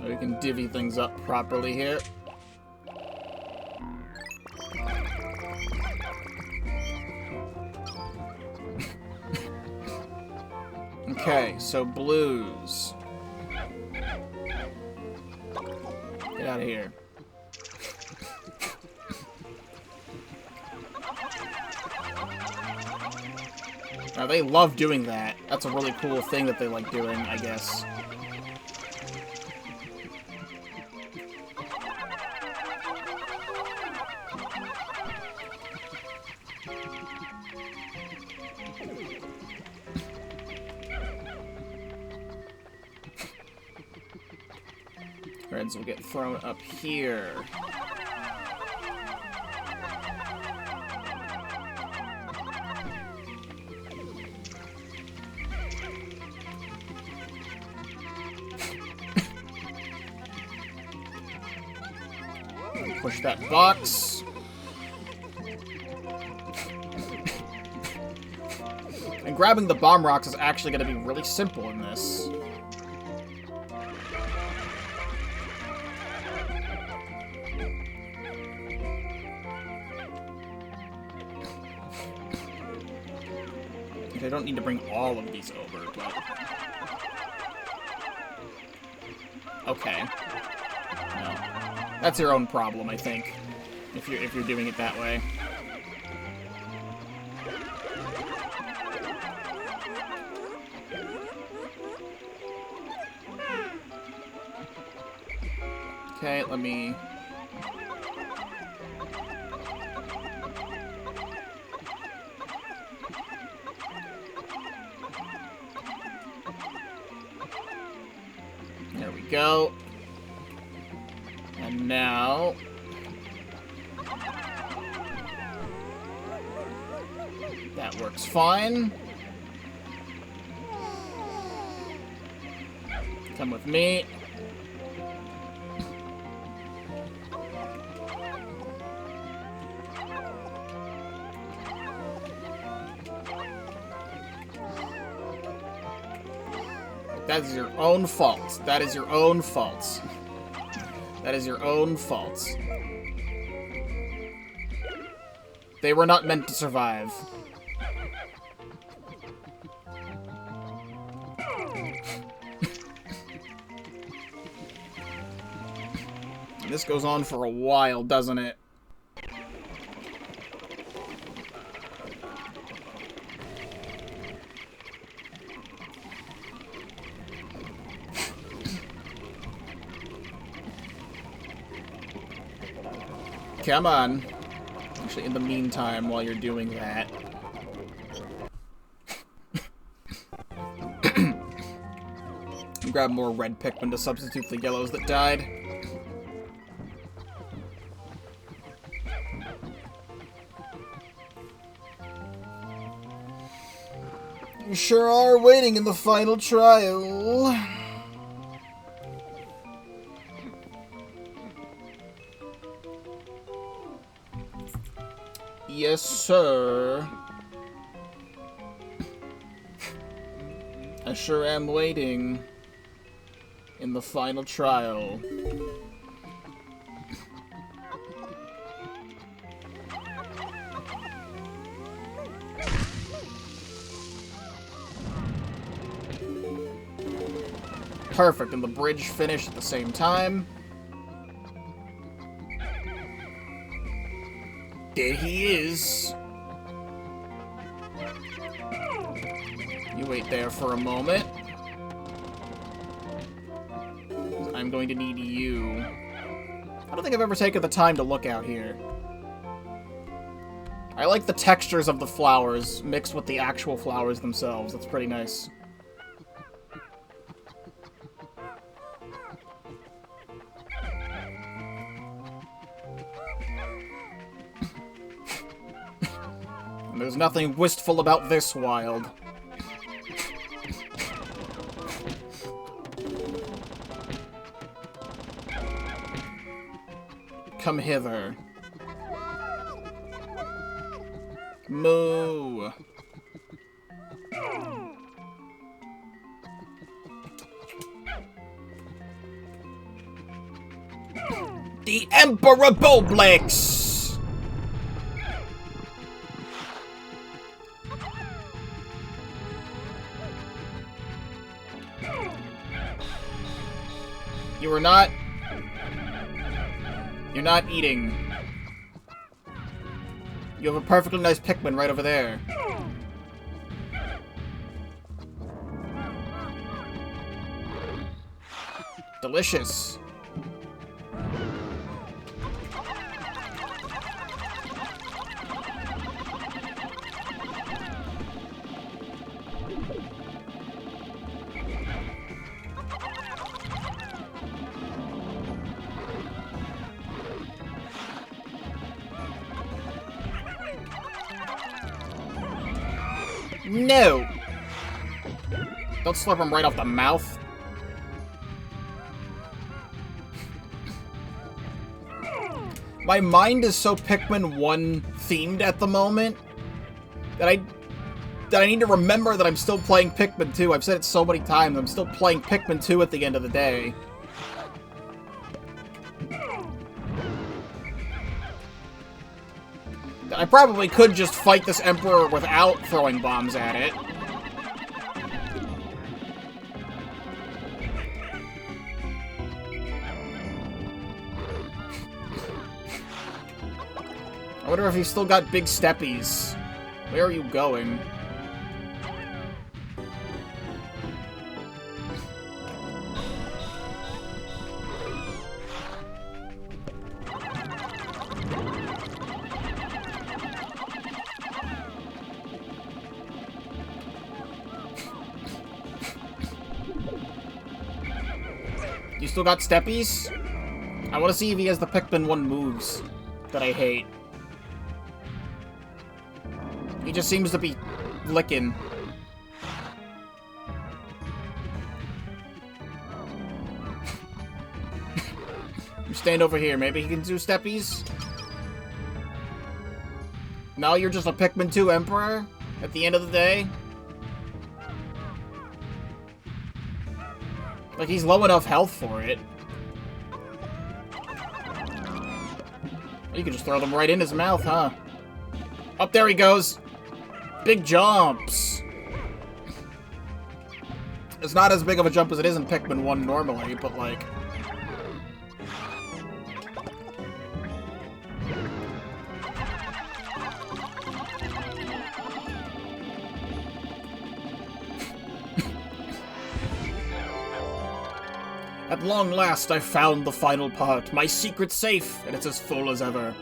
[SPEAKER 1] We can divvy things up properly here. Okay, so blues. Get out of here. Now, they love doing that. That's a really cool thing that they like doing, I guess. Reds will get thrown up here. Push that box. And grabbing the bomb rocks is actually going to be really simple in this. I don't need to bring all of these over, but... Okay. No. That's your own problem, I think. If you're doing it that way. Okay, let me... There we go. And now... That works fine. Come with me. That is your own fault. That is your own fault. That is your own fault. They were not meant to survive. This goes on for a while, doesn't it? Come on. Actually, in the meantime, while you're doing that... grab more red Pikmin to substitute the yellows that died. You sure are waiting in the final trial. Yes, sir. I sure am waiting in the final trial. Perfect, and the bridge finished at the same time. There he is. You wait there for a moment. I'm going to need you. I don't think I've ever taken the time to look out here. I like the textures of the flowers mixed with the actual flowers themselves. That's pretty nice. And there's nothing wistful about this wild. Come hither. Moo. The Emperor Boblex! You are not... You're not eating. You have a perfectly nice Pikmin right over there. Delicious. No! Don't slurp him right off the mouth. My mind is so Pikmin 1 themed at the moment that I need to remember that I'm still playing Pikmin 2. I've said it so many times. I'm still playing Pikmin 2 at the end of the day. I probably could just fight this Emperor without throwing bombs at it. wonder if he's still got big steppies. Where are you going? You still got steppies? I want to see if he has the Pikmin 1 moves that I hate. He just seems to be licking. You stand over here. Maybe he can do steppies? No, you're just a Pikmin 2 Emperor at the end of the day? Like, he's low enough health for it. You can just throw them right in his mouth, huh? Up there he goes! Big jumps! It's not as big of a jump as it is in Pikmin 1 normally, but like... At long last, I found the final part, my secret safe, and it's as full as ever.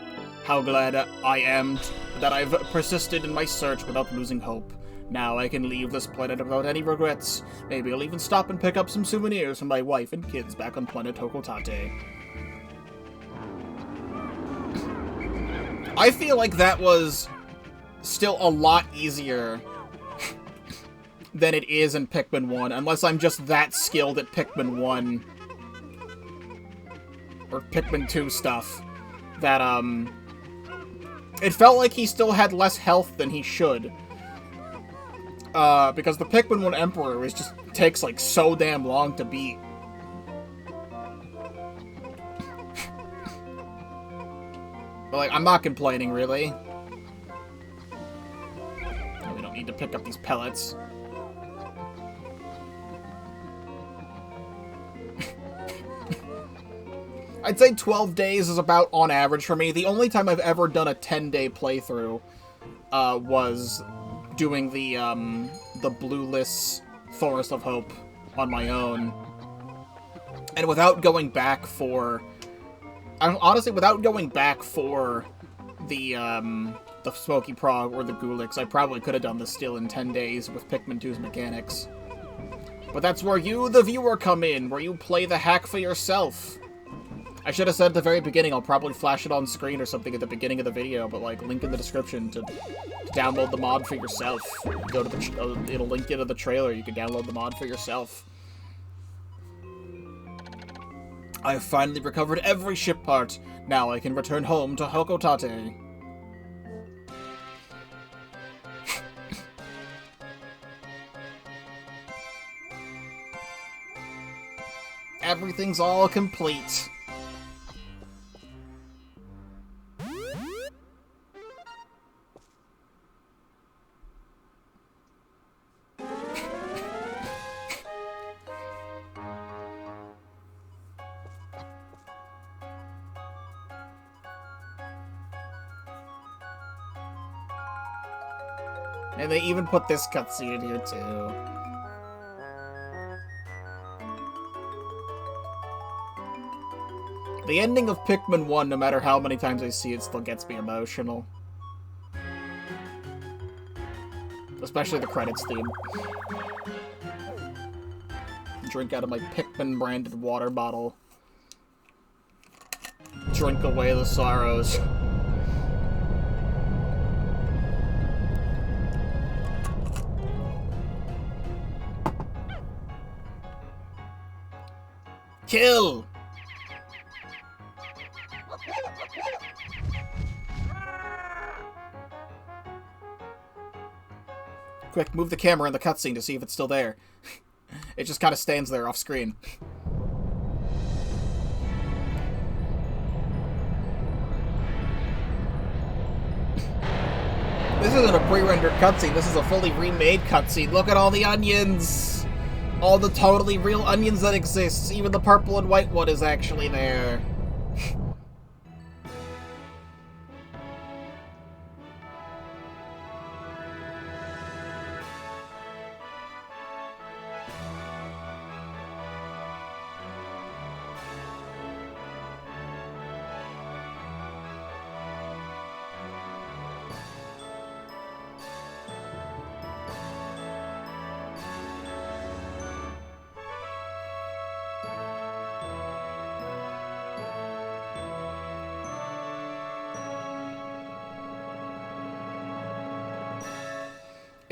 [SPEAKER 1] How glad I am that I've persisted in my search without losing hope. Now I can leave this planet without any regrets. Maybe I'll even stop and pick up some souvenirs from my wife and kids back on planet Hokotate. I feel like that was still a lot easier than it is in Pikmin 1, unless I'm just that skilled at Pikmin 1 or Pikmin 2 stuff, that, it felt like he still had less health than he should. Because the Pikmin 1 Emperor just takes, like, so damn long to beat. But, like, I'm not complaining, really. We don't need to pick up these pellets. I'd say 12 days is about on average for me. The only time I've ever done a 10-day playthrough was doing the Blueless Forest of Hope on my own. And without going back for... honestly, without going back for the Smoky Prog or the Gulix, I probably could have done this still in 10 days with Pikmin 2's mechanics. But that's where you, the viewer, come in, where you play the hack for yourself. I should have said at the very beginning, I'll probably flash it on screen or something at the beginning of the video, but, like, link in the description to download the mod for yourself. Go to the, it'll link into the trailer, you can download the mod for yourself. I have finally recovered every ship part. Now I can return home to Hokotate. Everything's all complete. And they even put this cutscene in here, too. The ending of Pikmin 1, no matter how many times I see it, still gets me emotional. Especially the credits theme. Drink out of my Pikmin-branded water bottle. Drink away the sorrows. Kill! Quick, move the camera in the cutscene to see if it's still there. It just kind of stands there off screen. This isn't a pre-rendered cutscene, this is a fully remade cutscene. Look at all the onions! All the totally real onions that exist. Even the purple and white one is actually there.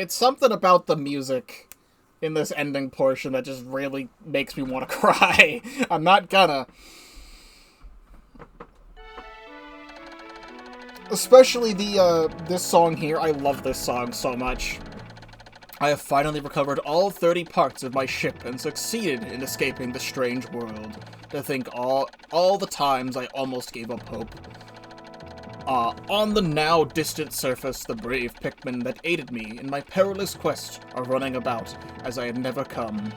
[SPEAKER 1] It's something about the music in this ending portion that just really makes me want to cry. I'm not gonna. Especially this song here. I love this song so much. I have finally recovered all 30 parts of my ship and succeeded in escaping the strange world. To think all the times I almost gave up hope. On the now distant surface, the brave Pikmin that aided me in my perilous quest are running about as I had never come.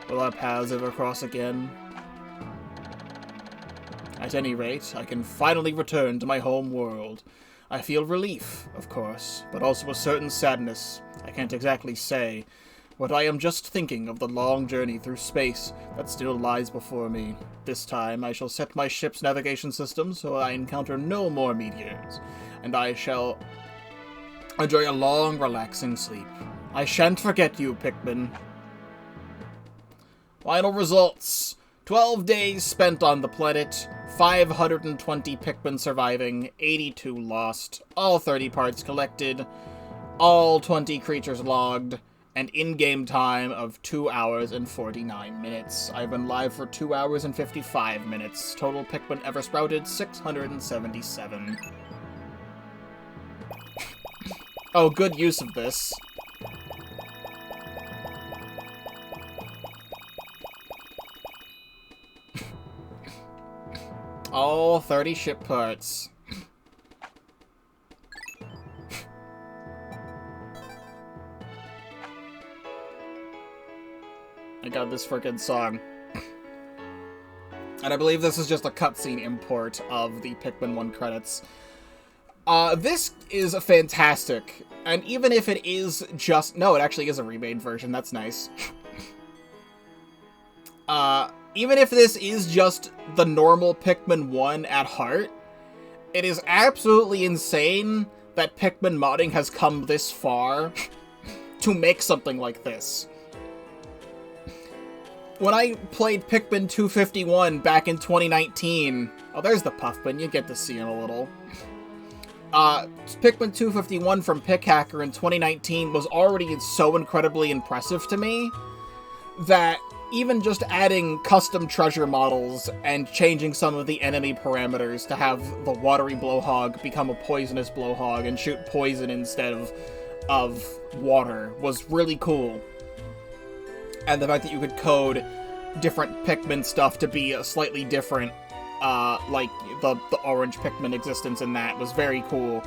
[SPEAKER 1] Will our paths ever cross again? At any rate, I can finally return to my home world. I feel relief, of course, but also a certain sadness. I can't exactly say, but I am just thinking of the long journey through space that still lies before me. This time, I shall set my ship's navigation system so I encounter no more meteors, and I shall enjoy a long, relaxing sleep. I shan't forget you, Pikmin. Final results. 12 days spent on the planet, 520 Pikmin surviving, 82 lost, all 30 parts collected, all 20 creatures logged, and in-game time of 2 hours and 49 minutes. I've been live for 2 hours and 55 minutes. Total Pikmin ever sprouted, 677. Oh, good use of this. All 30 ship parts. I got this frickin' song. And I believe this is just a cutscene import of the Pikmin 1 credits. This is fantastic. And even if it is just... No, it actually is a remade version. That's nice. Even if this is just the normal Pikmin 1 at heart, it is absolutely insane that Pikmin modding has come this far to make something like this. When I played Pikmin 251 back in 2019... Oh, there's the Puffman. You get to see him a little. Pikmin 251 from PikHacker in 2019 was already so incredibly impressive to me that even just adding custom treasure models and changing some of the enemy parameters to have the watery blowhog become a poisonous blowhog and shoot poison instead of water was really cool. And the fact that you could code different Pikmin stuff to be a slightly different, like the orange Pikmin existence in that was very cool.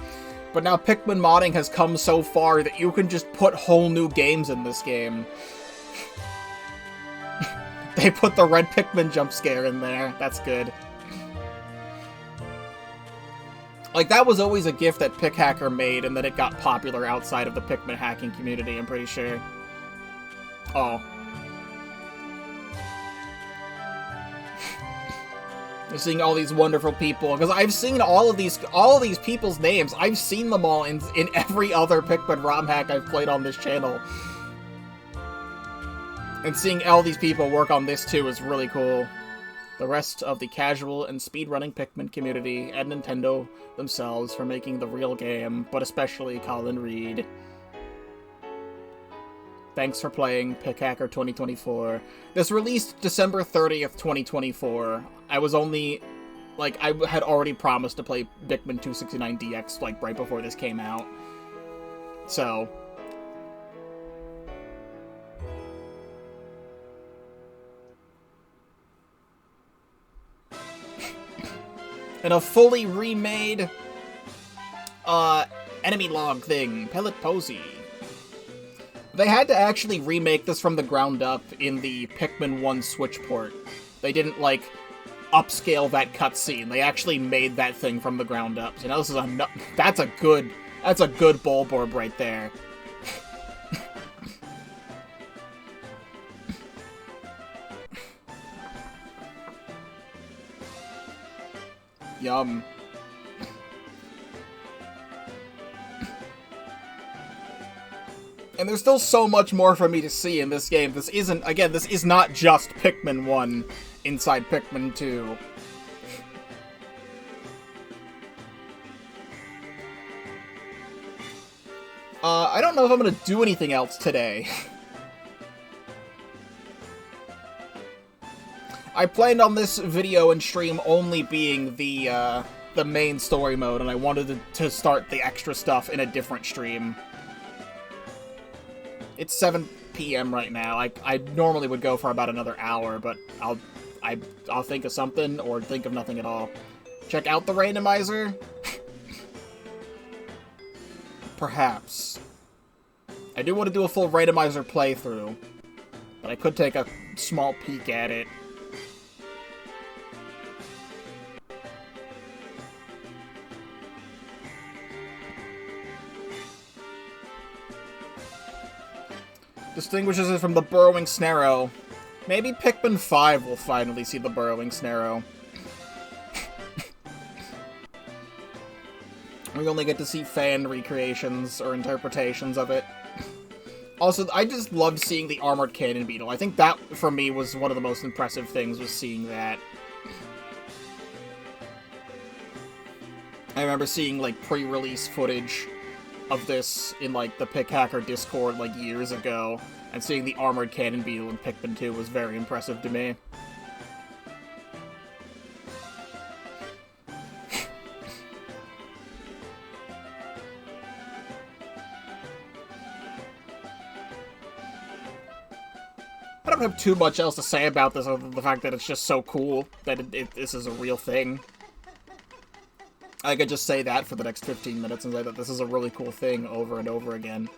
[SPEAKER 1] But now Pikmin modding has come so far that you can just put whole new games in this game. They put the red Pikmin jump scare in there. That's good. Like, that was always a GIF that PikHacker made, and then it got popular outside of the Pikmin hacking community, I'm pretty sure. Oh. You're seeing all these wonderful people, because I've seen all of these people's names. I've seen them all in every other Pikmin ROM hack I've played on this channel. And seeing all these people work on this too is really cool. The rest of the casual and speedrunning Pikmin community and Nintendo themselves for making the real game, but especially Colin Reed. Thanks for playing PikHacker 2024. This released December 30th, 2024. I was only, like, I had already promised to play Pikmin 269 DX, like, right before this came out. So... and a fully remade enemy log thing, Pellet Posey. They had to actually remake this from the ground up in the Pikmin 1 Switch port. They didn't, like, upscale that cutscene. They actually made that thing from the ground up. So now this is that's a good Bulborb right there. Yum. And there's still so much more for me to see in this game. This is not just Pikmin 1 inside Pikmin 2. I don't know if I'm gonna do anything else today. I planned on this video and stream only being the main story mode, and I wanted to start the extra stuff in a different stream. It's 7 p.m. right now. I normally would go for about another hour, but I'll think of something or think of nothing at all. Check out the randomizer? Perhaps. I do want to do a full randomizer playthrough, but I could take a small peek at it. Distinguishes it from the burrowing Snarrow. Maybe Pikmin 5 will finally see the burrowing Snarrow. We only get to see fan recreations or interpretations of it. Also, I just loved seeing the armored cannon beetle. I think that, for me, was one of the most impressive things, was seeing that. I remember seeing, like, pre-release footage of this in, like, the PikHacker Discord, like, years ago, and seeing the armored cannon beetle in Pikmin 2 was very impressive to me. I don't have too much else to say about this other than the fact that it's just so cool that this is a real thing. I could just say that for the next 15 minutes and say that this is a really cool thing over and over again.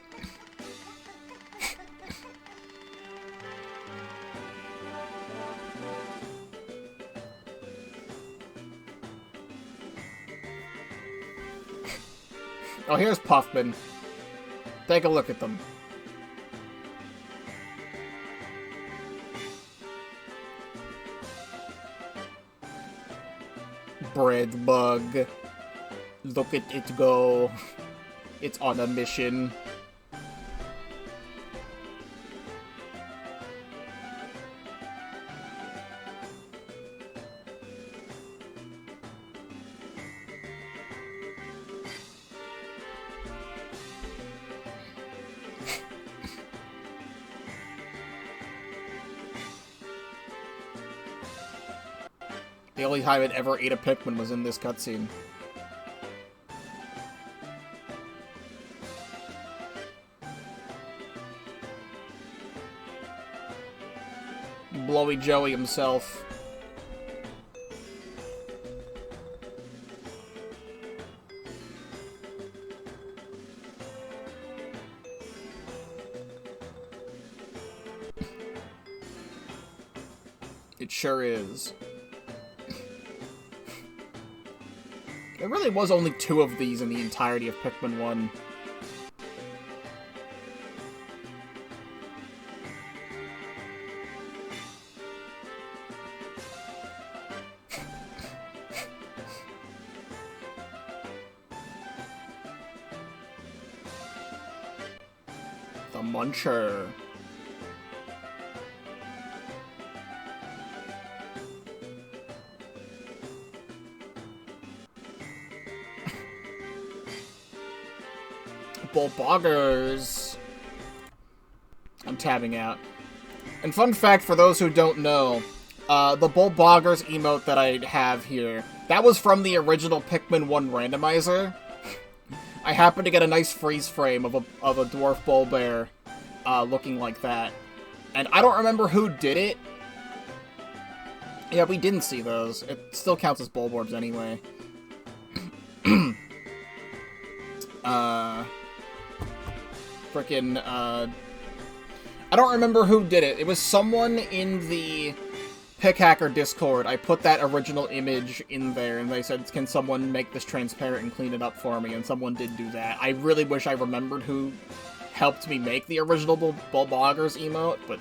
[SPEAKER 1] Oh, here's Puffman. Take a look at them. Bread bug. Look at it go. It's on a mission. The only time it ever ate a Pikmin was in this cutscene. Blowy Joey himself. It sure is. There really was only 2 of these in the entirety of Pikmin 1. The Muncher. Bullboggers. I'm tabbing out. And fun fact for those who don't know, the Bullboggers emote that I have here, that was from the original Pikmin 1 randomizer. I happened to get a nice freeze frame of a dwarf bullbear looking like that. And I don't remember who did it. Yeah, we didn't see those. It still counts as Bulborbs anyway. Frickin', I don't remember who did it. It was someone in the PikHacker Discord. I put that original image in there, and they said, can someone make this transparent and clean it up for me? And someone did do that. I really wish I remembered who helped me make the original Bullboggers emote, but...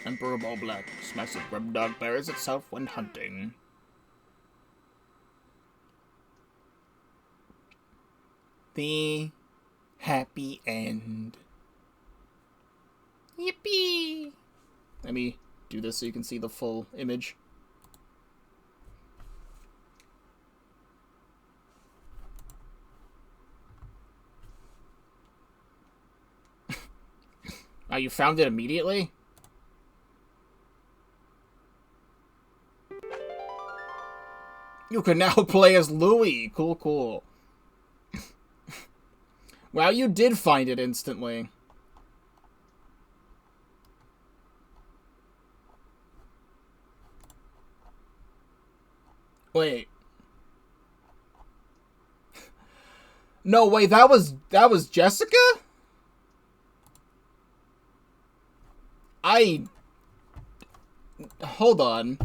[SPEAKER 1] Emperor Ball Black's massive grub dog buries itself when hunting. The Happy end. Yippee! Let me do this so you can see the full image. Oh, you found it immediately? You can now play as Louie. Cool, cool. Wow, you did find it instantly. Wait. No, wait, that was Jessica? Hold on.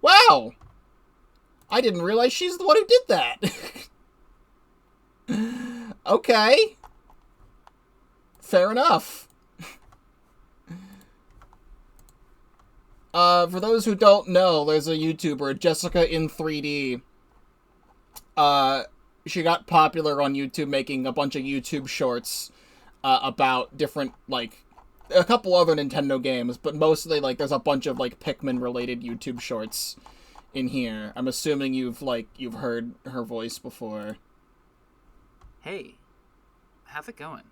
[SPEAKER 1] Wow! I didn't realize she's the one who did that. Okay. Fair enough. For those who don't know, there's a YouTuber, Jessica in 3D. She got popular on YouTube making a bunch of YouTube shorts about different, like, a couple other Nintendo games, but mostly, like, there's a bunch of, like, Pikmin-related YouTube shorts in here. I'm assuming you've heard her voice before.
[SPEAKER 2] Hey, how's it going?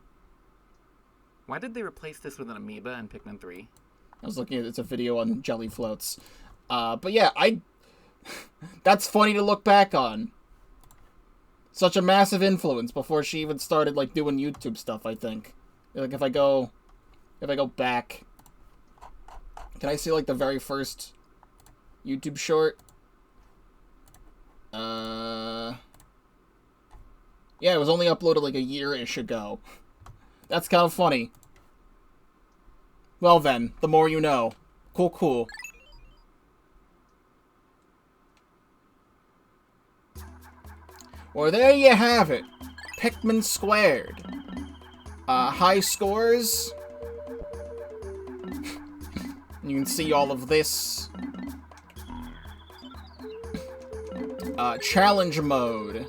[SPEAKER 2] Why did they replace this with an amoeba in Pikmin 3?
[SPEAKER 1] I was looking at it's a video on jelly floats. But yeah, that's funny to look back on. Such a massive influence before she even started, like, doing YouTube stuff, I think. Like, if I go back, can I see, like, the very first YouTube short? Yeah, it was only uploaded, like, a year-ish ago. That's kind of funny. Well then, the more you know. Cool, cool. Well, there you have it. Pikmin squared. High scores. You can see all of this. Challenge mode.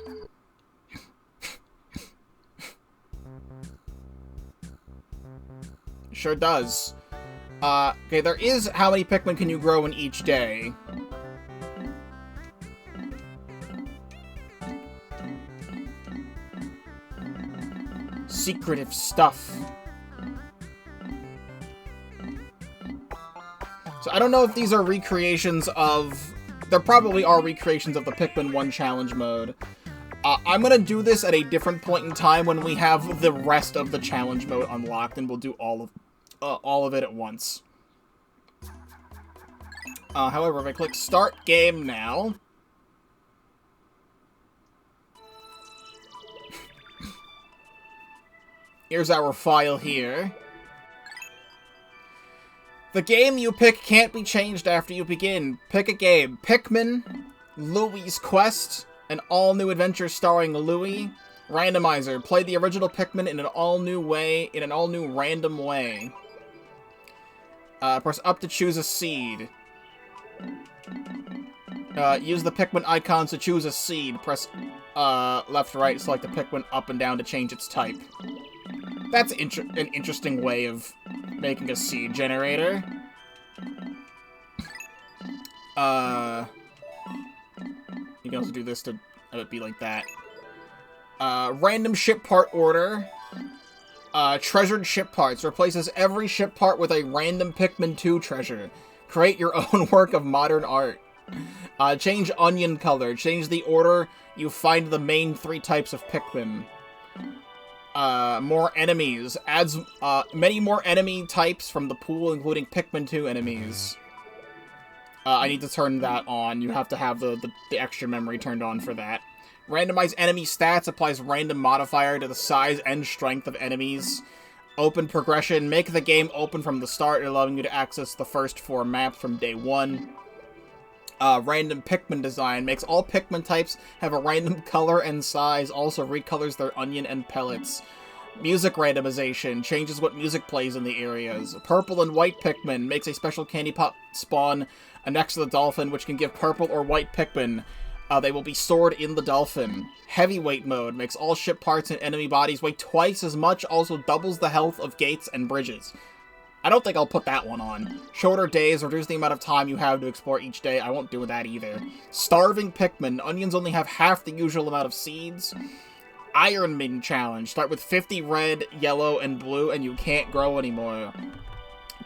[SPEAKER 1] Sure does. Okay, there is how many Pikmin can you grow in each day. Secretive stuff. So I don't know if these are recreations of... There probably are recreations of the Pikmin 1 challenge mode. I'm gonna do this at a different point in time when we have the rest of the challenge mode unlocked, and we'll do all of it at once. However, if I click Start Game now... Here's our file here. The game you pick can't be changed after you begin. Pick a game. Pikmin, Louie's Quest, an all-new adventure starring Louie. Randomizer. Play the original Pikmin in an all-new way, in an all-new random way. Press up to choose a seed. Use the Pikmin icons to choose a seed. Press left, right, select the Pikmin up and down to change its type. That's an interesting way of making a seed generator. You can also do this to have it be like that. Random ship part order. Treasured ship parts. Replaces every ship part with a random Pikmin 2 treasure. Create your own work of modern art. Change onion color. Change the order you find the main 3 types of Pikmin. More enemies. Adds many more enemy types from the pool, including Pikmin 2 enemies. I need to turn that on. You have to have the extra memory turned on for that. Randomize enemy stats. Applies random modifier to the size and strength of enemies. Open progression. Make the game open from the start, allowing you to access the first 4 maps from day 1. Random Pikmin design. Makes all Pikmin types have a random color and size. Also recolors their onion and pellets. Music randomization. Changes what music plays in the areas. Purple and white Pikmin. Makes a special candy pop spawn next to the dolphin, which can give purple or white Pikmin They will be stored in the Dolphin. Heavyweight mode makes all ship parts and enemy bodies weigh twice as much, also doubles the health of gates and bridges. I don't think I'll put that one on. Shorter days, reduce the amount of time you have to explore each day. I won't do that either. Starving Pikmin. Onions only have half the usual amount of seeds. Iron Maiden Challenge. Start with 50 red, yellow, and blue, and you can't grow anymore.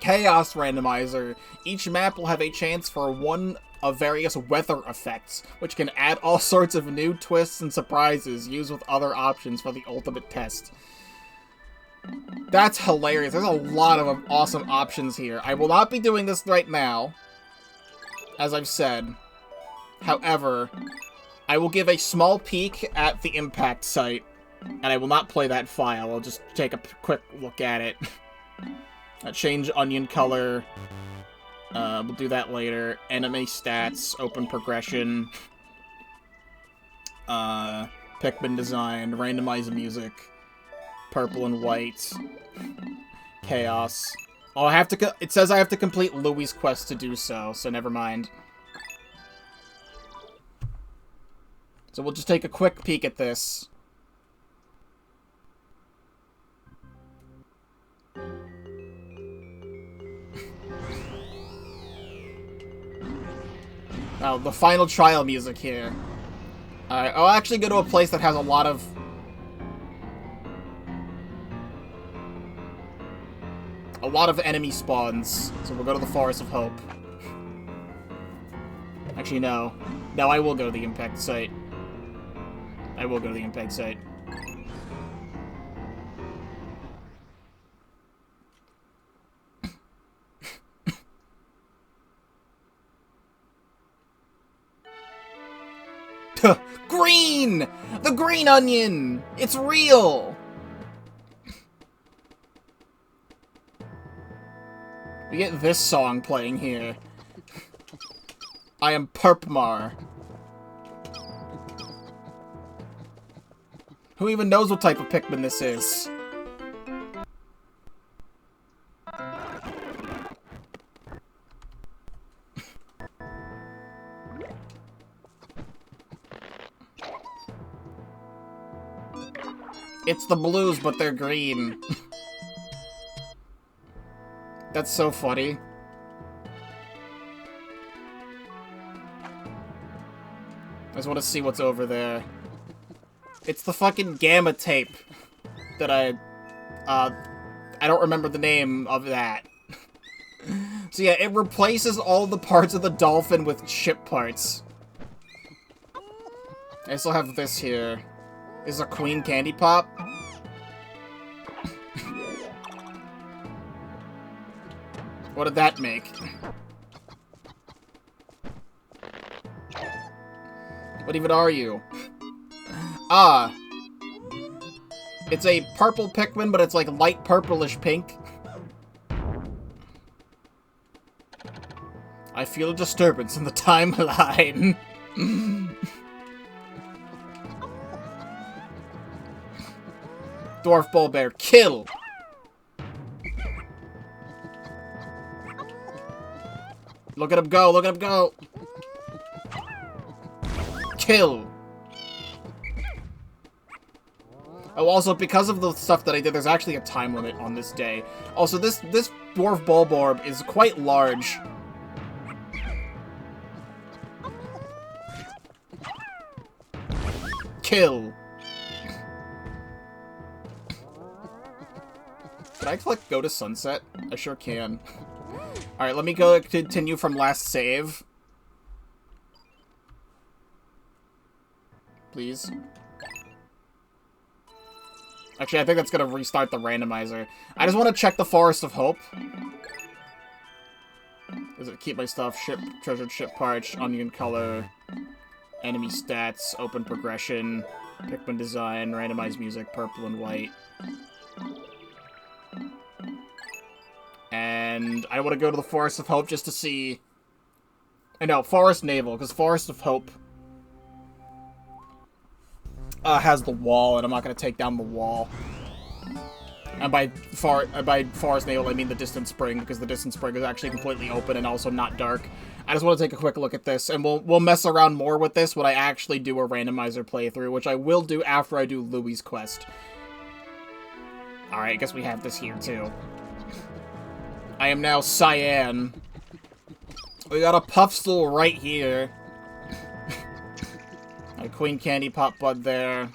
[SPEAKER 1] Chaos Randomizer. Each map will have a chance for one of various weather effects, which can add all sorts of new twists and surprises used with other options for the ultimate test. That's hilarious. There's a lot of awesome options here. I will not be doing this right now, as I've said. However, I will give a small peek at the impact site, and I will not play that file. I'll just take a quick look at it. Change onion color. We'll do that later. Enemy stats, open progression, Pikmin design, randomize music, purple and white, chaos. Oh, I have to. It says I have to complete Louie's quest to do so, so never mind. So we'll just take a quick peek at this. Oh, the final trial music here. Alright, I'll actually go to a place that has a lot of... enemy spawns. So we'll go to the Forest of Hope. Actually, no. No, I will go to the impact site. I will go to the impact site. Green! The green onion! It's real! We get this song playing here. I am Perpmar. Who even knows what type of Pikmin this is? It's the blues, but they're green. That's so funny. I just want to see what's over there. It's the fucking gamma tape that I don't remember the name of that. So yeah, it replaces all the parts of the Dolphin with ship parts. I still have this here. This is a Queen Candy Pop. What did that make? What even are you? Ah. It's a purple Pikmin, but it's like light purplish pink. I feel a disturbance in the timeline. Dwarf Bull Bear, kill! Look at him go, look at him go! Kill! Oh, also, because of the stuff that I did, there's actually a time limit on this day. Also, this Dwarf Bulborb is quite large. Kill! Can I click go to sunset? I sure can. Alright, let me go continue from last save. Please. Actually, I think that's gonna restart the randomizer. I just want to check the Forest of Hope. Does it keep my stuff? Ship, treasured ship parts, onion color, enemy stats, open progression, Pikmin design, randomized music, purple and white. And I want to go to the Forest of Hope just to see... No, Forest Naval, because Forest of Hope has the wall, and I'm not going to take down the wall. And by forest navel, I mean the distant spring, because the distant spring is actually completely open and also not dark. I just want to take a quick look at this, and we'll mess around more with this when I actually do a randomizer playthrough, which I will do after I do Louie's quest. Alright, I guess we have this here, too. I am now Cyan. We got a Puffstool right here. A Queen Candy Pop Bud there.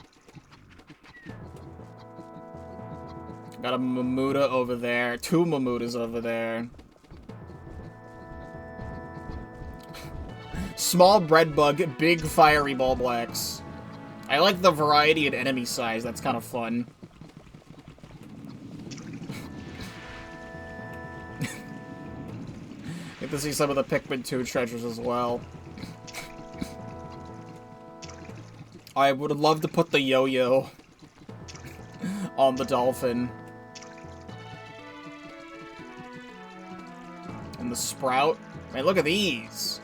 [SPEAKER 1] Got a Mamuda over there. 2 Mamudas over there. Small bread bug, big fiery Bulblax. I like the variety and enemy size. That's kind of fun. Get to see some of the Pikmin 2 treasures as well. I would love to put the yo-yo on the dolphin. And the sprout. Man, look at these.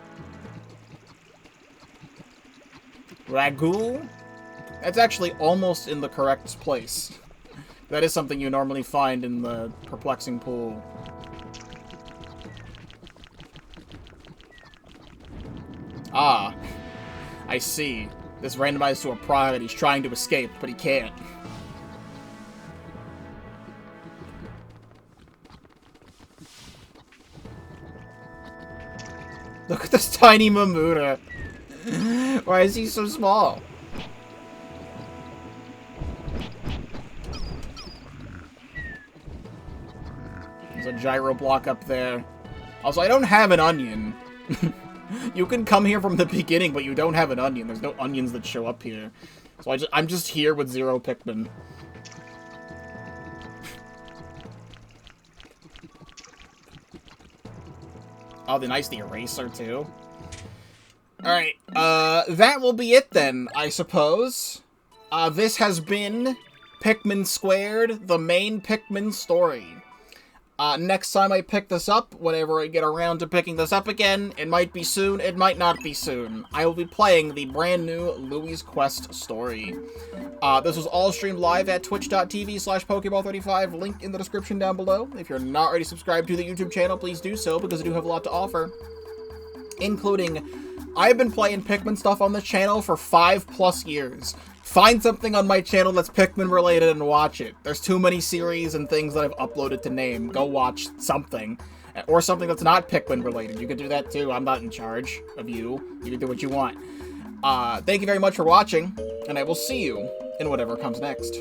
[SPEAKER 1] Ragu? That's actually almost in the correct place. That is something you normally find in the perplexing pool. Ah. I see. This randomized to a private. He's trying to escape, but he can't. Look at this tiny Mamuda. Why is he so small? There's a gyro block up there. Also, I don't have an onion. You can come here from the beginning, but you don't have an onion. There's no onions that show up here. So I'm just here with 0 Pikmin. Oh, the eraser, too. Alright, that will be it then, I suppose. This has been Pikmin Squared, the main Pikmin story. Next time I pick this up, whenever I get around to picking this up again, it might be soon, it might not be soon. I will be playing the brand new Louie's Quest story. This was all streamed live at twitch.tv/Pokeball35, link in the description down below. If you're not already subscribed to the YouTube channel, please do so, because I do have a lot to offer. Including, I've been playing Pikmin stuff on this channel for 5+ years. Find something on my channel that's Pikmin related and watch it. There's too many series and things that I've uploaded to name. Go watch something. Or something that's not Pikmin related. You can do that too. I'm not in charge of you. You can do what you want. Thank you very much for watching, and I will see you in whatever comes next.